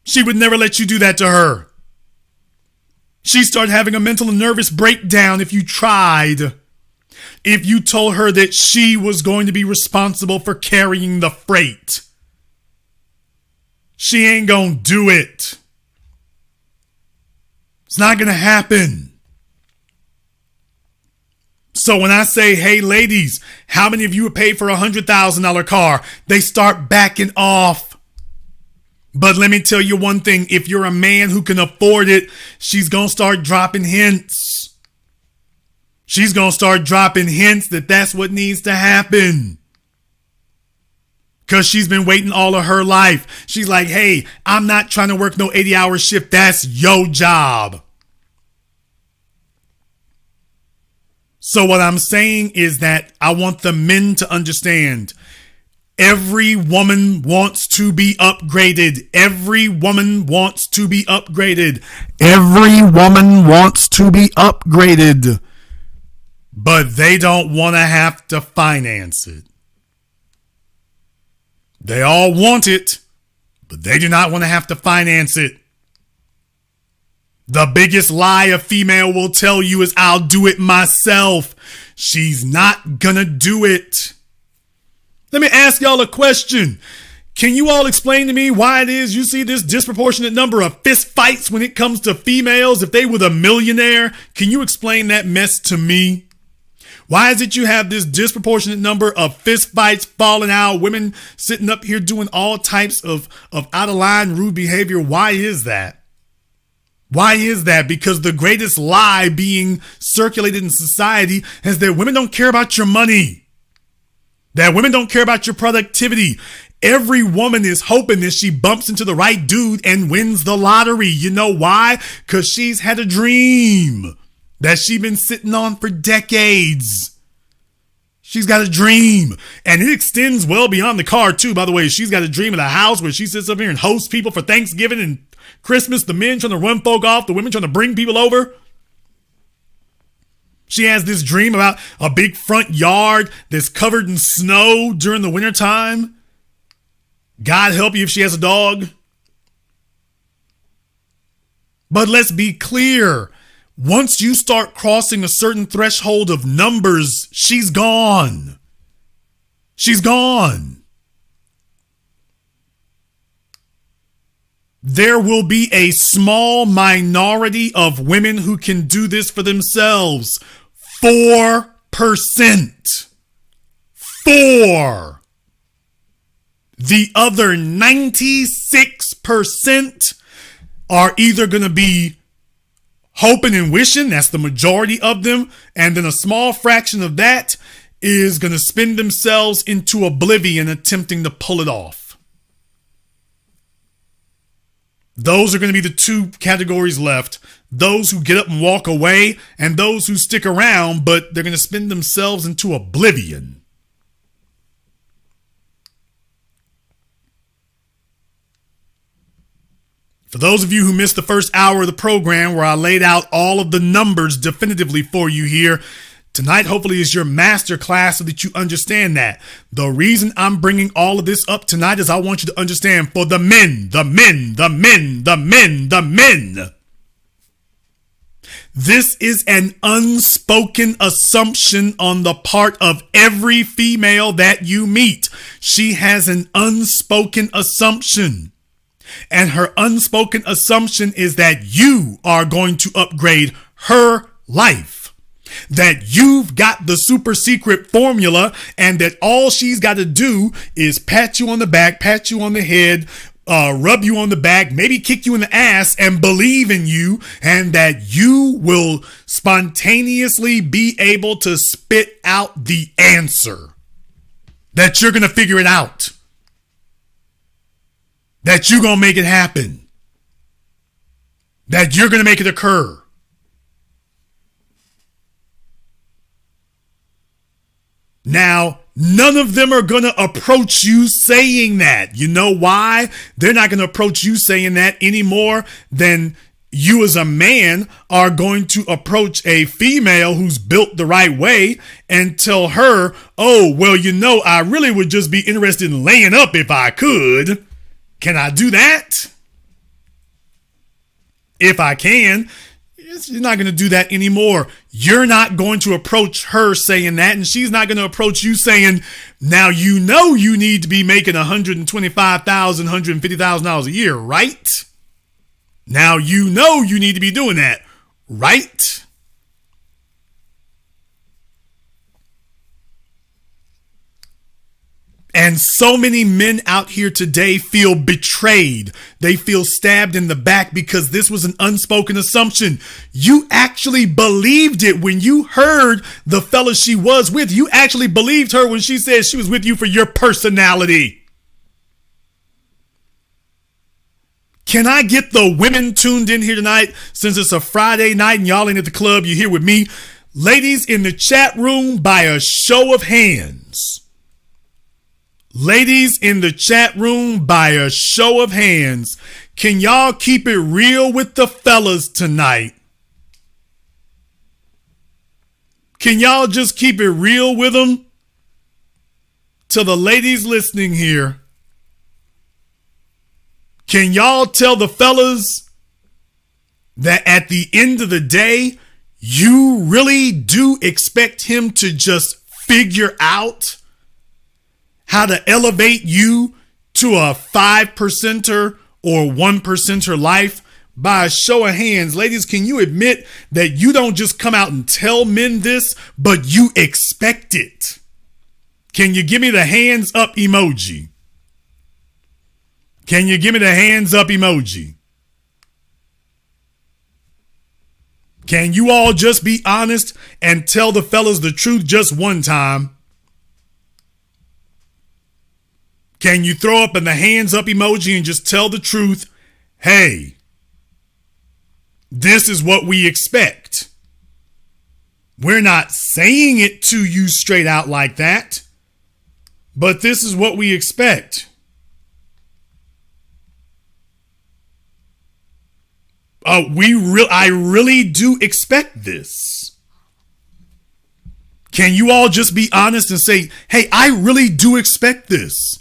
She would never let you do that to her. She'd start having a mental and nervous breakdown if you tried. If you told her that she was going to be responsible for carrying the freight. She ain't gonna do it. It's not gonna happen. So when I say, hey ladies, how many of you would pay for a $100,000 car? They start backing off. But let me tell you one thing. If you're a man who can afford it, she's gonna start dropping hints. She's gonna start dropping hints that that's what needs to happen. Because she's been waiting all of her life. She's like, hey, I'm not trying to work no 80-hour shift. That's your job. So what I'm saying is that I want the men to understand. Every woman wants to be upgraded. Every woman wants to be upgraded. Every woman wants to be upgraded. But they don't want to have to finance it. They all want it, but they do not want to have to finance it. The biggest lie a female will tell you is, I'll do it myself. She's not gonna do it. Let me ask y'all a question. Can you all explain to me why it is you see this disproportionate number of fist fights when it comes to females if they were the millionaire? Can you explain that mess to me? Why is it you have this disproportionate number of fist fights, falling out, women sitting up here doing all types of out of line, rude behavior? Why is that? Why is that? Because the greatest lie being circulated in society is that women don't care about your money. That women don't care about your productivity. Every woman is hoping that she bumps into the right dude and wins the lottery. You know why? Because she's had a dream that she's been sitting on for decades. She's got a dream. And it extends well beyond the car, too. By the way, she's got a dream of a house where she sits up here and hosts people for Thanksgiving and Christmas. The men trying to run folk off. The women trying to bring people over. She has this dream about a big front yard that's covered in snow during the wintertime. God help you if she has a dog. But let's be clear. Once you start crossing a certain threshold of numbers, she's gone. She's gone. There will be a small minority of women who can do this for themselves. 4%. 4. The other 96% are either going to be hoping and wishing, that's the majority of them, and then a small fraction of that is going to spin themselves into oblivion attempting to pull it off. Those are going to be the two categories left. Those who get up and walk away, and those who stick around, but they're going to spin themselves into oblivion. For those of you who missed the first hour of the program where I laid out all of the numbers definitively for you here, tonight hopefully is your master class so that you understand that. The reason I'm bringing all of this up tonight is I want you to understand for the men. This is an unspoken assumption on the part of every female that you meet. She has an unspoken assumption. And her unspoken assumption is that you are going to upgrade her life. That you've got the super secret formula and that all she's got to do is pat you on the back, pat you on the head, rub you on the back, maybe kick you in the ass and believe in you, and that you will spontaneously be able to spit out the answer. That you're going to figure it out. That you're going to make it happen. That you're going to make it occur. Now, none of them are going to approach you saying that. You know why? They're not going to approach you saying that any more than you as a man are going to approach a female who's built the right way and tell her, oh, well, you know, I really would just be interested in laying up if I could. Can I do that? If I can, She's not going to do that anymore. You're not going to approach her saying that, and she's not going to approach you saying, now you know you need to be making $125,000, $150,000 a year, right? Now you know you need to be doing that, right? And so many men out here today feel betrayed. They feel stabbed in the back because this was an unspoken assumption. You actually believed it when you heard the fella she was with. You actually believed her when she said she was with you for your personality. Can I get the women tuned in here tonight? Since it's a Friday night and y'all ain't at the club, you're here with me. Ladies in the chat room, by a show of hands. Ladies in the chat room, by a show of hands, can y'all keep it real with the fellas tonight? Can y'all just keep it real with them? To the ladies listening here, can y'all tell the fellas that at the end of the day, you really do expect him to just figure out how to elevate you to a 5%er or 1%er life? By a show of hands, ladies, can you admit that you don't just come out and tell men this, but you expect it? Can you give me the hands up emoji? Can you give me the hands up emoji? Can you all just be honest and tell the fellas the truth just one time? Can you throw up in the hands up emoji and just tell the truth? Hey, this is what we expect. We're not saying it to you straight out like that, but this is what we expect. I really do expect this. Can you all just be honest and say, hey, I really do expect this?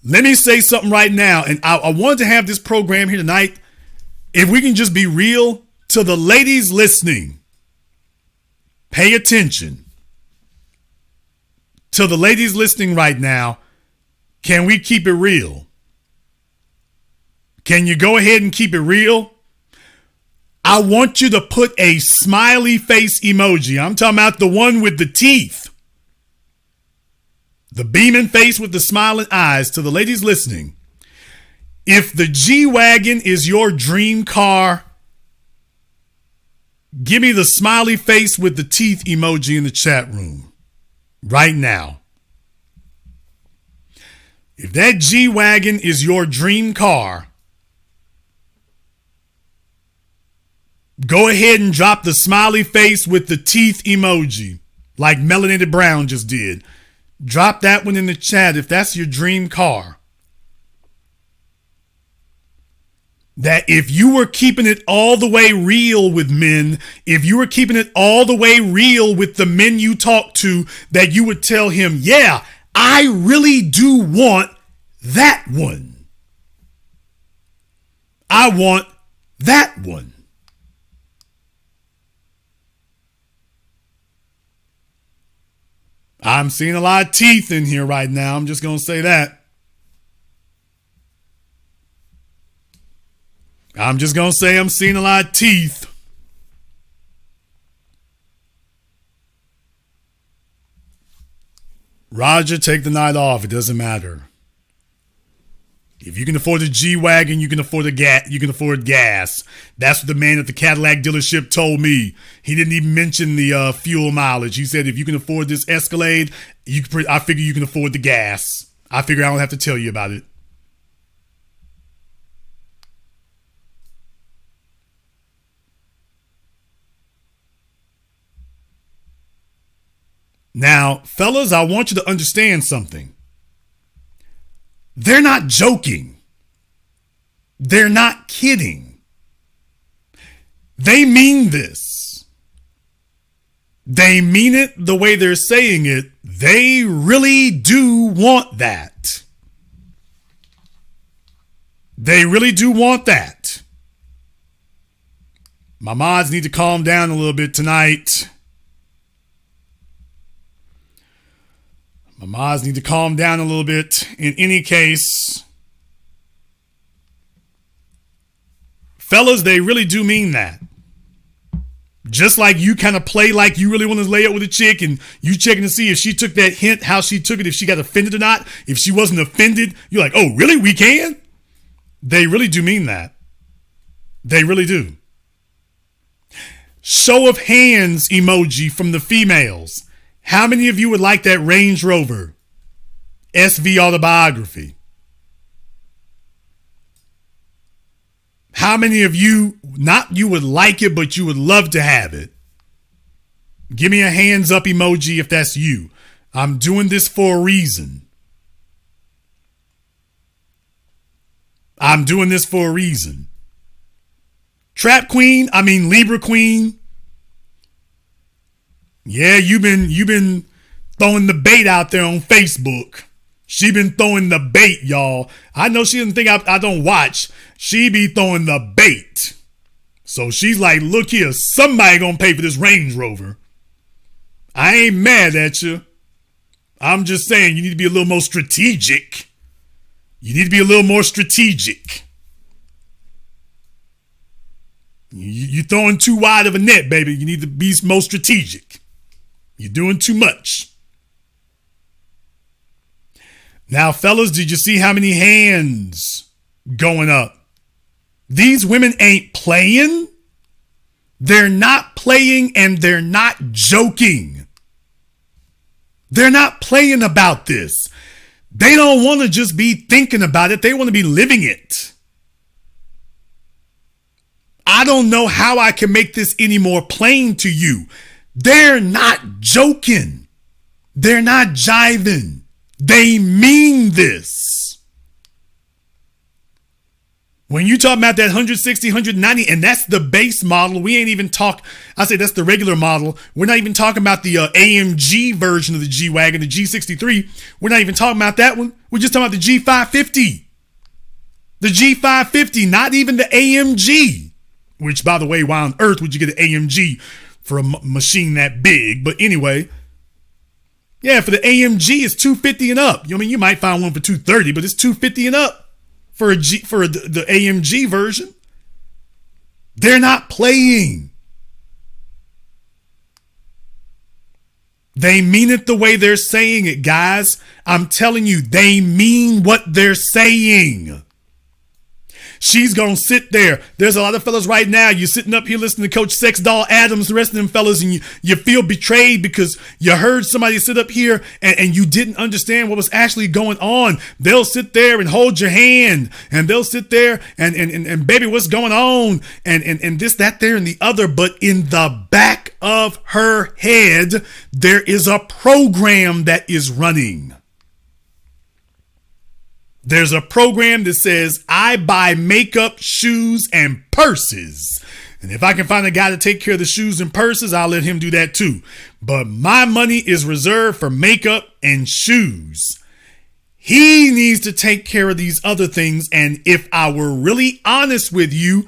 Let me say something right now, and I wanted to have this program here tonight. If we can just be real to the ladies listening, pay attention. To the ladies listening right now, can we keep it real? Can you go ahead and keep it real? I want you to put a smiley face emoji. I'm talking about the one with the teeth. The beaming face with the smiling eyes. To the ladies listening, if the G-Wagon is your dream car, give me the smiley face with the teeth emoji in the chat room right now. If that G-Wagon is your dream car, go ahead and drop the smiley face with the teeth emoji like Melanated Brown just did. Drop that one in the chat if that's your dream car. That if you were keeping it all the way real with men, if you were keeping it all the way real with the men you talk to, that you would tell him, yeah, I really do want that one. I want that one. I'm seeing a lot of teeth in here right now. I'm just going to say that. I'm just going to say I'm seeing a lot of teeth. Roger, take the night off. It doesn't matter. If you can afford a G-Wagon, you can afford you can afford gas. That's what the man at the Cadillac dealership told me. He didn't even mention the fuel mileage. He said, if you can afford this Escalade, I figure you can afford the gas. I figure I don't have to tell you about it. Now, fellas, I want you to understand something. They're not joking. They're not kidding. They mean this. They mean it the way they're saying it. They really do want that. They really do want that. My mods need to calm down a little bit tonight. My mods need to calm down a little bit. In any case, fellas, they really do mean that. Just like you kind of play like you really want to lay up with a chick and you checking to see if she took that hint, how she took it, if she got offended or not. If she wasn't offended, you're like, oh, really? We can? They really do mean that. They really do. Show of hands emoji from the females. How many of you would like that Range Rover SV autobiography? How many of you, not you would like it, but you would love to have it? Give me a hands up emoji if that's you. I'm doing this for a reason. I'm doing this for a reason. Trap Queen, Libra Queen. Yeah, you've been throwing the bait out there on Facebook. She been throwing the bait, y'all. I know she doesn't think I don't watch. She be throwing the bait. So she's like, look here, somebody gonna pay for this Range Rover. I ain't mad at you. I'm just saying you need to be a little more strategic. You need to be a little more strategic. You're throwing too wide of a net, baby. You need to be more strategic. You're doing too much. Now, fellas, did you see how many hands going up? These women ain't playing. They're not playing and they're not joking. They're not playing about this. They don't want to just be thinking about it. They want to be living it. I don't know how I can make this any more plain to you. They're not joking. They're not jiving. They mean this. When you talk about that 160, 190, and that's the base model, we ain't even I say that's the regular model. We're not even talking about the AMG version of the G-Wagon, the G63. We're not even talking about that one. We're just talking about the G550. The G550, not even the AMG. Which, by the way, why on earth would you get an AMG for a machine that big? But anyway, yeah, for the AMG, it's $250 and up. You might find one for $230, but it's $250 and up for the AMG version. They're not playing. They mean it the way they're saying it, guys. I'm telling you, they mean what they're saying. She's going to sit there. There's a lot of fellas right now. You're sitting up here listening to Coach Sex Doll Adams, the rest of them fellas, and you feel betrayed because you heard somebody sit up here and you didn't understand what was actually going on. They'll sit there and hold your hand, and they'll sit there and baby, what's going on? And this, that, there, and the other. But in the back of her head, there is a program that is running. There's a program that says, I buy makeup, shoes, and purses. And if I can find a guy to take care of the shoes and purses, I'll let him do that too. But my money is reserved for makeup and shoes. He needs to take care of these other things. And if I were really honest with you,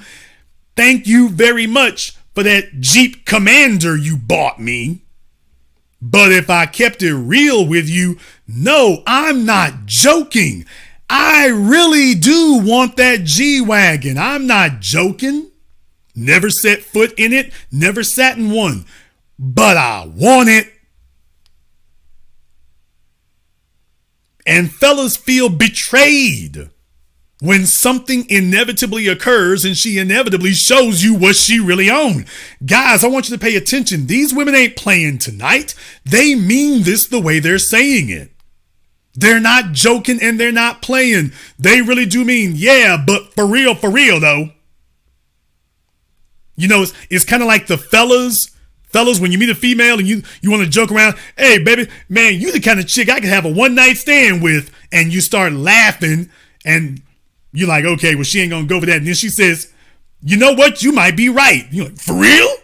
thank you very much for that Jeep Commander you bought me. But if I kept it real with you, no, I'm not joking. I really do want that G-Wagon. I'm not joking. Never set foot in it. Never sat in one. But I want it. And fellas feel betrayed when something inevitably occurs and she inevitably shows you what she really owns. Guys, I want you to pay attention. These women ain't playing tonight. They mean this the way they're saying it. They're not joking and they're not playing. They really do mean, yeah, but for real though. It's kind of like the fellas, when you meet a female and you want to joke around, hey, baby, man, you the kind of chick I could have a one-night stand with, and you start laughing and you're like, okay, well, she ain't going to go for that. And then she says, you know what? You might be right. You're like, for real?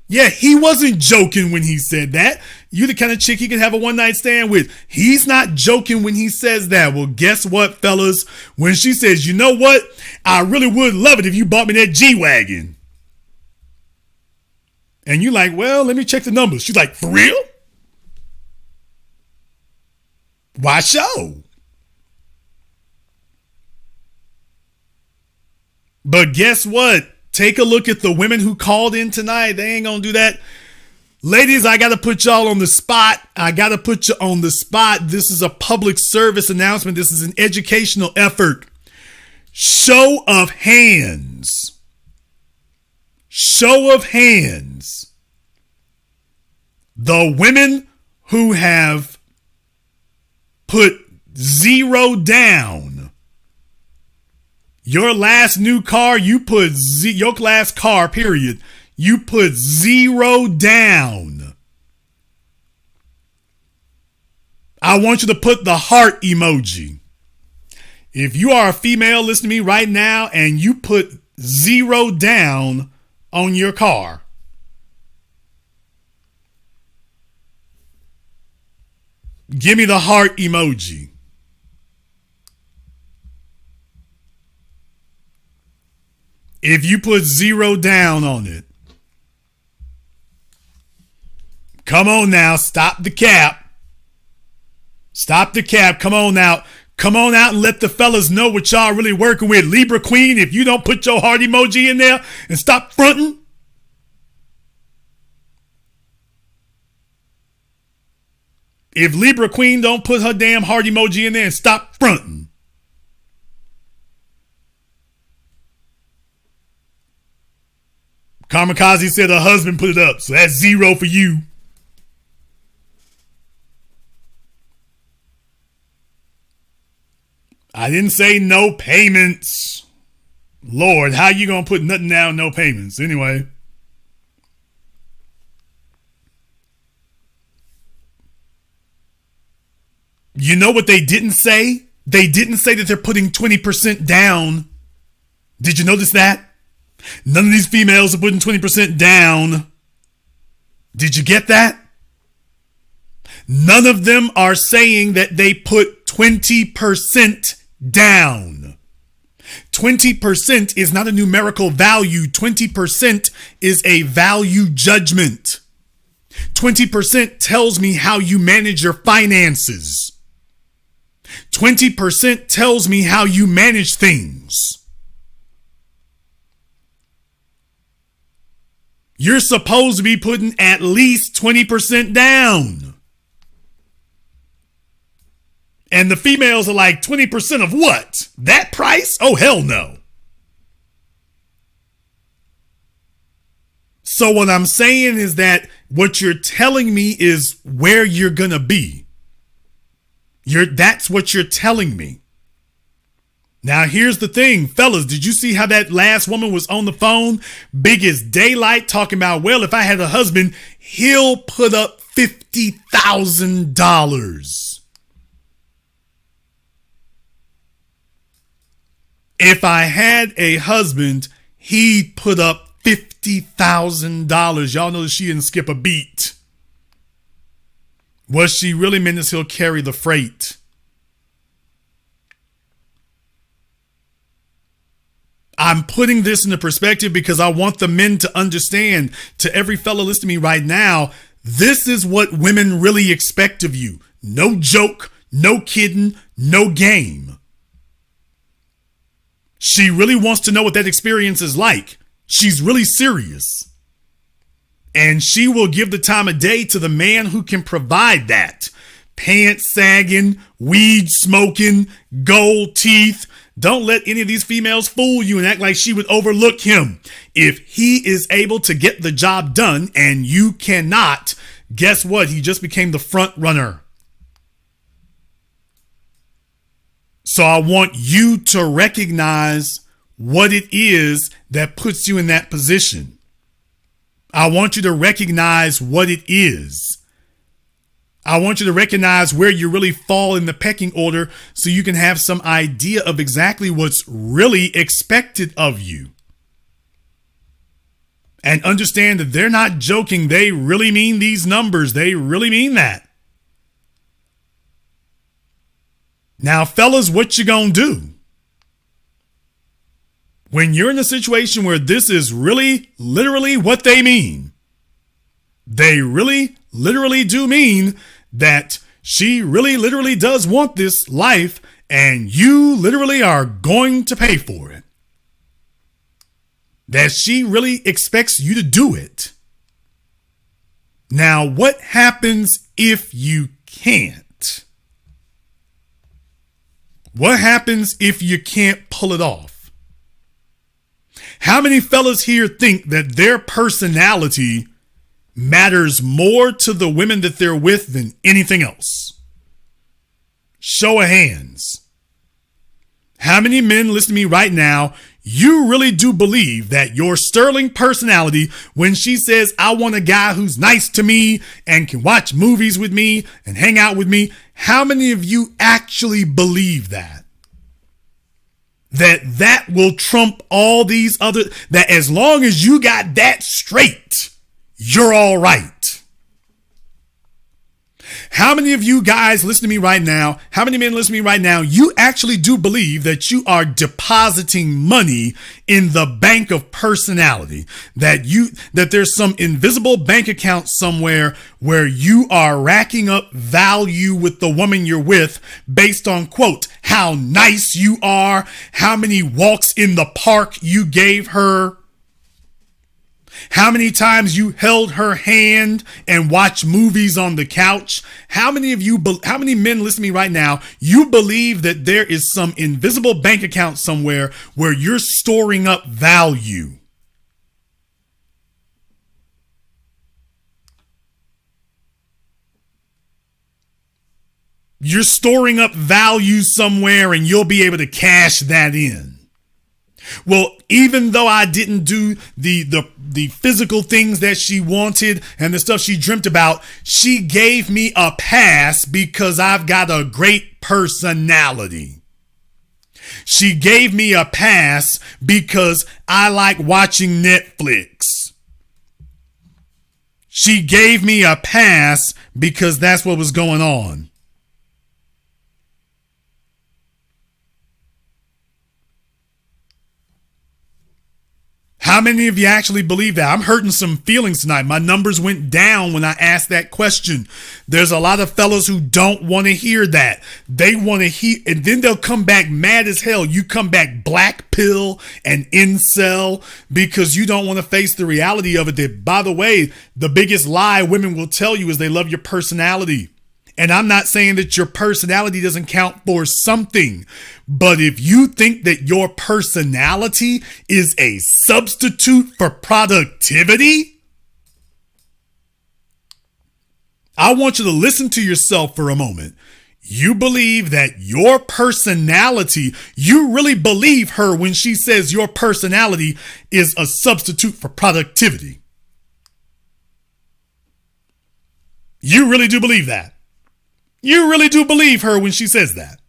Yeah, he wasn't joking when he said that. You the kind of chick he can have a one-night stand with. He's not joking when he says that. Well, guess what, fellas? When she says, you know what? I really would love it if you bought me that G-Wagon. And you like, well, let me check the numbers. She's like, for real? Why so? But guess what? Take a look at the women who called in tonight. They ain't gonna do that. Ladies, I got to put y'all on the spot. This is a public service announcement. This is an educational effort. Show of hands. Show of hands. The women who have put 0 down. Your last new car, you put your last car, period. You put 0 down. I want you to put the heart emoji. If you are a female listening to me right now and you put 0 down on your car, give me the heart emoji. If you put 0 down on it, come on now, stop the cap. Stop the cap. Come on out. Come on out and let the fellas know what y'all really working with. Libra Queen, if you don't put your heart emoji in there and stop fronting. If Libra Queen don't put her damn heart emoji in there and stop fronting. Kamikaze said her husband put it up, so that's 0 for you. I didn't say no payments. Lord, how you gonna put nothing down, no payments? Anyway. You know what they didn't say? They didn't say that they're putting 20% down. Did you notice that? None of these females are putting 20% down. Did you get that? None of them are saying that they put 20% down. 20% is not a numerical value. 20% is a value judgment. 20% tells me how you manage your finances. 20% tells me how you manage things. You're supposed to be putting at least 20% down. And the females are like, 20% of what? That price? Oh, hell no. So what I'm saying is that what you're telling me is where you're going to be. That's what you're telling me. Now, here's the thing, fellas. Did you see how that last woman was on the phone? Big as daylight, talking about, well, if I had a husband, he'll put up $50,000. If I had a husband, he'd put up $50,000. Y'all know that she didn't skip a beat. What she really meant is he'll carry the freight. I'm putting this into perspective because I want the men to understand, to every fellow listening to me right now, this is what women really expect of you. No joke, no kidding, no game. She really wants to know what that experience is like. She's really serious. And she will give the time of day to the man who can provide that. Pants sagging, weed smoking, gold teeth. Don't let any of these females fool you and act like she would overlook him. If he is able to get the job done and you cannot, guess what? He just became the front runner. So I want you to recognize what it is that puts you in that position. I want you to recognize what it is. I want you to recognize where you really fall in the pecking order so you can have some idea of exactly what's really expected of you. And understand that they're not joking. They really mean these numbers. They really mean that. Now, fellas, what you gonna do? When you're in a situation where this is really, literally what they mean, They really, literally do mean that she really, literally does want this life, and you literally are going to pay for it. That she really expects you to do it. Now, what happens if you can't? What happens if you can't pull it off? How many fellas here think that their personality matters more to the women that they're with than anything else? Show of hands. How many men listen to me right now? You really do believe that your sterling personality, when she says, I want a guy who's nice to me and can watch movies with me and hang out with me, how many of you actually believe that? That will trump all these other, that as long as you got that straight, you're all right. How many of you guys listen to me right now? How many men listen to me right now? You actually do believe that you are depositing money in the bank of personality, that there's some invisible bank account somewhere where you are racking up value with the woman you're with based on, quote, how nice you are, how many walks in the park you gave her, how many times you held her hand and watched movies on the couch. How many men listen to me right now? You believe that there is some invisible bank account somewhere where you're storing up value. You're storing up value somewhere and you'll be able to cash that in. Well, even though I didn't do the physical things that she wanted and the stuff she dreamt about, she gave me a pass because I've got a great personality. She gave me a pass because I like watching Netflix. She gave me a pass because that's what was going on. How many of you actually believe that? I'm hurting some feelings tonight. My numbers went down when I asked that question. There's a lot of fellas who don't want to hear that. They want to hear, and then they'll come back mad as hell. You come back black pill and incel because you don't want to face the reality of it. That, by the way, the biggest lie women will tell you is they love your personality. And I'm not saying that your personality doesn't count for something, but if you think that your personality is a substitute for productivity, I want you to listen to yourself for a moment. You believe that your personality, you really believe her when she says your personality is a substitute for productivity. You really do believe that. You really do believe her when she says that.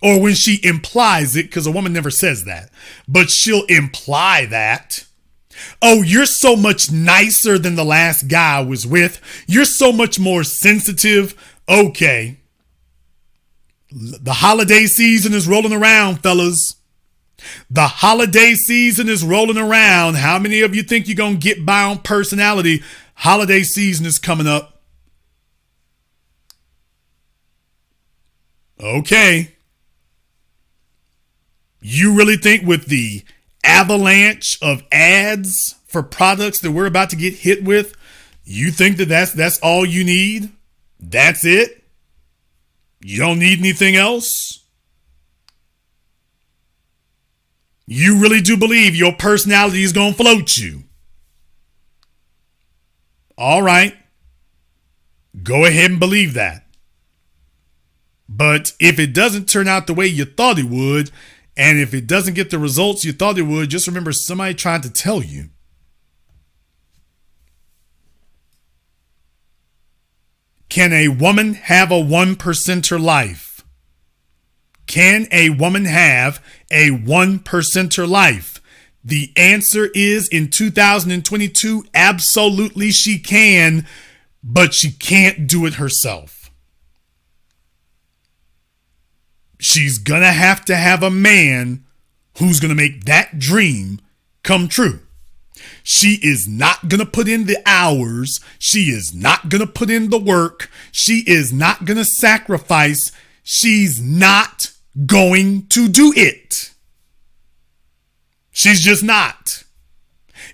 Or when she implies it, because a woman never says that. But she'll imply that. Oh, you're so much nicer than the last guy I was with. You're so much more sensitive. Okay. The holiday season is rolling around, fellas. The holiday season is rolling around. How many of you think you're going to get by on personality? Holiday season is coming up. Okay. You really think with the avalanche of ads for products that we're about to get hit with, you think that that's all you need? That's it? You don't need anything else? You really do believe your personality is going to float you? All right. Go ahead and believe that. But if it doesn't turn out the way you thought it would, and if it doesn't get the results you thought it would, just remember somebody tried to tell you. Can a woman have a 1%er life? Can a woman have a 1%er life? The answer is in 2022, absolutely she can, but she can't do it herself. She's gonna have to have a man who's gonna make that dream come true. She is not going to put in the hours. She is not going to put in the work. She is not going to sacrifice. She's not going to do it. She's just not.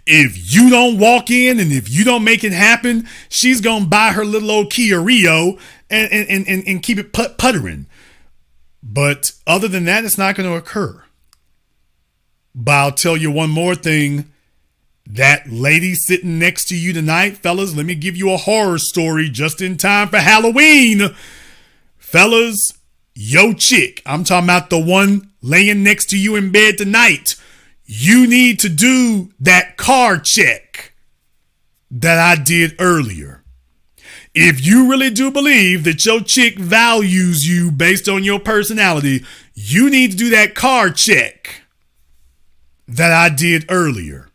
If you don't walk in and if you don't make it happen, she's going to buy her little old Kia Rio and keep it puttering. But other than that, it's not going to occur. But I'll tell you one more thing. That lady sitting next to you tonight, fellas, let me give you a horror story just in time for Halloween. Fellas, yo chick, I'm talking about the one laying next to you in bed tonight. You need to do that car check that I did earlier. If you really do believe that your chick values you based on your personality, you need to do that car check that I did earlier.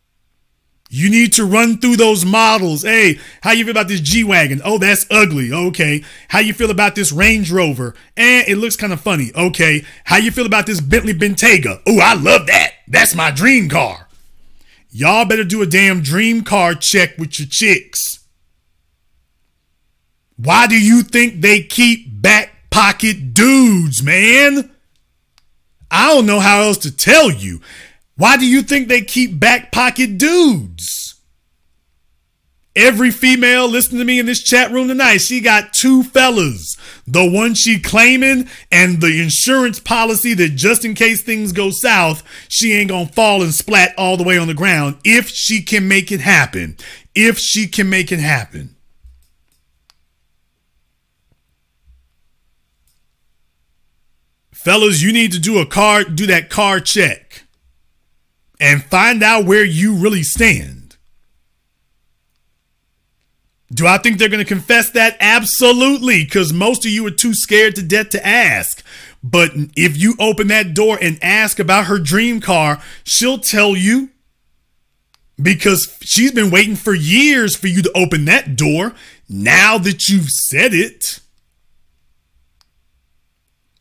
You need to run through those models. Hey, how you feel about this G-Wagon? Oh, that's ugly. Okay. How you feel about this Range Rover? It looks kind of funny. Okay. How you feel about this Bentley Bentayga? Oh, I love that. That's my dream car. Y'all better do a damn dream car check with your chicks. Why do you think they keep back pocket dudes, man? I don't know how else to tell you. Why do you think they keep back pocket dudes? Every female listening to me in this chat room tonight, she got two fellas. The one she claiming and the insurance policy that just in case things go south, she ain't gonna fall and splat all the way on the ground if she can make it happen. If she can make it happen. Fellas, you need to do that car check. And find out where you really stand. Do I think they're going to confess that? Absolutely, because most of you are too scared to death to ask. But if you open that door and ask about her dream car, she'll tell you. Because she's been waiting for years for you to open that door. Now that you've said it.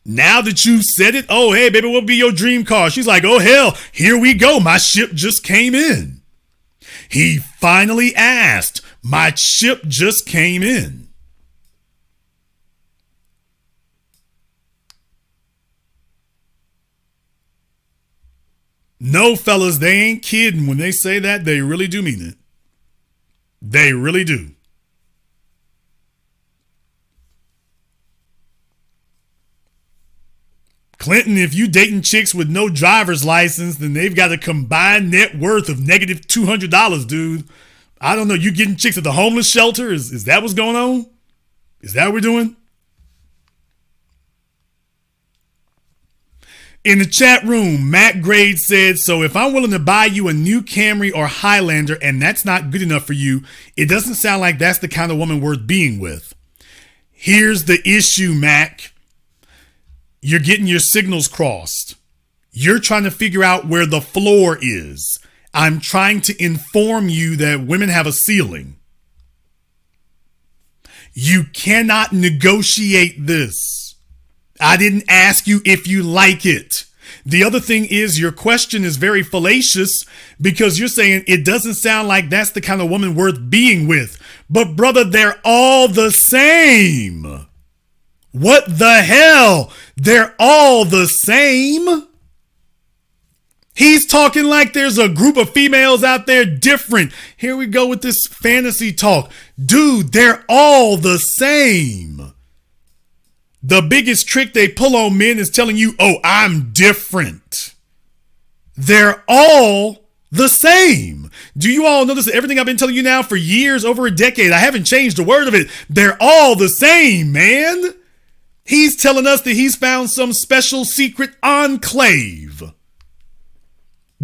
Now that you've said it, oh, hey, baby, what'll be your dream car? She's like, oh, hell, here we go. My ship just came in. He finally asked. My ship just came in. No, fellas, they ain't kidding. When they say that, they really do mean it. They really do. Clinton, if you dating chicks with no driver's license, then they've got a combined net worth of negative $200, dude. I don't know. You getting chicks at the homeless shelter? Is that what's going on? Is that what we're doing? In the chat room, Matt Grade said, so if I'm willing to buy you a new Camry or Highlander and that's not good enough for you, it doesn't sound like that's the kind of woman worth being with. Here's the issue, Mac. You're getting your signals crossed. You're trying to figure out where the floor is. I'm trying to inform you that women have a ceiling. You cannot negotiate this. I didn't ask you if you like it. The other thing is your question is very fallacious because you're saying it doesn't sound like that's the kind of woman worth being with. But brother, they're all the same. What the hell? They're all the same. He's talking like there's a group of females out there different. Here we go with this fantasy talk. Dude, they're all the same. The biggest trick they pull on men is telling you, oh, I'm different. They're all the same. Do you all notice that everything I've been telling you now for years, over a decade, I haven't changed a word of it. They're all the same, man. He's telling us that he's found some special secret enclave.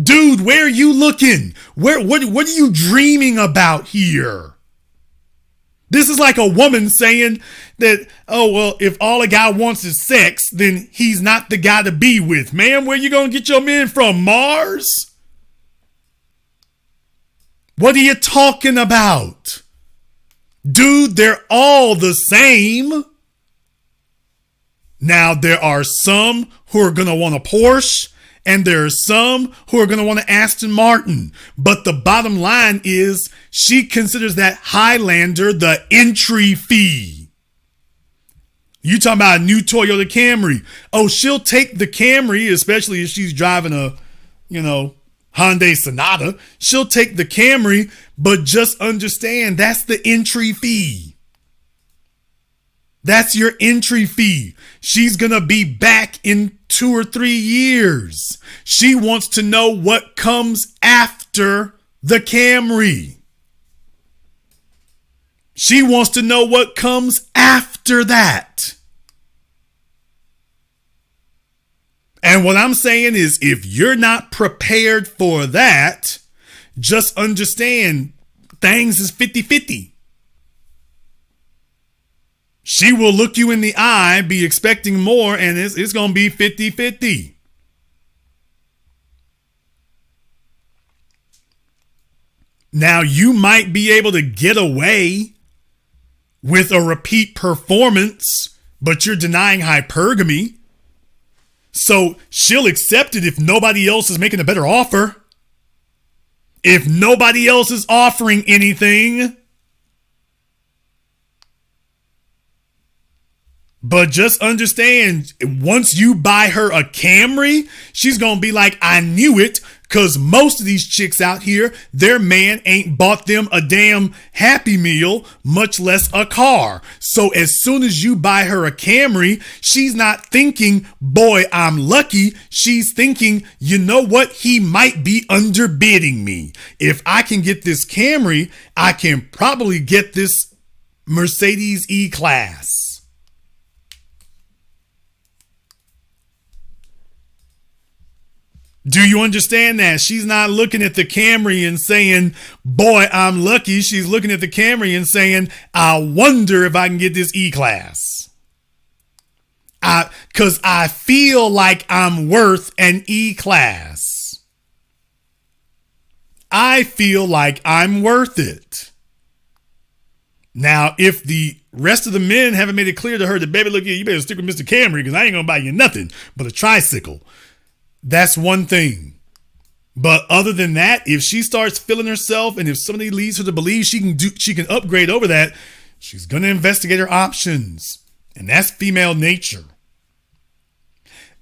Dude, where are you looking? What are you dreaming about here? This is like a woman saying that, oh, well, if all a guy wants is sex, then he's not the guy to be with. Man, where you going to get your men from? Mars? What are you talking about? Dude, they're all the same. Now, there are some who are going to want a Porsche and there are some who are going to want to Aston Martin. But the bottom line is she considers that Highlander the entry fee. You talking about a new Toyota Camry. Oh, she'll take the Camry, especially if she's driving a, Hyundai Sonata. She'll take the Camry, but just understand that's the entry fee. That's your entry fee. She's going to be back in 2 or 3 years. She wants to know what comes after the Camry. She wants to know what comes after that. And what I'm saying is, if you're not prepared for that, just understand things is 50-50. She will look you in the eye, be expecting more, and it's going to be 50-50. Now, you might be able to get away with a repeat performance, but you're denying hypergamy. So she'll accept it if nobody else is making a better offer. If nobody else is offering anything. But just understand, once you buy her a Camry, she's going to be like, I knew it, because most of these chicks out here, their man ain't bought them a damn Happy Meal, much less a car. So as soon as you buy her a Camry, she's not thinking, boy, I'm lucky. She's thinking, you know what? He might be underbidding me. If I can get this Camry, I can probably get this Mercedes E-Class. Do you understand that? She's not looking at the Camry and saying, boy, I'm lucky. She's looking at the Camry and saying, I wonder if I can get this E-Class. Because I feel like I'm worth an E-Class. I feel like I'm worth it. Now, if the rest of the men haven't made it clear to her that, baby, look here, you better stick with Mr. Camry because I ain't going to buy you nothing but a tricycle. That's one thing. But other than that, if she starts feeling herself and if somebody leads her to believe she can upgrade over that, she's going to investigate her options. And that's female nature.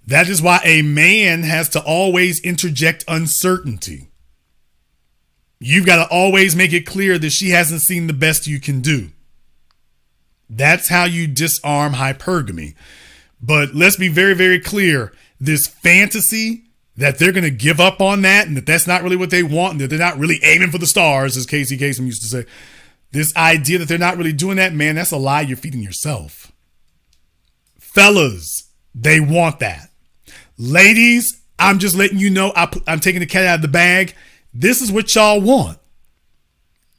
That is why a man has to always interject uncertainty. You've got to always make it clear that she hasn't seen the best you can do. That's how you disarm hypergamy. But let's be very, very clear. This fantasy that they're going to give up on that and that that's not really what they want and that they're not really aiming for the stars, as Casey Kasem used to say. This idea that they're not really doing that, man, that's a lie you're feeding yourself. Fellas, they want that. Ladies, I'm just letting you know I'm taking the cat out of the bag. This is what y'all want.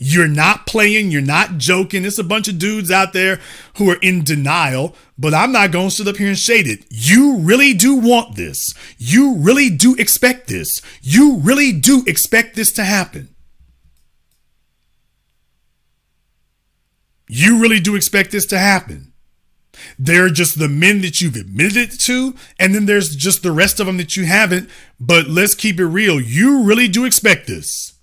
You're not playing. You're not joking. It's a bunch of dudes out there who are in denial, but I'm not going to sit up here and shade it. You really do want this. You really do expect this. You really do expect this to happen. You really do expect this to happen. There are just the men that you've admitted it to, and then there's just the rest of them that you haven't. But let's keep it real. You really do expect this.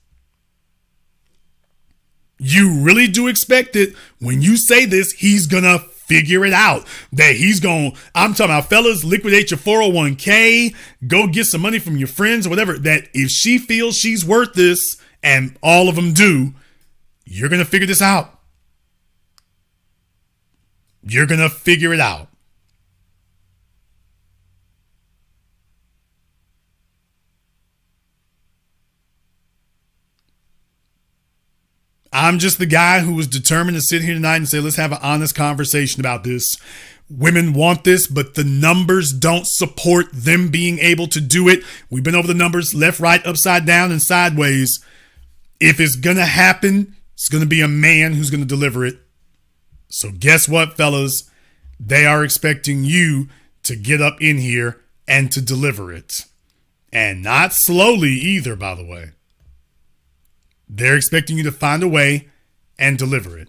You really do expect it. When you say this, he's going to figure it out. I'm talking about, fellas, liquidate your 401k, go get some money from your friends or whatever, that if she feels she's worth this, and all of them do, you're going to figure this out. You're going to figure it out. I'm just the guy who was determined to sit here tonight and say, let's have an honest conversation about this. Women want this, but the numbers don't support them being able to do it. We've been over the numbers left, right, upside down, and sideways. If it's going to happen, it's going to be a man who's going to deliver it. So guess what, fellas? They are expecting you to get up in here and to deliver it. And not slowly either, by the way. They're expecting you to find a way and deliver it.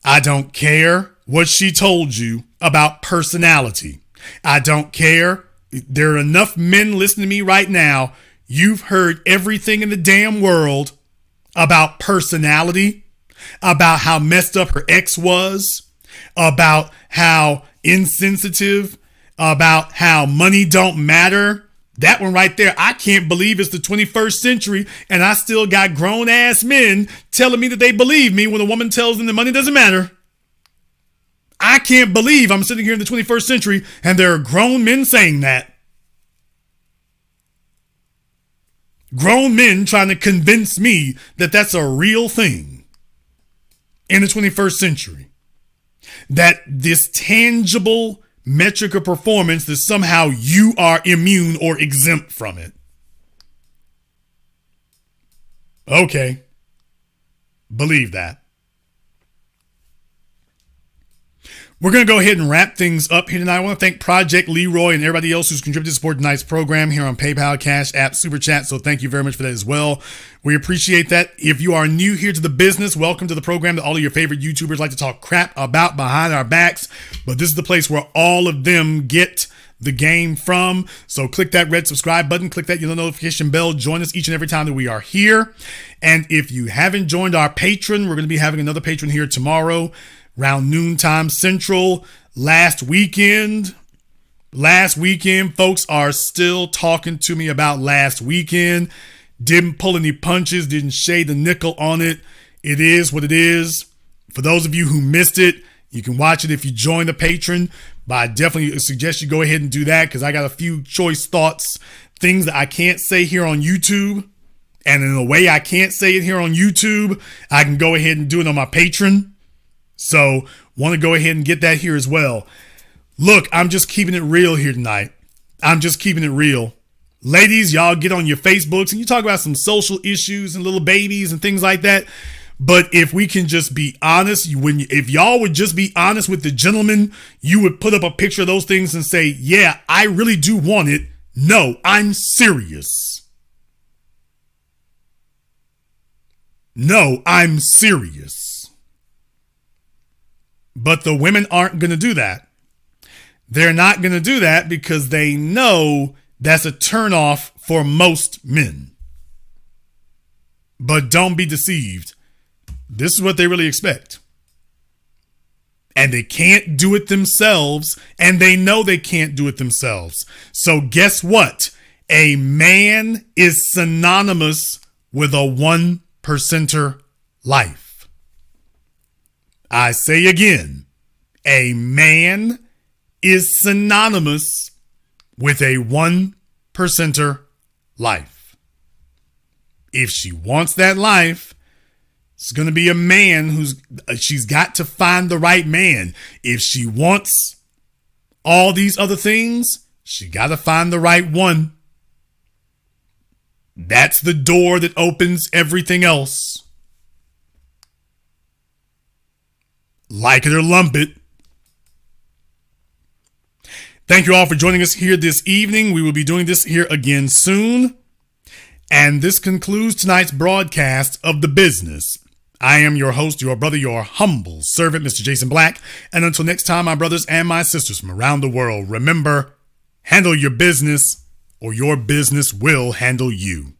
I don't care what she told you about personality. I don't care There are enough men listening to me right now. You've heard everything in the damn world about personality, about how messed up her ex was, about how insensitive, about how money don't matter. That one right there, I can't believe it's the 21st century and I still got grown ass men telling me that they believe me when a woman tells them that money doesn't matter. I can't believe I'm sitting here in the 21st century and there are grown men saying that. Grown men trying to convince me that that's a real thing in the 21st century. That this tangible metric of performance, that somehow you are immune or exempt from it. Okay. Believe that. We're going to go ahead and wrap things up here tonight. I want to thank Project Leroy and everybody else who's contributed to support tonight's program here on PayPal, Cash App, Super Chat. So thank you very much for that as well. We appreciate that. If you are new here to the business, welcome to the program that all of your favorite YouTubers like to talk crap about behind our backs. But this is the place where all of them get the game from. So click that red subscribe button, click that yellow notification bell. Join us each and every time that we are here. And if you haven't joined our patron, we're going to be having another patron here tomorrow around noontime central. Last weekend, folks are still talking to me about last weekend. Didn't pull any punches, didn't shade the nickel on it. It is what it is. For those of you who missed it, you can watch it if you join the patron. But I definitely suggest you go ahead and do that, because I got a few choice thoughts, things that I can't say here on YouTube. And in a way I can't say it here on YouTube, I can go ahead and do it on my Patreon. So want to go ahead and get that here as well. Look, I'm just keeping it real here tonight. I'm just keeping it real. Ladies, y'all get on your Facebooks and you talk about some social issues and little babies and things like that. But if we can just be honest, if y'all would just be honest with the gentleman, you would put up a picture of those things and say, yeah, I really do want it. No, I'm serious. No, I'm serious. But the women aren't going to do that. They're not going to do that because they know that's a turnoff for most men. But don't be deceived. This is what they really expect. And they can't do it themselves, and they know they can't do it themselves. So guess what? A man is synonymous with a 1%er life. I say again, a man is synonymous with a 1%er life. If she wants that life, it's going to be a man she's got to find the right man. If she wants all these other things, she got to find the right one. That's the door that opens everything else. Like it or lump it. Thank you all for joining us here this evening. We will be doing this here again soon. And this concludes tonight's broadcast of The Business. I am your host, your brother, your humble servant, Mr. Jason Black. And until next time, my brothers and my sisters from around the world, remember, handle your business or your business will handle you.